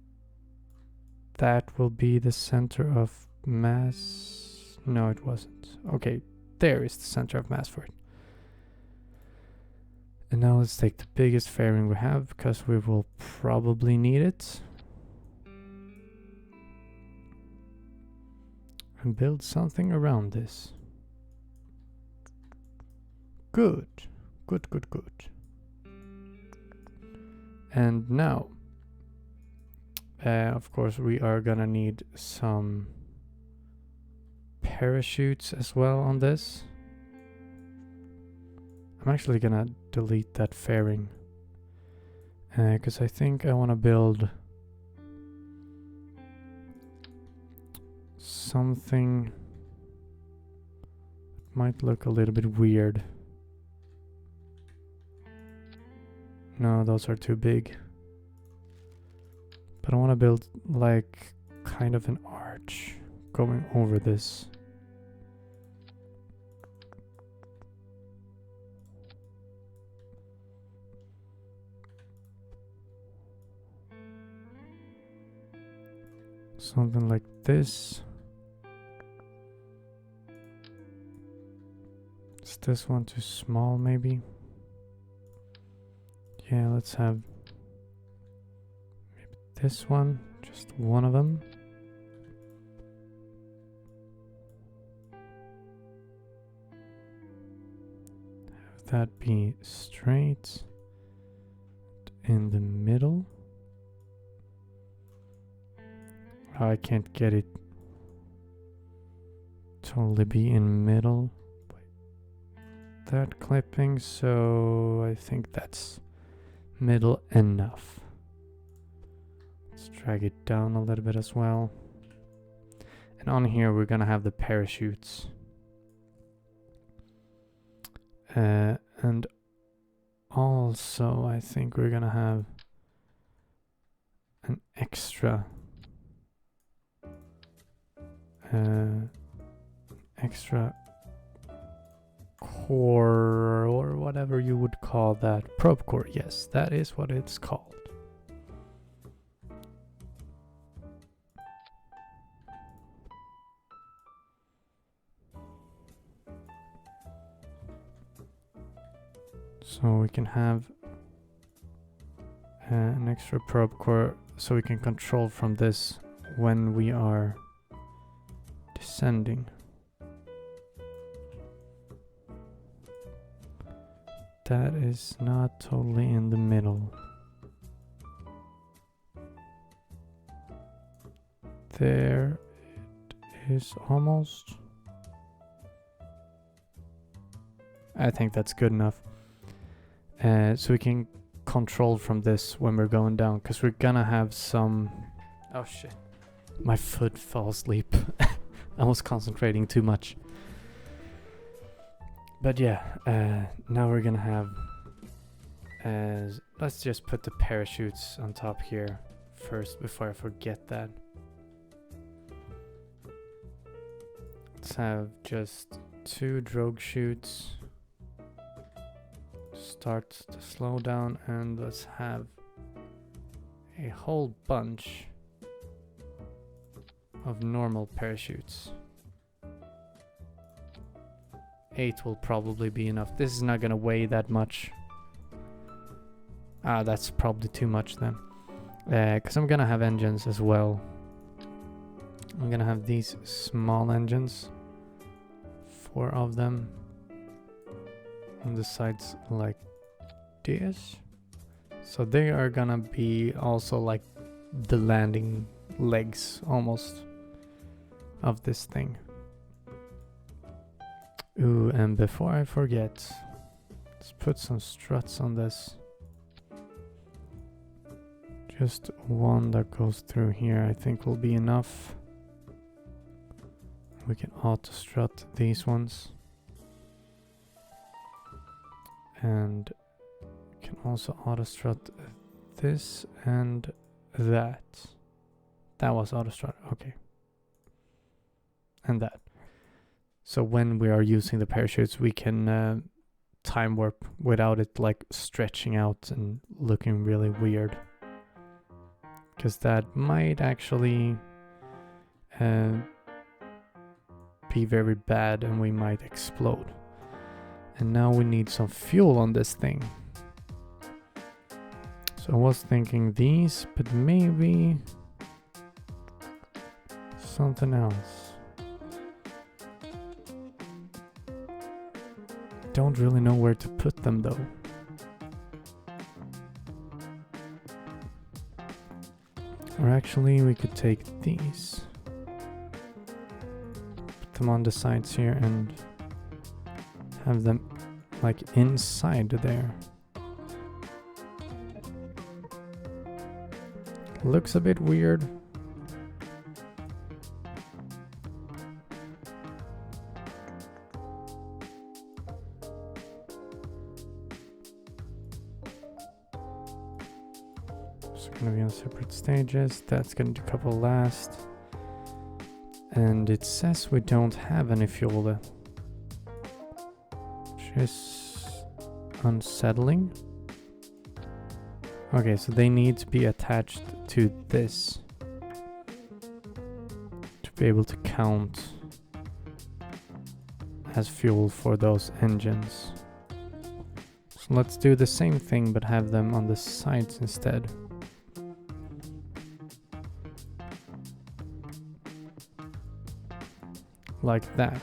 that will be the center of mass. No, it wasn't. Okay, there is the center of mass for it. And now let's take the biggest fairing we have, because we will probably need it. And build something around this. Good. Good, good, good. And now, of course, we are gonna need some parachutes as well on this. I'm actually gonna delete that fairing, because I think I want to build something that might look a little bit weird. No, those are too big. But I want to build like kind of an arch going over this. Something like this. Is this one too small maybe? Yeah, let's have maybe this one, just one of them. Have that be straight in the middle. I can't get it totally be in middle by that clipping, so I think that's middle enough. Let's drag it down a little bit as well. And on here we're gonna have the parachutes. And also I think we're gonna have an extra core, or whatever you would call that. Probe core, yes, that is what it's called. So we can have an extra probe core so we can control from this when we are descending. That is not totally in the middle. There it is almost. I think that's good enough. So we can control from this when we're going down, because we're gonna have some... Oh shit. My foot fell asleep. I was concentrating too much. But yeah, now we're gonna have... let's just put the parachutes on top here first before I forget that. Let's have just 2 drogue chutes. Start to slow down, and let's have a whole bunch of normal parachutes. 8 will probably be enough. This is not gonna weigh that much. That's probably too much then. Because I'm gonna have engines as well. I'm gonna have these small engines. 4 of them. On the sides like this. So they are gonna be also like the landing legs almost of this thing. Ooh, and before I forget, let's put some struts on this. Just one that goes through here I think will be enough. We can auto strut these ones. And you can also auto strut this and that. That was auto strut, okay. And that. So when we are using the parachutes, we can time warp without it like stretching out and looking really weird. Because that might actually be very bad and we might explode. And now we need some fuel on this thing. So I was thinking these, but maybe something else. Don't really know where to put them though. Or actually we could take these, put them on the sides here and have them like inside there. Looks a bit weird. So gonna be on separate stages. That's gonna do a couple last. And it says we don't have any fuel there, which is unsettling. Okay, so they need to be attached to this to be able to count as fuel for those engines. So let's do the same thing but have them on the sides instead. Like that.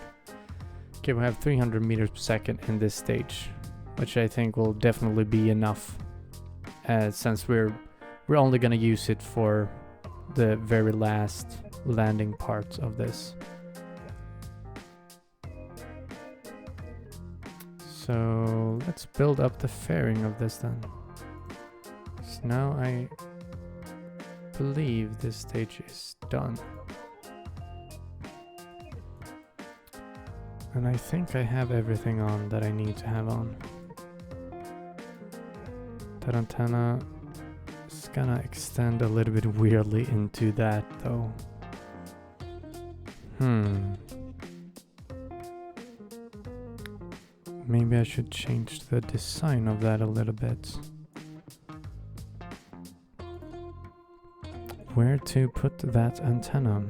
Okay, we have 300 meters per second in this stage, which I think will definitely be enough. Since we're only gonna use it for the very last landing part of this. So let's build up the fairing of this then. So now I believe this stage is done. And I think I have everything on that I need to have on. That antenna is gonna extend a little bit weirdly into that though. Maybe I should change the design of that a little bit. Where to put that antenna?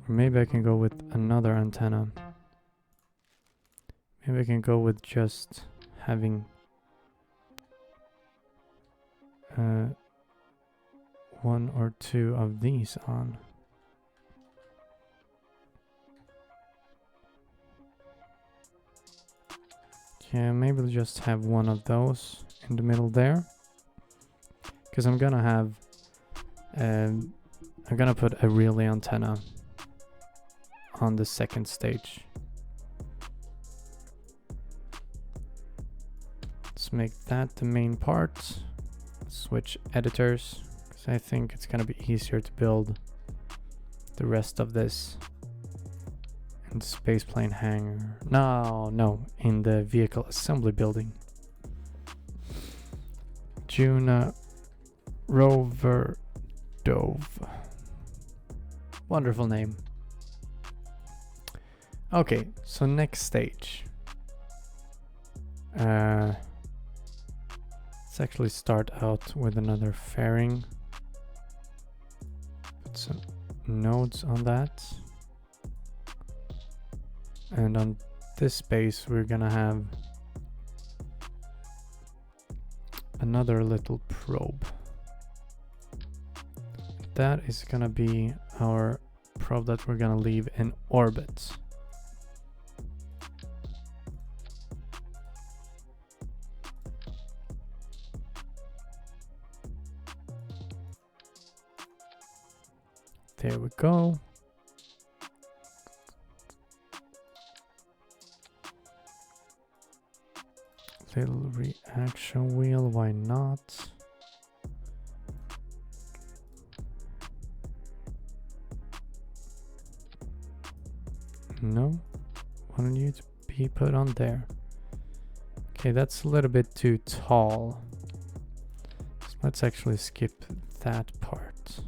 Or maybe I can go with another antenna. Maybe I can go with just having one or two of these on. Yeah, maybe we'll just have one of those in the middle there. Because I'm gonna have I'm gonna put a relay antenna on the second stage. Let's make that the main part. Switch editors, because I think it's gonna be easier to build the rest of this in the spaceplane hangar. No, in the vehicle assembly building. Juna Rover Dove. Wonderful name. Okay, so next stage. Let's actually start out with another fairing. Put some nodes on that. And on this base we're gonna have another little probe. That is gonna be our probe that we're gonna leave in orbit. There we go. Little reaction wheel, why not? No, wanted you to be put on there. Okay, that's a little bit too tall. So let's actually skip that part.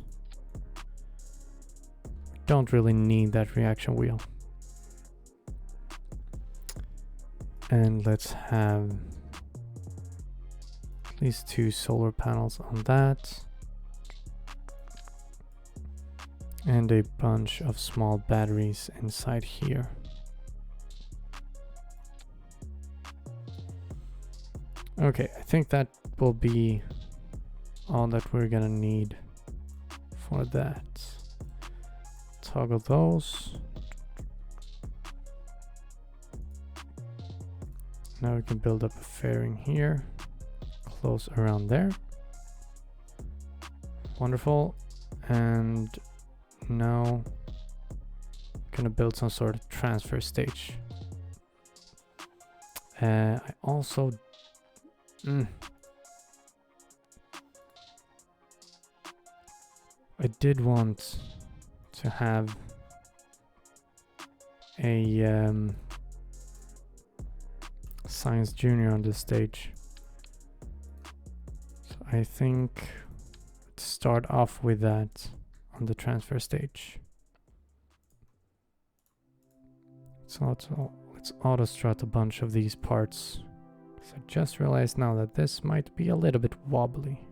Don't really need that reaction wheel. And let's have at least 2 solar panels on that. And a bunch of small batteries inside here. Okay, I think that will be all that we're gonna need for that. Toggle those. Now we can build up a fairing here, close around there. Wonderful. And now I'm gonna build some sort of transfer stage. I also I did want to have a Science Junior on this stage. So I think let's start off with that on the transfer stage. So let's auto strut a bunch of these parts. So I just realized now that this might be a little bit wobbly.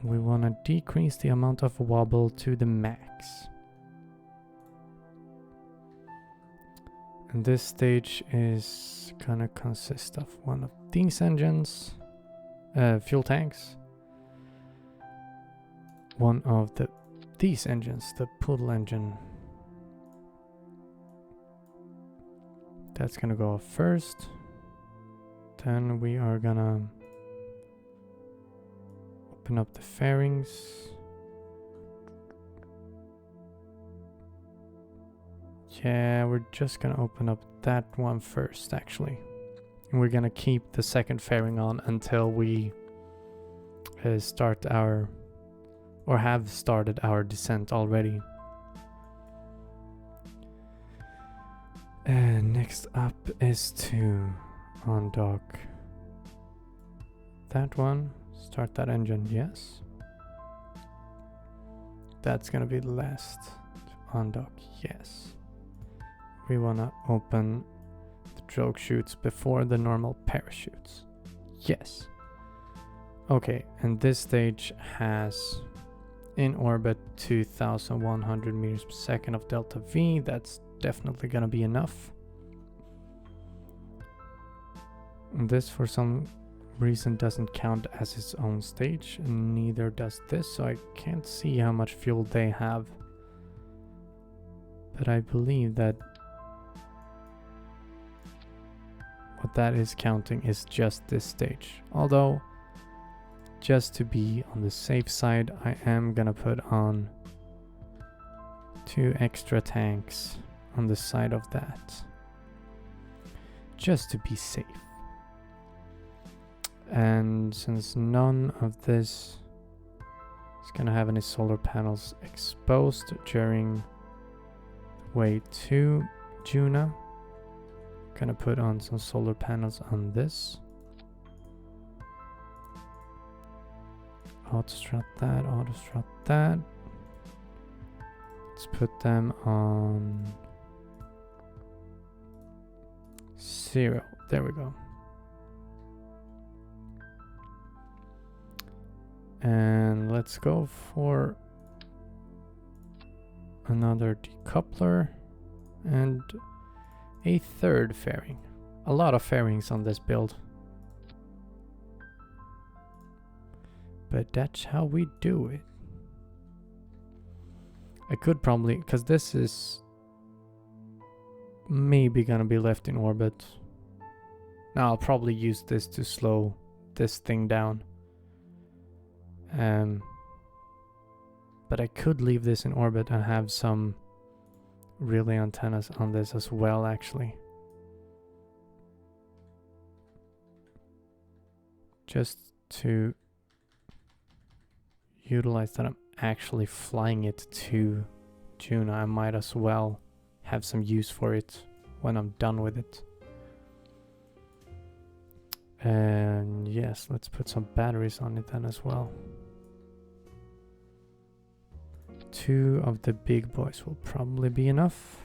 We want to decrease the amount of wobble to the max. And this stage is gonna consist of one of these engines, fuel tanks, one of these engines, the poodle engine. That's gonna go off first. Then we are gonna open up the fairings. Yeah, we're just gonna open up that one first, actually. And we're gonna keep the second fairing on until we start our, or have started our descent already. And next up is to undock that one. Start that engine, yes. That's gonna be the last. Undock, yes. We wanna open the drogue chutes before the normal parachutes. Yes. Okay, and this stage has in orbit 2100 meters per second of delta V. That's definitely gonna be enough. And this for some reason doesn't count as its own stage, and neither does this, so I can't see how much fuel they have. But I believe that what that is counting is just this stage. Although, just to be on the safe side, I am gonna put on 2 extra tanks on the side of that, just to be safe. And since none of this is gonna have any solar panels exposed during the way to Juna, I'm gonna put on some solar panels on this. Auto-strut that, auto-strut that. Let's put them on 0. There we go. And let's go for another decoupler and a third fairing. A lot of fairings on this build. But that's how we do it. I could probably, because this is maybe gonna be left in orbit. Now I'll probably use this to slow this thing down. But I could leave this in orbit and have some relay antennas on this as well, actually. Just to utilize that I'm actually flying it to Juna, I might as well have some use for it when I'm done with it. And yes, let's put some batteries on it then as well. 2 of the big boys will probably be enough.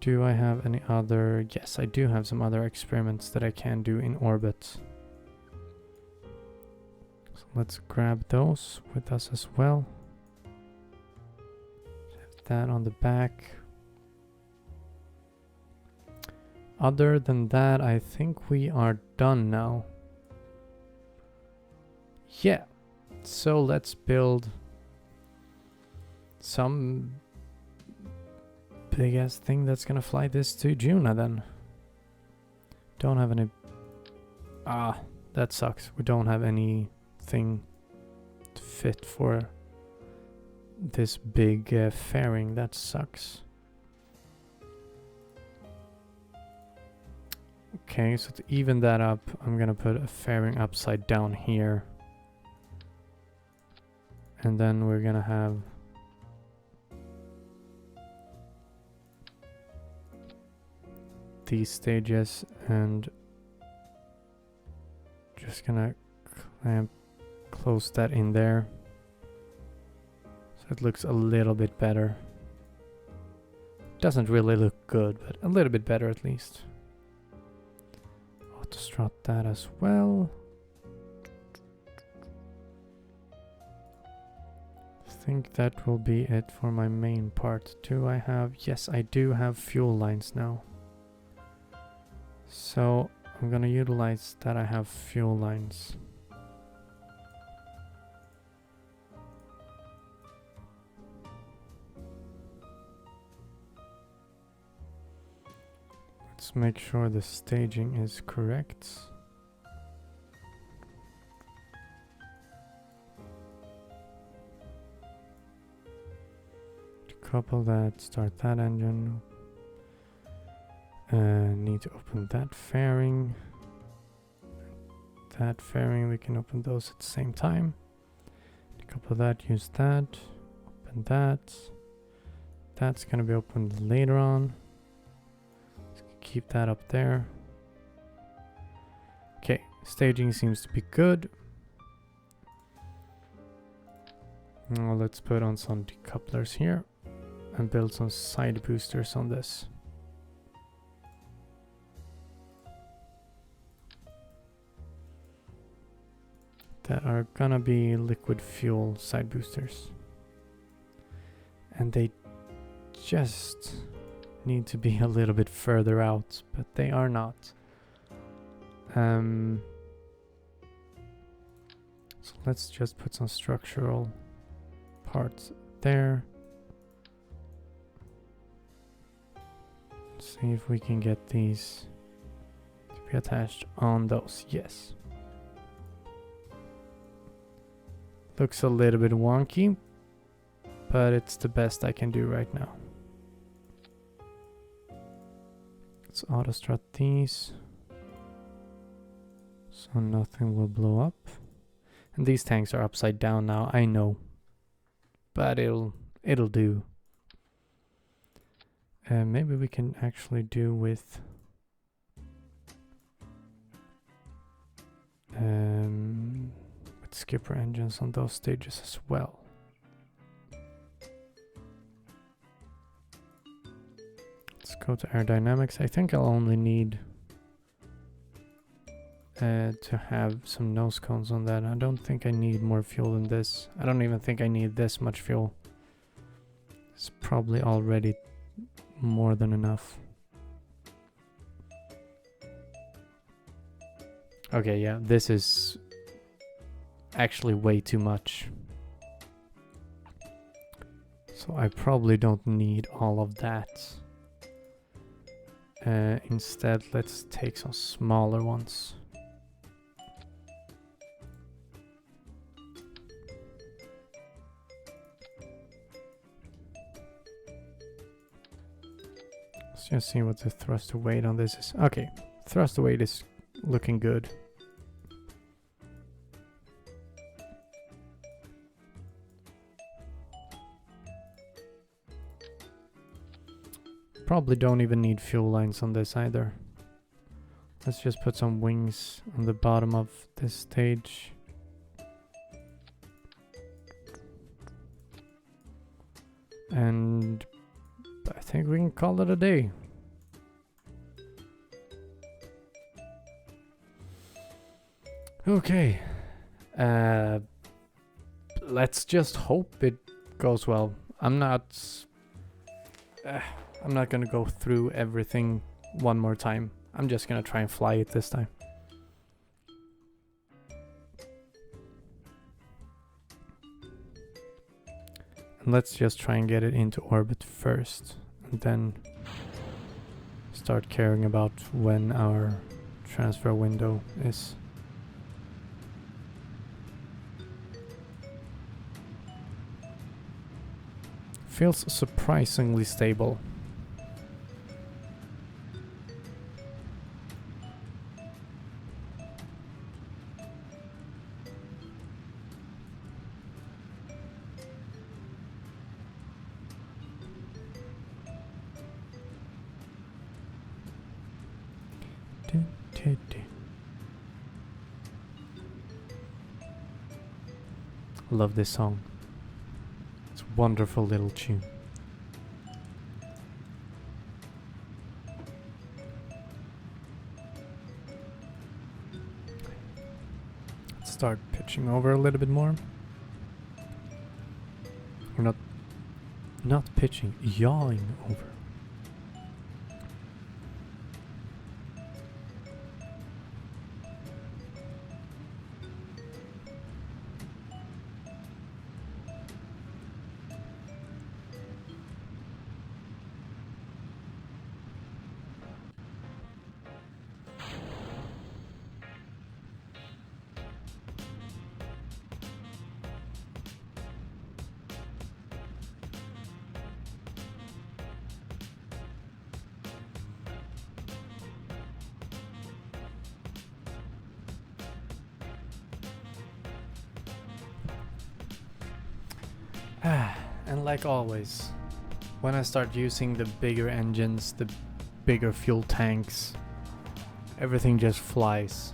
Do I have any other? Yes, I do have some other experiments that I can do in orbit. So let's grab those with us as well. Have that on the back. Other than that, I think we are done now. Yeah, so let's build some big ass thing that's gonna fly this to Juna then. Don't have any... Ah, that sucks. We don't have anything fit for this big fairing. That sucks. Okay, so to even that up, I'm gonna put a fairing upside down here. And then we're gonna have these stages, and just gonna close that in there so it looks a little bit better. Doesn't really look good, but a little bit better at least. Autostrut that as well. I think that will be it for my main part. Do I have... Yes, I do have fuel lines now. So I'm gonna utilize that I have fuel lines. Let's make sure the staging is correct. Couple that, start that engine. Need to open that fairing. That fairing, we can open those at the same time. Couple that, use that. Open that. That's gonna be opened later on. Let's keep that up there. Okay, staging seems to be good. Now let's put on some decouplers here and build some side boosters on this. That are gonna be liquid fuel side boosters. And they just need to be a little bit further out, but they are not. So let's just put some structural parts there. See if we can get these to be attached on those. Yes. Looks a little bit wonky, but it's the best I can do right now. Let's autostrut these so nothing will blow up. And these tanks are upside down now, I know, but it'll do. Maybe we can actually do with skipper engines on those stages as well. Let's go to aerodynamics. I think I'll only need to have some nose cones on that. I don't think I need more fuel than this. I don't even think I need this much fuel. It's probably already more than enough. Okay, yeah, this is actually way too much. So I probably don't need all of that. Instead, let's take some smaller ones. Let's just see what the thrust to weight on this is. Okay, thrust to weight is looking good. Probably don't even need fuel lines on this either. Let's just put some wings on the bottom of this stage. And I think we can call it a day. Okay. Let's just hope it goes well. I'm not gonna go through everything one more time. I'm just gonna try and fly it this time. And let's just try and get it into orbit first, and then start caring about when our transfer window is. Feels surprisingly stable. Love this song. It's a wonderful little tune. Let's start pitching over a little bit more. We're not pitching, yawing over. And like always, when I start using the bigger engines, the bigger fuel tanks, everything just flies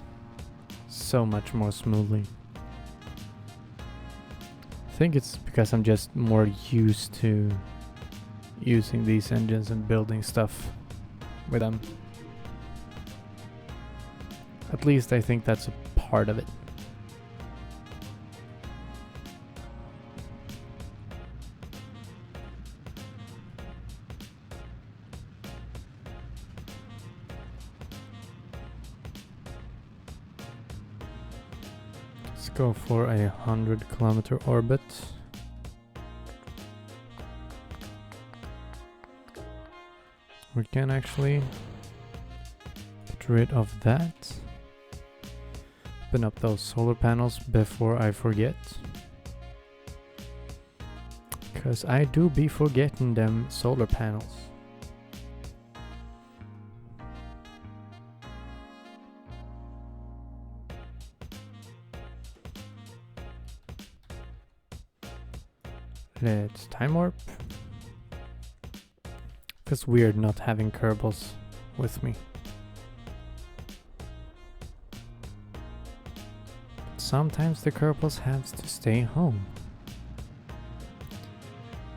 so much more smoothly. I think it's because I'm just more used to using these engines and building stuff with them. At least I think that's a part of it. Let's go for a 100-kilometer orbit. We can actually get rid of that. Open up those solar panels before I forget. Because I do be forgetting them solar panels. Let's time warp. Feels weird not having Kerbals with me. Sometimes the Kerbals have to stay home.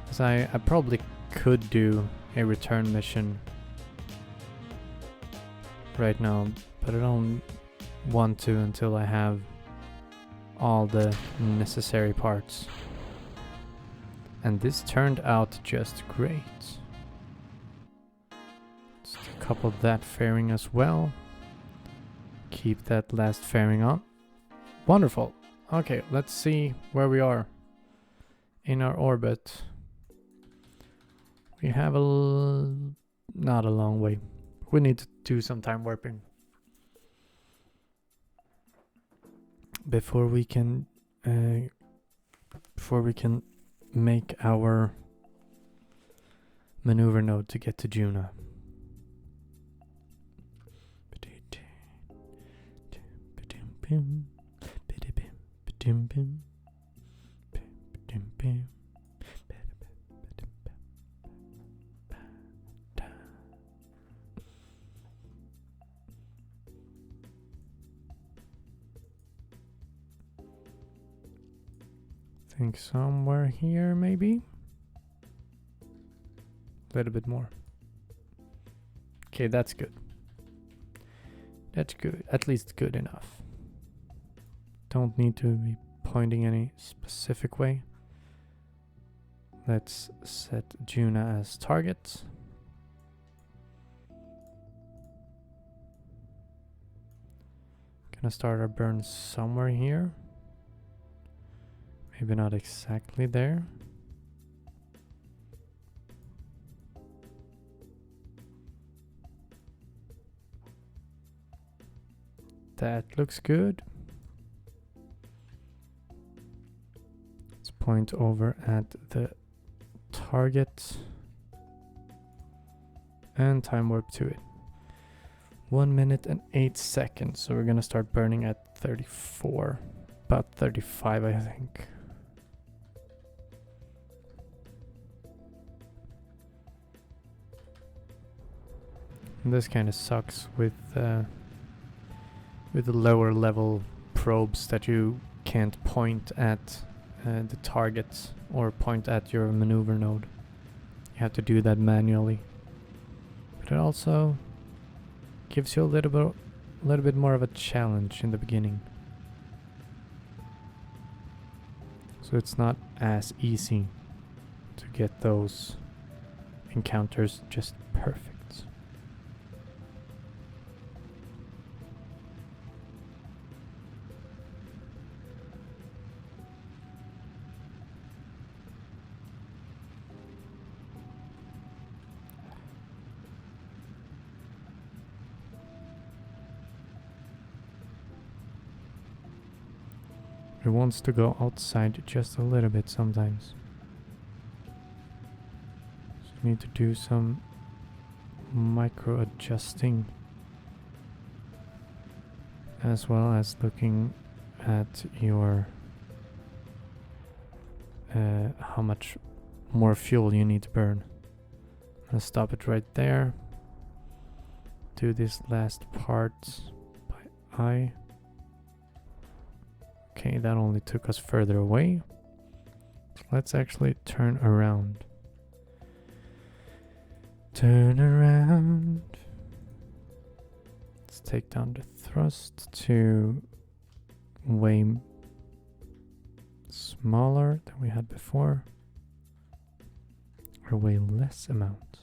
Because I probably could do a return mission right now, but I don't want to until I have all the necessary parts. And this turned out just great. Let's couple that fairing as well. Keep that last fairing on. Wonderful. Okay, let's see where we are in our orbit. We have not a long way. We need to do some time warping before we can make our maneuver node to get to Juna. Think somewhere here, maybe? A little bit more. Okay, that's good. That's good. At least good enough. Don't need to be pointing any specific way. Let's set Juna as target. gonna start our burn somewhere here. Maybe not exactly there. That looks good. Let's point over at the target and time warp to it. 1 minute and 8 seconds. So we're gonna start burning at 34, about 35, I think. And this kind of sucks with the lower level probes that you can't point at the target or point at your maneuver node. You have to do that manually. But it also gives you a little bit more of a challenge in the beginning. So it's not as easy to get those encounters just perfect. It wants to go outside just a little bit sometimes. So you need to do some micro adjusting, as well as looking at your how much more fuel you need to burn. I'm gonna stop it right there. Do this last part by eye. Okay, that only took us further away. So let's actually turn around. Turn around. Let's take down the thrust to way smaller than we had before. Or way less amount.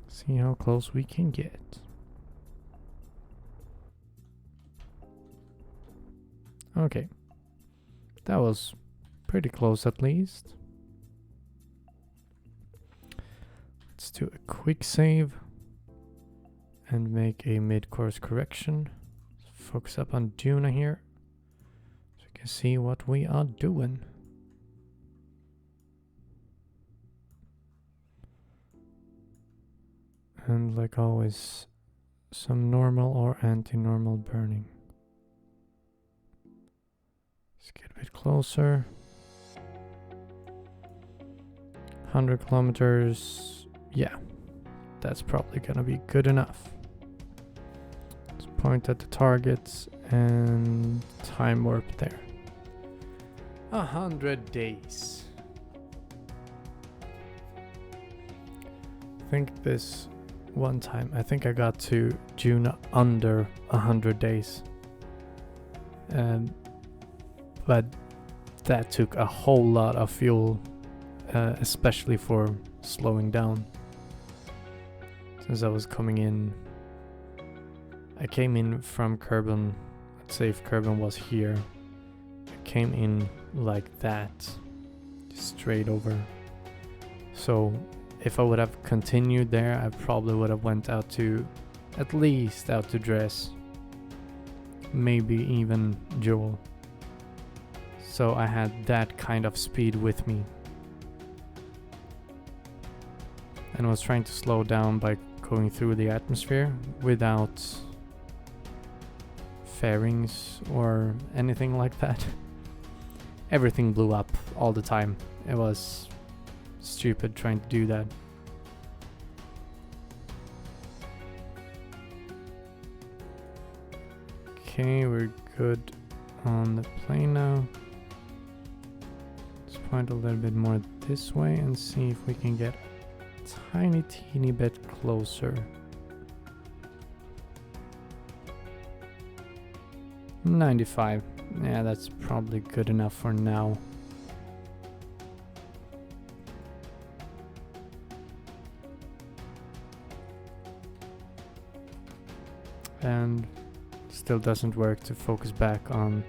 See how close we can get. Okay, that was pretty close at least. Let's do a quick save and make a mid-course correction. Focus up on Juna here so you can see what we are doing. And like always, some normal or anti-normal burning. Let's get a bit closer. 100 kilometers. Yeah, that's probably gonna be good enough. Let's point at the targets and time warp there. 100 days. I think this one time, I think I got to June under 100 days. But that took a whole lot of fuel, especially for slowing down. Since I was coming in, I came in from Kerbal. Let's say if Kerbal was here, I came in like that, straight over. So if I would have continued there, I probably would have went out to, at least out to Dress, maybe even Joel. So I had that kind of speed with me. And I was trying to slow down by going through the atmosphere without fairings or anything like that. Everything blew up all the time. It was stupid trying to do that. Okay, we're good on the plane now. Let's point a little bit more this way and see if we can get a tiny teeny bit closer. 95. Yeah, that's probably good enough for now. and still doesn't work to focus back on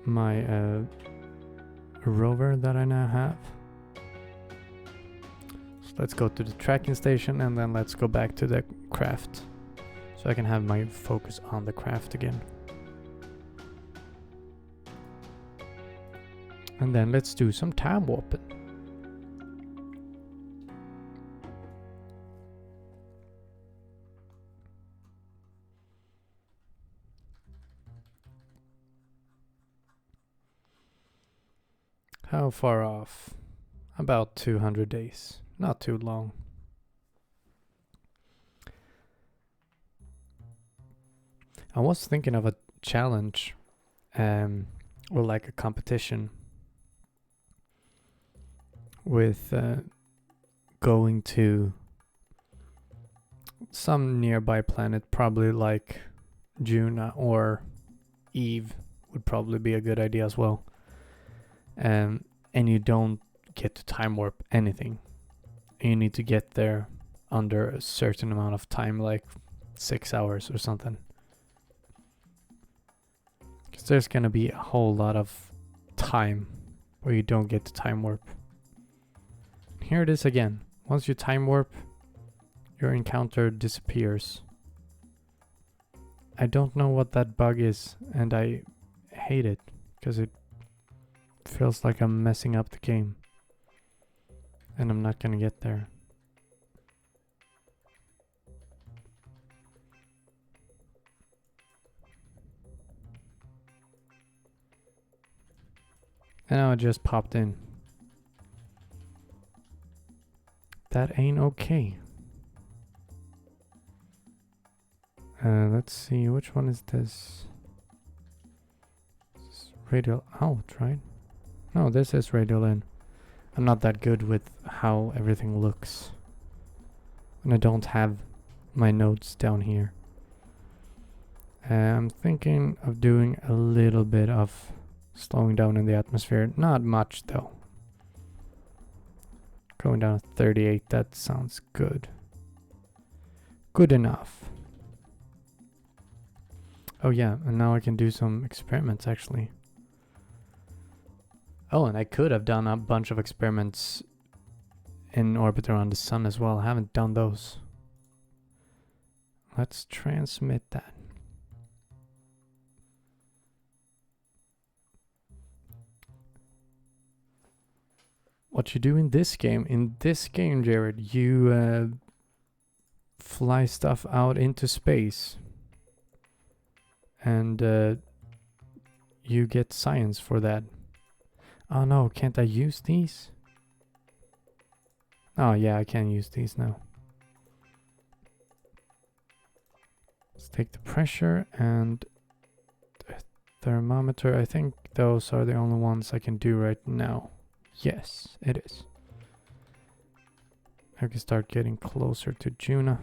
my rover that I now have. So let's go to the tracking station and then let's go back to the craft so I can have my focus on the craft again. And then let's do some time warping. How far off? About 200 days. Not too long. I was thinking of a challenge, or like a competition with going to some nearby planet, probably like Juna or Eve would probably be a good idea as well. And you don't get to time warp anything. You need to get there under a certain amount of time, like 6 hours or something. Because there's gonna be a whole lot of time where you don't get to time warp. Here it is again. Once you time warp, your encounter disappears. I don't know what that bug is, and I hate it because it feels like I'm messing up the game and I'm not gonna get there. And now it just popped in. That ain't okay. Let's see, which one is this? This is radial out, right? No, this is radial in. I'm not that good with how everything looks when I don't have my notes down here. I'm thinking of doing a little bit of slowing down in the atmosphere. Not much though. Going down to 38, that sounds good. Good enough. Oh yeah, and now I can do some experiments actually. Oh, and I could have done a bunch of experiments in orbit around the sun as well. I haven't done those. Let's transmit that. What you do in this game? In this game, Jared, you fly stuff out into space. And you get science for that. Oh no, can't I use these? Oh yeah, I can use these now. Let's take the pressure and the thermometer. I think those are the only ones I can do right now. Yes, it is. I can start getting closer to Juna.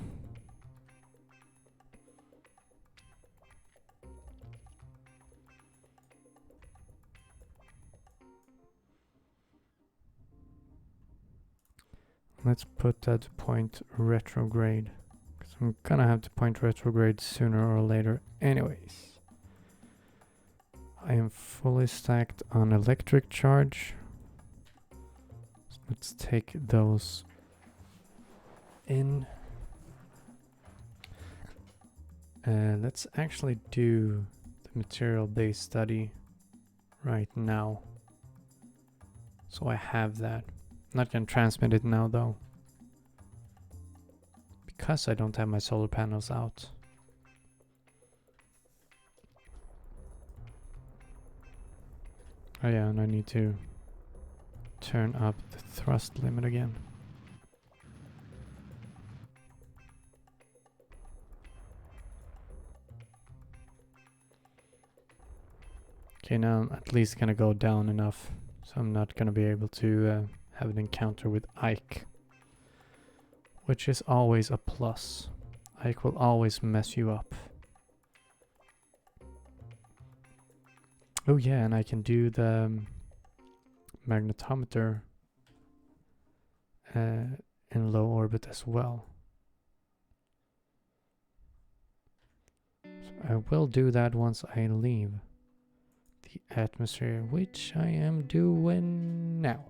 Let's put that point retrograde, because I'm gonna have to point retrograde sooner or later anyways. I am fully stacked on electric charge. So let's take those in. Let's actually do the material-based study right now. So I have that. Not gonna transmit it now though, because I don't have my solar panels out. Oh yeah, and I need to turn up the thrust limit again. Okay, now I'm at least gonna go down enough, so I'm not gonna be able to have an encounter with Ike, which is always a plus. Ike will always mess you up. Oh yeah, and I can do the magnetometer in low orbit as well. I will do that once I leave the atmosphere, which I am doing now.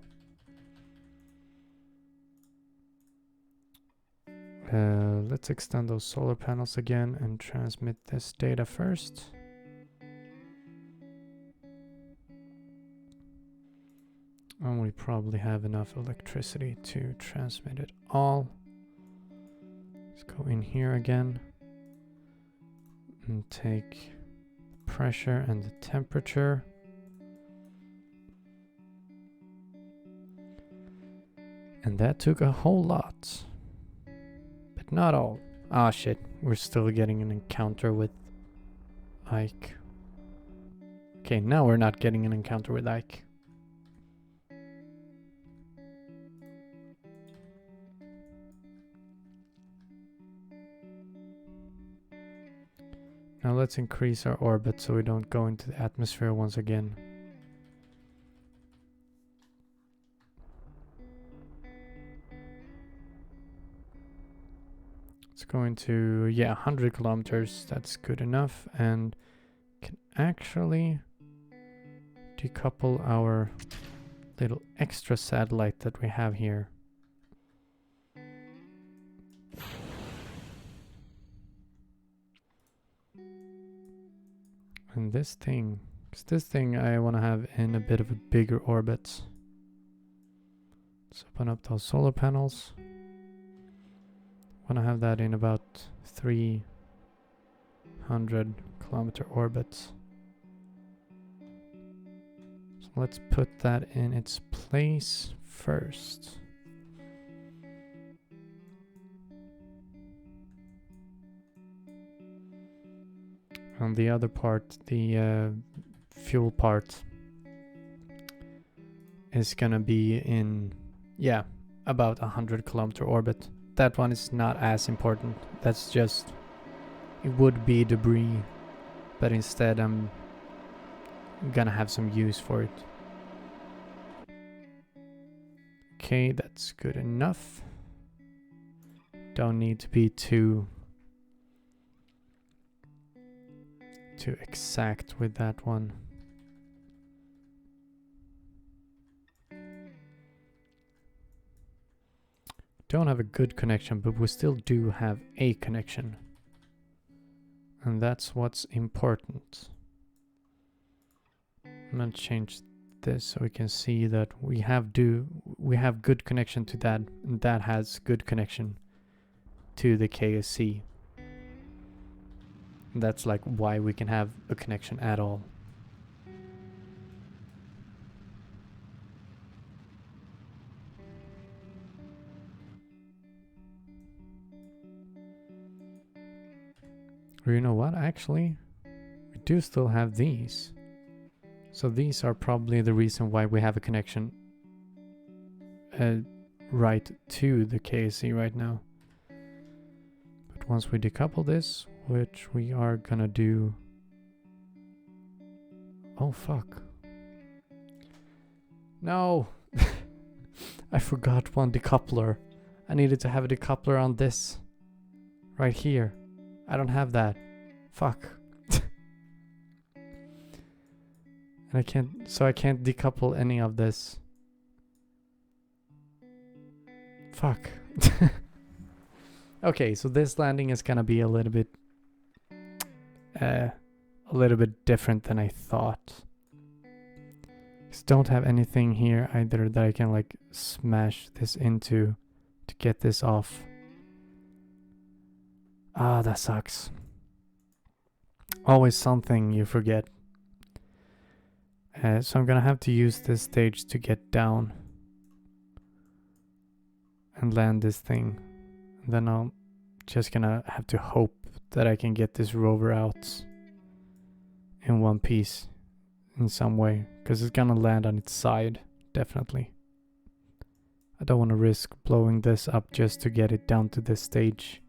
Let's extend those solar panels again and transmit this data first. And we probably have enough electricity to transmit it all. Let's go in here again and take pressure and the temperature. And that took a whole lot. But not all. Ah shit, we're still getting an encounter with Ike. Okay, now we're not getting an encounter with Ike. Now let's increase our orbit so we don't go into the atmosphere once again. It's going to, yeah, 100 kilometers. That's good enough, and can actually decouple our little extra satellite that we have here. And this thing, because this thing I want to have in a bit of a bigger orbit. Let's open up those solar panels. Want to have that in about 300 kilometer orbits. So let's put that in its place first. And the other part, the fuel part, is gonna be in, yeah, about 100 kilometer orbit. That one is not as important. That's just, it would be debris, but instead I'm gonna have some use for it. Okay, that's good enough. Don't need to be too exact with that one. Don't have a good connection, but we still do have a connection. And that's what's important. I'm gonna change this so we can see that we have good connection to that, and that has good connection to the KSC. And that's like why we can have a connection at all. Or you know what, actually, we do still have these. So these are probably the reason why we have a connection right to the KSC right now. But once we decouple this, which we are gonna do... Oh fuck. No! I forgot one decoupler. I needed to have a decoupler on this. Right here. I don't have that. Fuck. And I can't decouple any of this. Fuck. Okay, so this landing is gonna be a little bit different than I thought. Just don't have anything here either that I can like smash this into to get this off. Ah, that sucks. Always something you forget. So I'm gonna have to use this stage to get down and land this thing. And then I'm just gonna have to hope that I can get this rover out in one piece in some way, because it's gonna land on its side, definitely. I don't want to risk blowing this up just to get it down to this stage.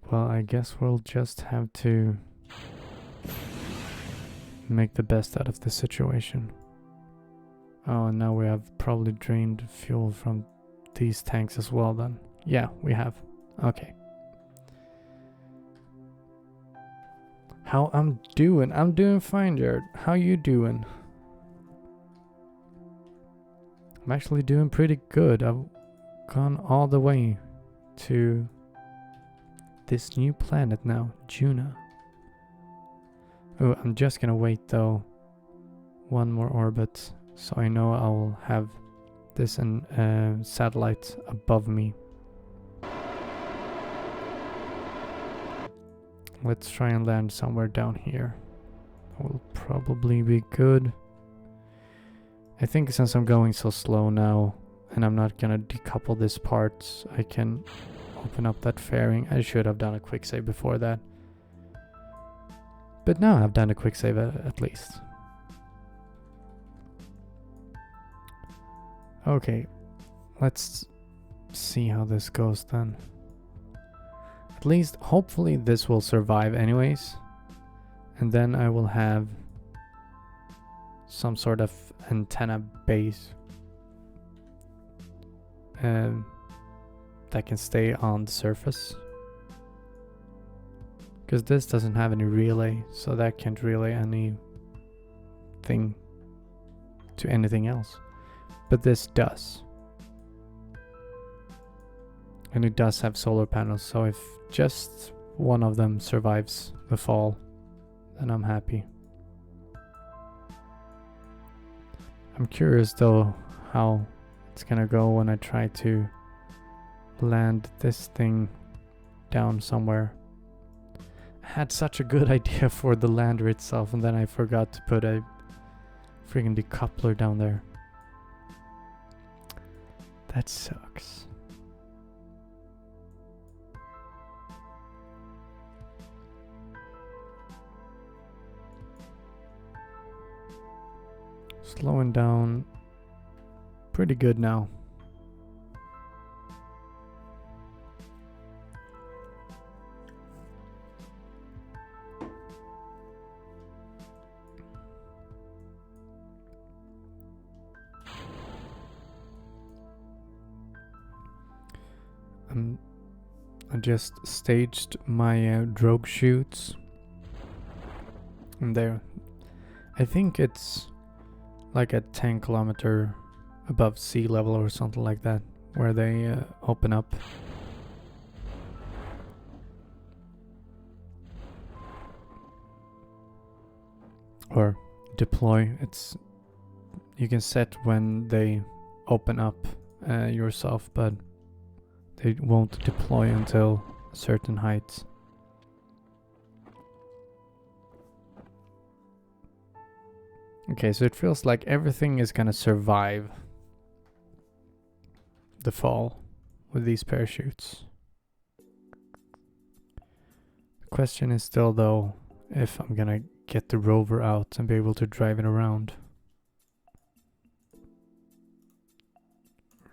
Well, I guess we'll just have to make the best out of the situation. Oh, now we have probably drained fuel from these tanks as well then. Yeah, we have. Okay. How I'm doing? I'm doing fine, Jared. How you doing? I'm actually doing pretty good. I've gone all the way to this new planet now, Juna. Oh, I'm just gonna wait though. One more orbit, so I know I'll have this satellite above me. Let's try and land somewhere down here. That will probably be good. I think since I'm going so slow now, and I'm not gonna decouple this part, I can open up that fairing. I should have done a quick save before that. But now I've done a quick save at least. Okay, let's see how this goes then. At least, hopefully this will survive anyways. And then I will have some sort of antenna base that can stay on the surface. Because this doesn't have any relay, so that can't relay anything to anything else. But this does. And it does have solar panels, so if just one of them survives the fall, then I'm happy. I'm curious though how it's gonna go when I try to land this thing down somewhere. I had such a good idea for the lander itself, and then I forgot to put a freaking decoupler down there. That sucks. Slowing down pretty good now. I just staged my drogue chutes, and there, I think it's like a 10 kilometer above sea level or something like that, where they open up. Or deploy. You can set when they open up yourself, but they won't deploy until certain heights. Okay, so it feels like everything is gonna survive the fall with these parachutes. The question is still though if I'm gonna get the rover out and be able to drive it around.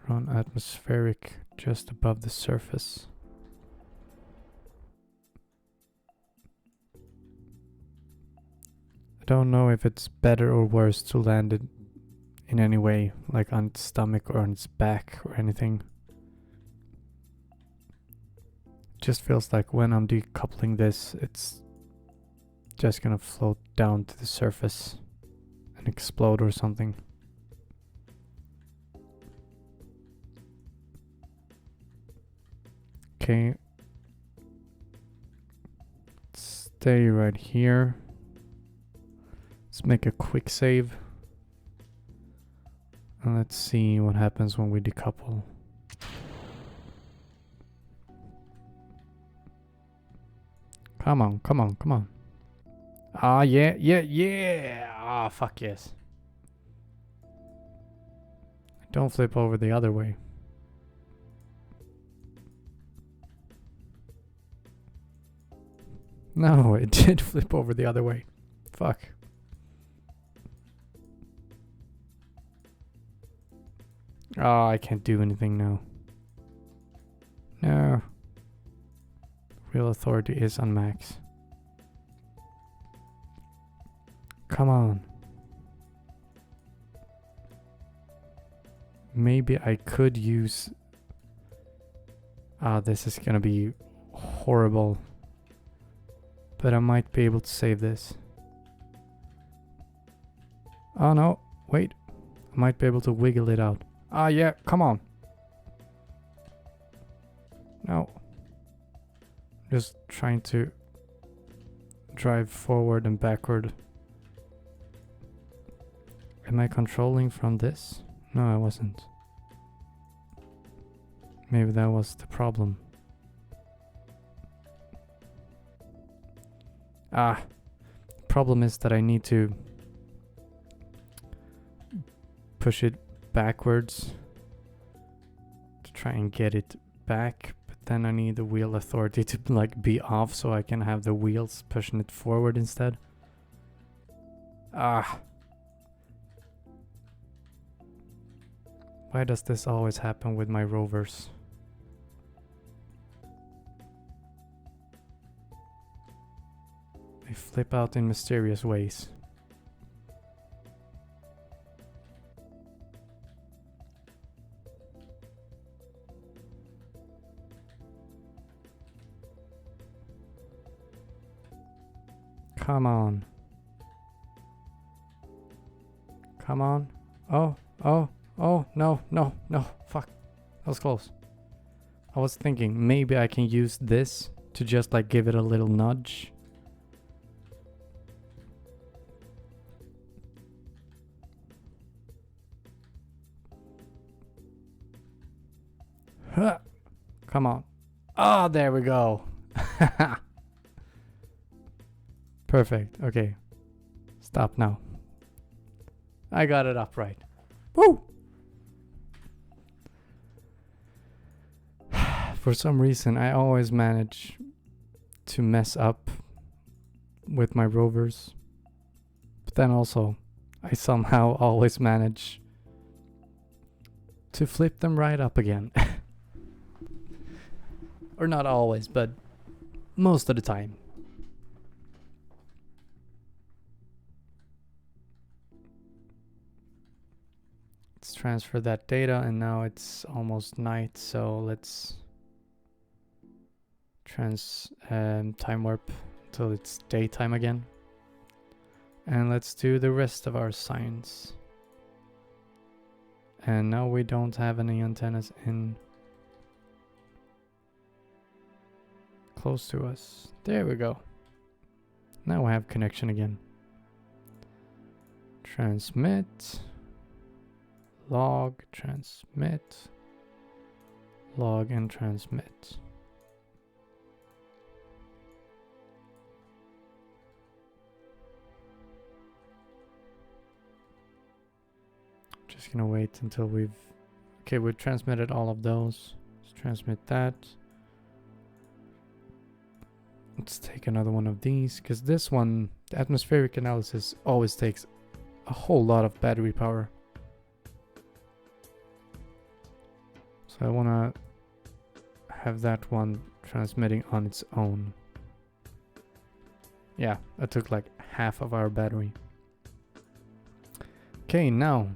Run atmospheric just above the surface. I don't know if it's better or worse to land it in any way, like on its stomach or on its back or anything. It just feels like when I'm decoupling this, it's just gonna float down to the surface and explode or something. Okay. Stay right here. Let's make a quick save. And let's see what happens when we decouple. Come on, come on, come on. Ah, yeah, yeah, yeah. Ah, fuck yes. Don't flip over the other way. No, it did flip over the other way. Fuck. Oh, I can't do anything now. No. Real authority is on max. Come on. maybe I could use... this is gonna be horrible. But I might be able to save this. Oh no, wait. I might be able to wiggle it out. Ah yeah, come on. No. Just trying to drive forward and backward. Am I controlling from this? No, I wasn't. Maybe that was the problem. Problem is that I need to push it backwards to try and get it back, but then I need the wheel authority to like be off so I can have the wheels pushing it forward instead. Why does this always happen with my rovers? They flip out in mysterious ways. Come on. Come on. Oh, no, fuck. That was close. I was thinking maybe I can use this to just like give it a little nudge. Huh. Come on. Oh, there we go. Perfect. Okay. Stop now. I got it up right. Woo! For some reason, I always manage to mess up with my rovers. But then also, I somehow always manage to flip them right up again. Or not always, but most of the time. Let's transfer that data, and now it's almost night, so let's time warp until it's daytime again. And let's do the rest of our signs. And now we don't have any antennas in close to us. There we go. Now we have connection again. Transmit. Log, transmit. Log and transmit. Just gonna wait until we've... Okay, we've transmitted all of those. Let's transmit that. Let's take another one of these, because this one, the atmospheric analysis, always takes a whole lot of battery power. So I want to have that one transmitting on its own. Yeah, that took like half of our battery. Okay, now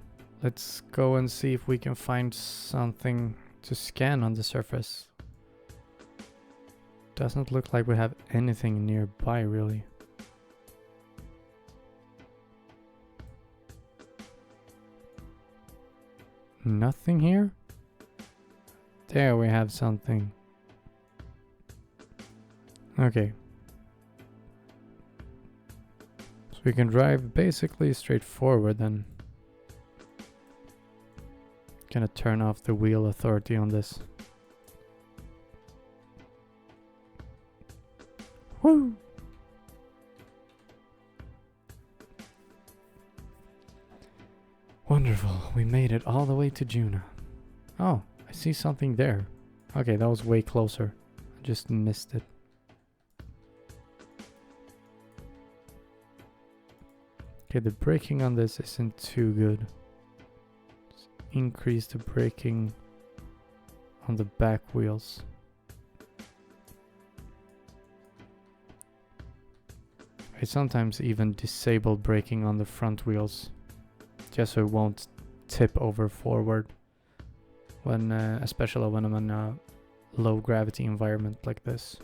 let's go and see if we can find something to scan on the surface. Doesn't look like we have anything nearby, really. Nothing here? There we have something. Okay. So we can drive basically straight forward then. Gonna turn off the wheel authority on this. Woo! Wonderful, we made it all the way to Juna. Oh, I see something there. Okay, that was way closer. I just missed it. Okay, the braking on this isn't too good. Just increase the braking on the back wheels. I sometimes even disable braking on the front wheels, just so it won't tip over forward. when, especially when I'm in a low gravity environment like this.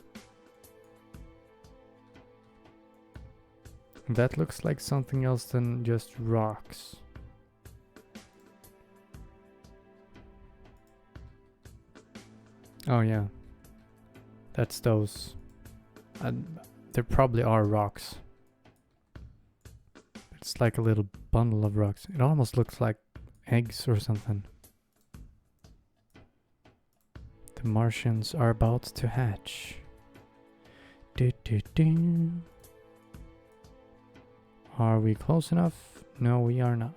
That looks like something else than just rocks. Oh yeah, that's those. There probably are rocks. It's like a little bundle of rocks. It almost looks like eggs or something. The Martians are about to hatch. Do, do, do. Are we close enough? No, we are not.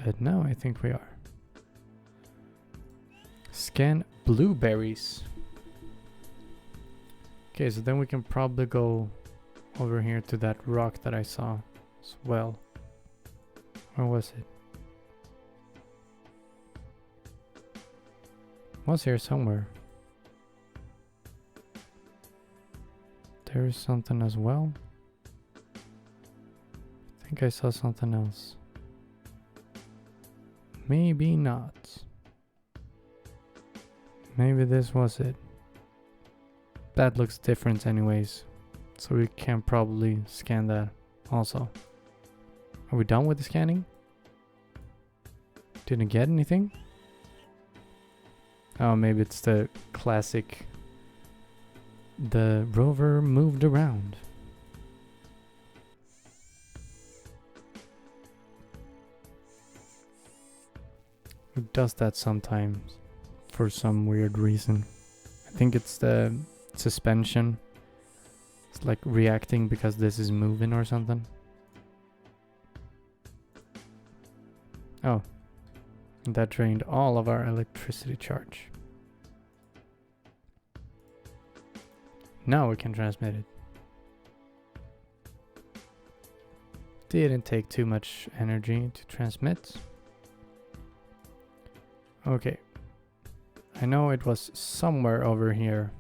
But now I think we are. Scan blueberries. Okay, so then we can probably go over here to that rock that I saw as well. Where was it? Was here somewhere. There's something as well. I think I saw something else. Maybe not. Maybe this was it. That looks different anyways, so we can probably scan that also. Are we done with the scanning? Didn't get anything? Oh, maybe it's the classic. The rover moved around. It does that sometimes for some weird reason. I think it's the suspension. It's like reacting because this is moving or something. Oh, that drained all of our electricity charge. Now we can transmit it. Didn't take too much energy to transmit. Okay. I know it was somewhere over here.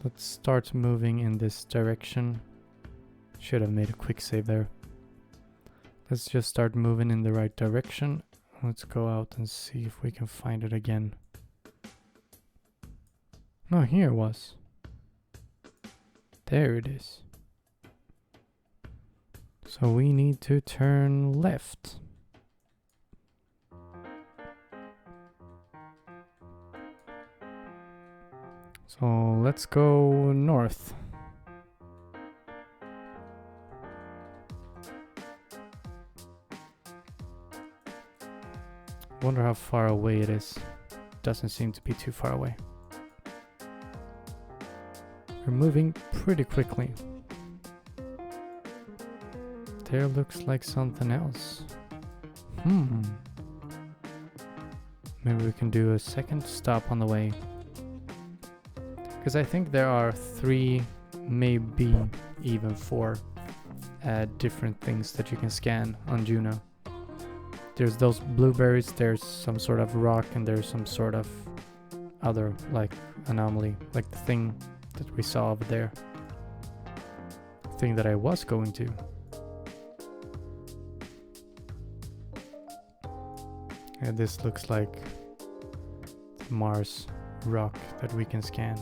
Let's start moving in this direction. Should have made a quick save there. Let's just start moving in the right direction. Let's go out and see if we can find it again. No, here it was. There it is. So we need to turn left. So let's go north. Wonder how far away it is. Doesn't seem to be too far away. We're moving pretty quickly. There looks like something else. Maybe we can do a second stop on the way. Because I think there are 3, maybe even 4 different things that you can scan on Juno. There's those blueberries, there's some sort of rock, and there's some sort of other like anomaly, like the thing that we saw over there. The thing that I was going to. And this looks like Mars rock that we can scan.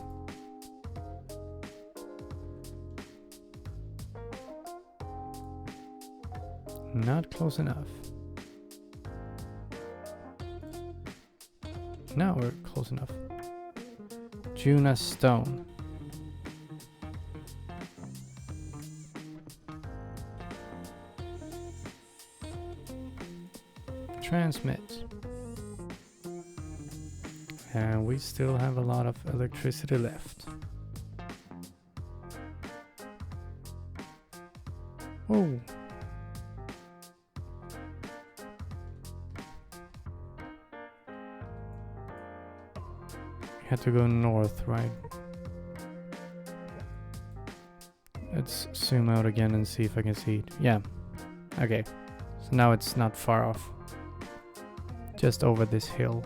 Not close enough. Now we're close enough. Juna stone. Transmit. And we still have a lot of electricity left. Whoa. Had to go north, right? Let's zoom out again and see if I can see it. Yeah. Okay. So now it's not far off. Just over this hill.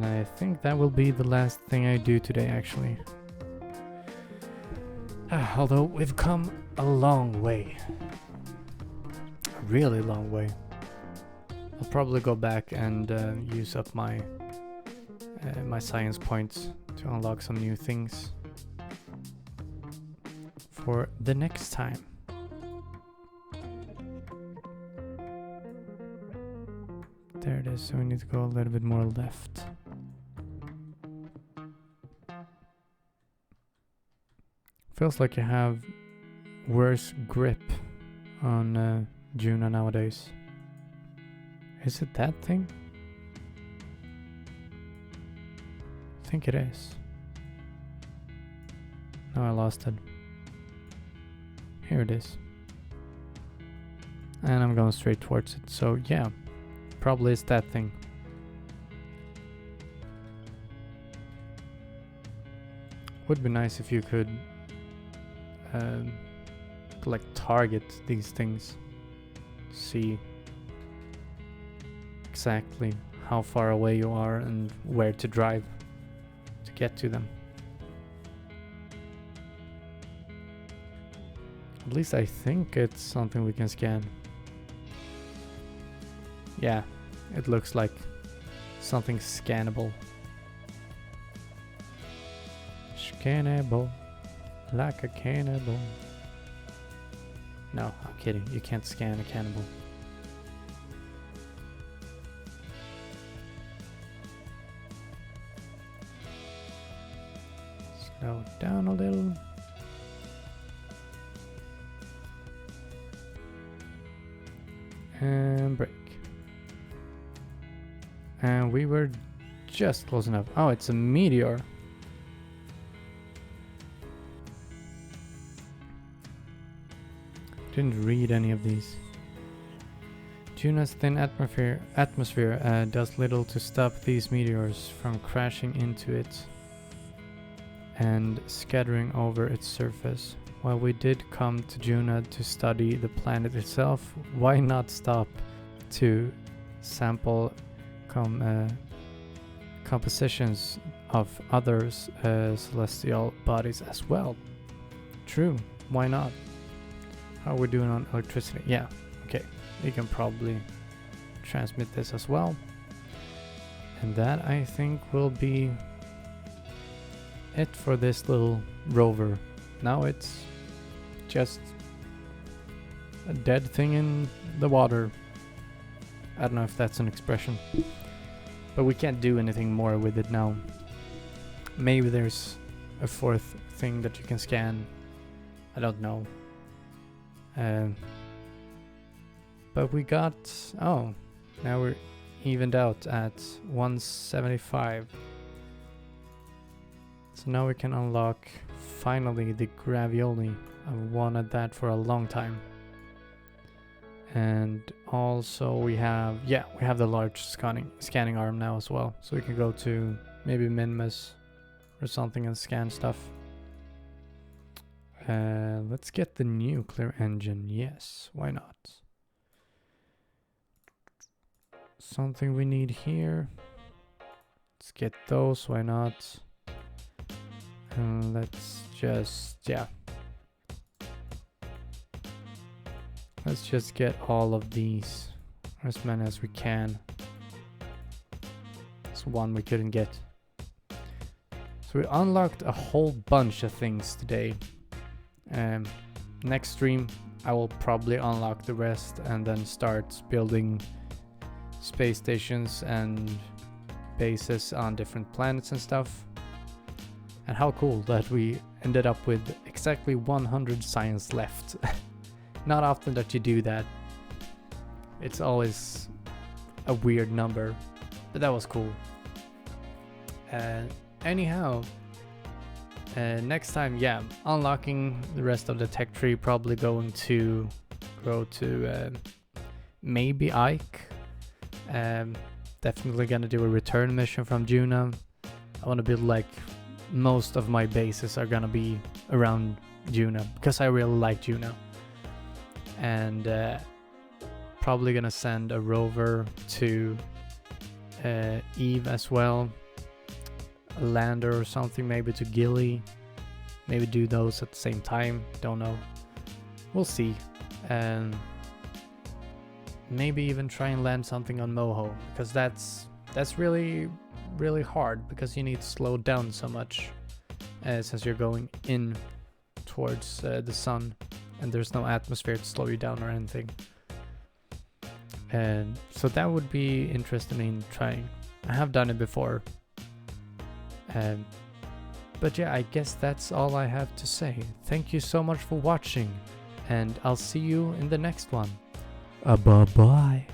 And I think that will be the last thing I do today, actually. Although we've come a long way. A really long way. I'll probably go back and use up my my science points to unlock some new things for the next time. There it is, so we need to go a little bit more left. Feels like you have worse grip on Juna nowadays. Is it that thing? I think it is. No, I lost it. Here it is. And I'm going straight towards it, so yeah. Probably it's that thing. Would be nice if you could like target these things. See exactly how far away you are and where to drive to get to them. At least I think it's something we can scan. Yeah, it looks like something scannable. Scannable, like a cannibal. No, I'm kidding. You can't scan a cannibal. Slow down a little. And brake. And we were just close enough. Oh, it's a meteor. Didn't read any of these. Juna's thin atmosphere does little to stop these meteors from crashing into it and scattering over its surface. While we did come to Juna to study the planet itself, why not stop to sample compositions of others celestial bodies as well? True, why not? How are we doing on electricity? Yeah, okay, we can probably transmit this as well. And that, I think, will be it for this little rover. Now it's just a dead thing in the water. I don't know if that's an expression, but we can't do anything more with it now. Maybe there's a fourth thing that you can scan. I don't know. But we got, oh, now we're evened out at 175. So now we can unlock finally the gravioli. I've wanted that for a long time. And also we have, yeah, we have the large scanning arm now as well. So we can go to maybe Minmus or something and scan stuff. Let's get the nuclear engine. Yes, why not? Something we need here. Let's get those, why not? And let's just, yeah. Let's just get all of these, as many as we can. It's one we couldn't get. So we unlocked a whole bunch of things today. Next stream I will probably unlock the rest and then start building space stations and bases on different planets and stuff. And how cool that we ended up with exactly 100 science left. Not often that you do that. It's always a weird number, but that was cool. Anyhow, next time, yeah, unlocking the rest of the tech tree, probably going to go to maybe Ike. Definitely gonna do a return mission from Juna. I want to build, like, most of my bases are gonna be around Juna because I really like Juna. And probably gonna send a rover to Eve as well a lander or something, maybe to Gili. Maybe do those at the same time, don't know. We'll see. And maybe even try and land something on Moho, because that's really hard, because you need to slow down so much since you're going in towards the sun and there's no atmosphere to slow you down or anything. And so that would be interesting in trying. I have done it before. But yeah, I guess that's all I have to say. Thank you so much for watching, and I'll see you in the next one. Bye-bye.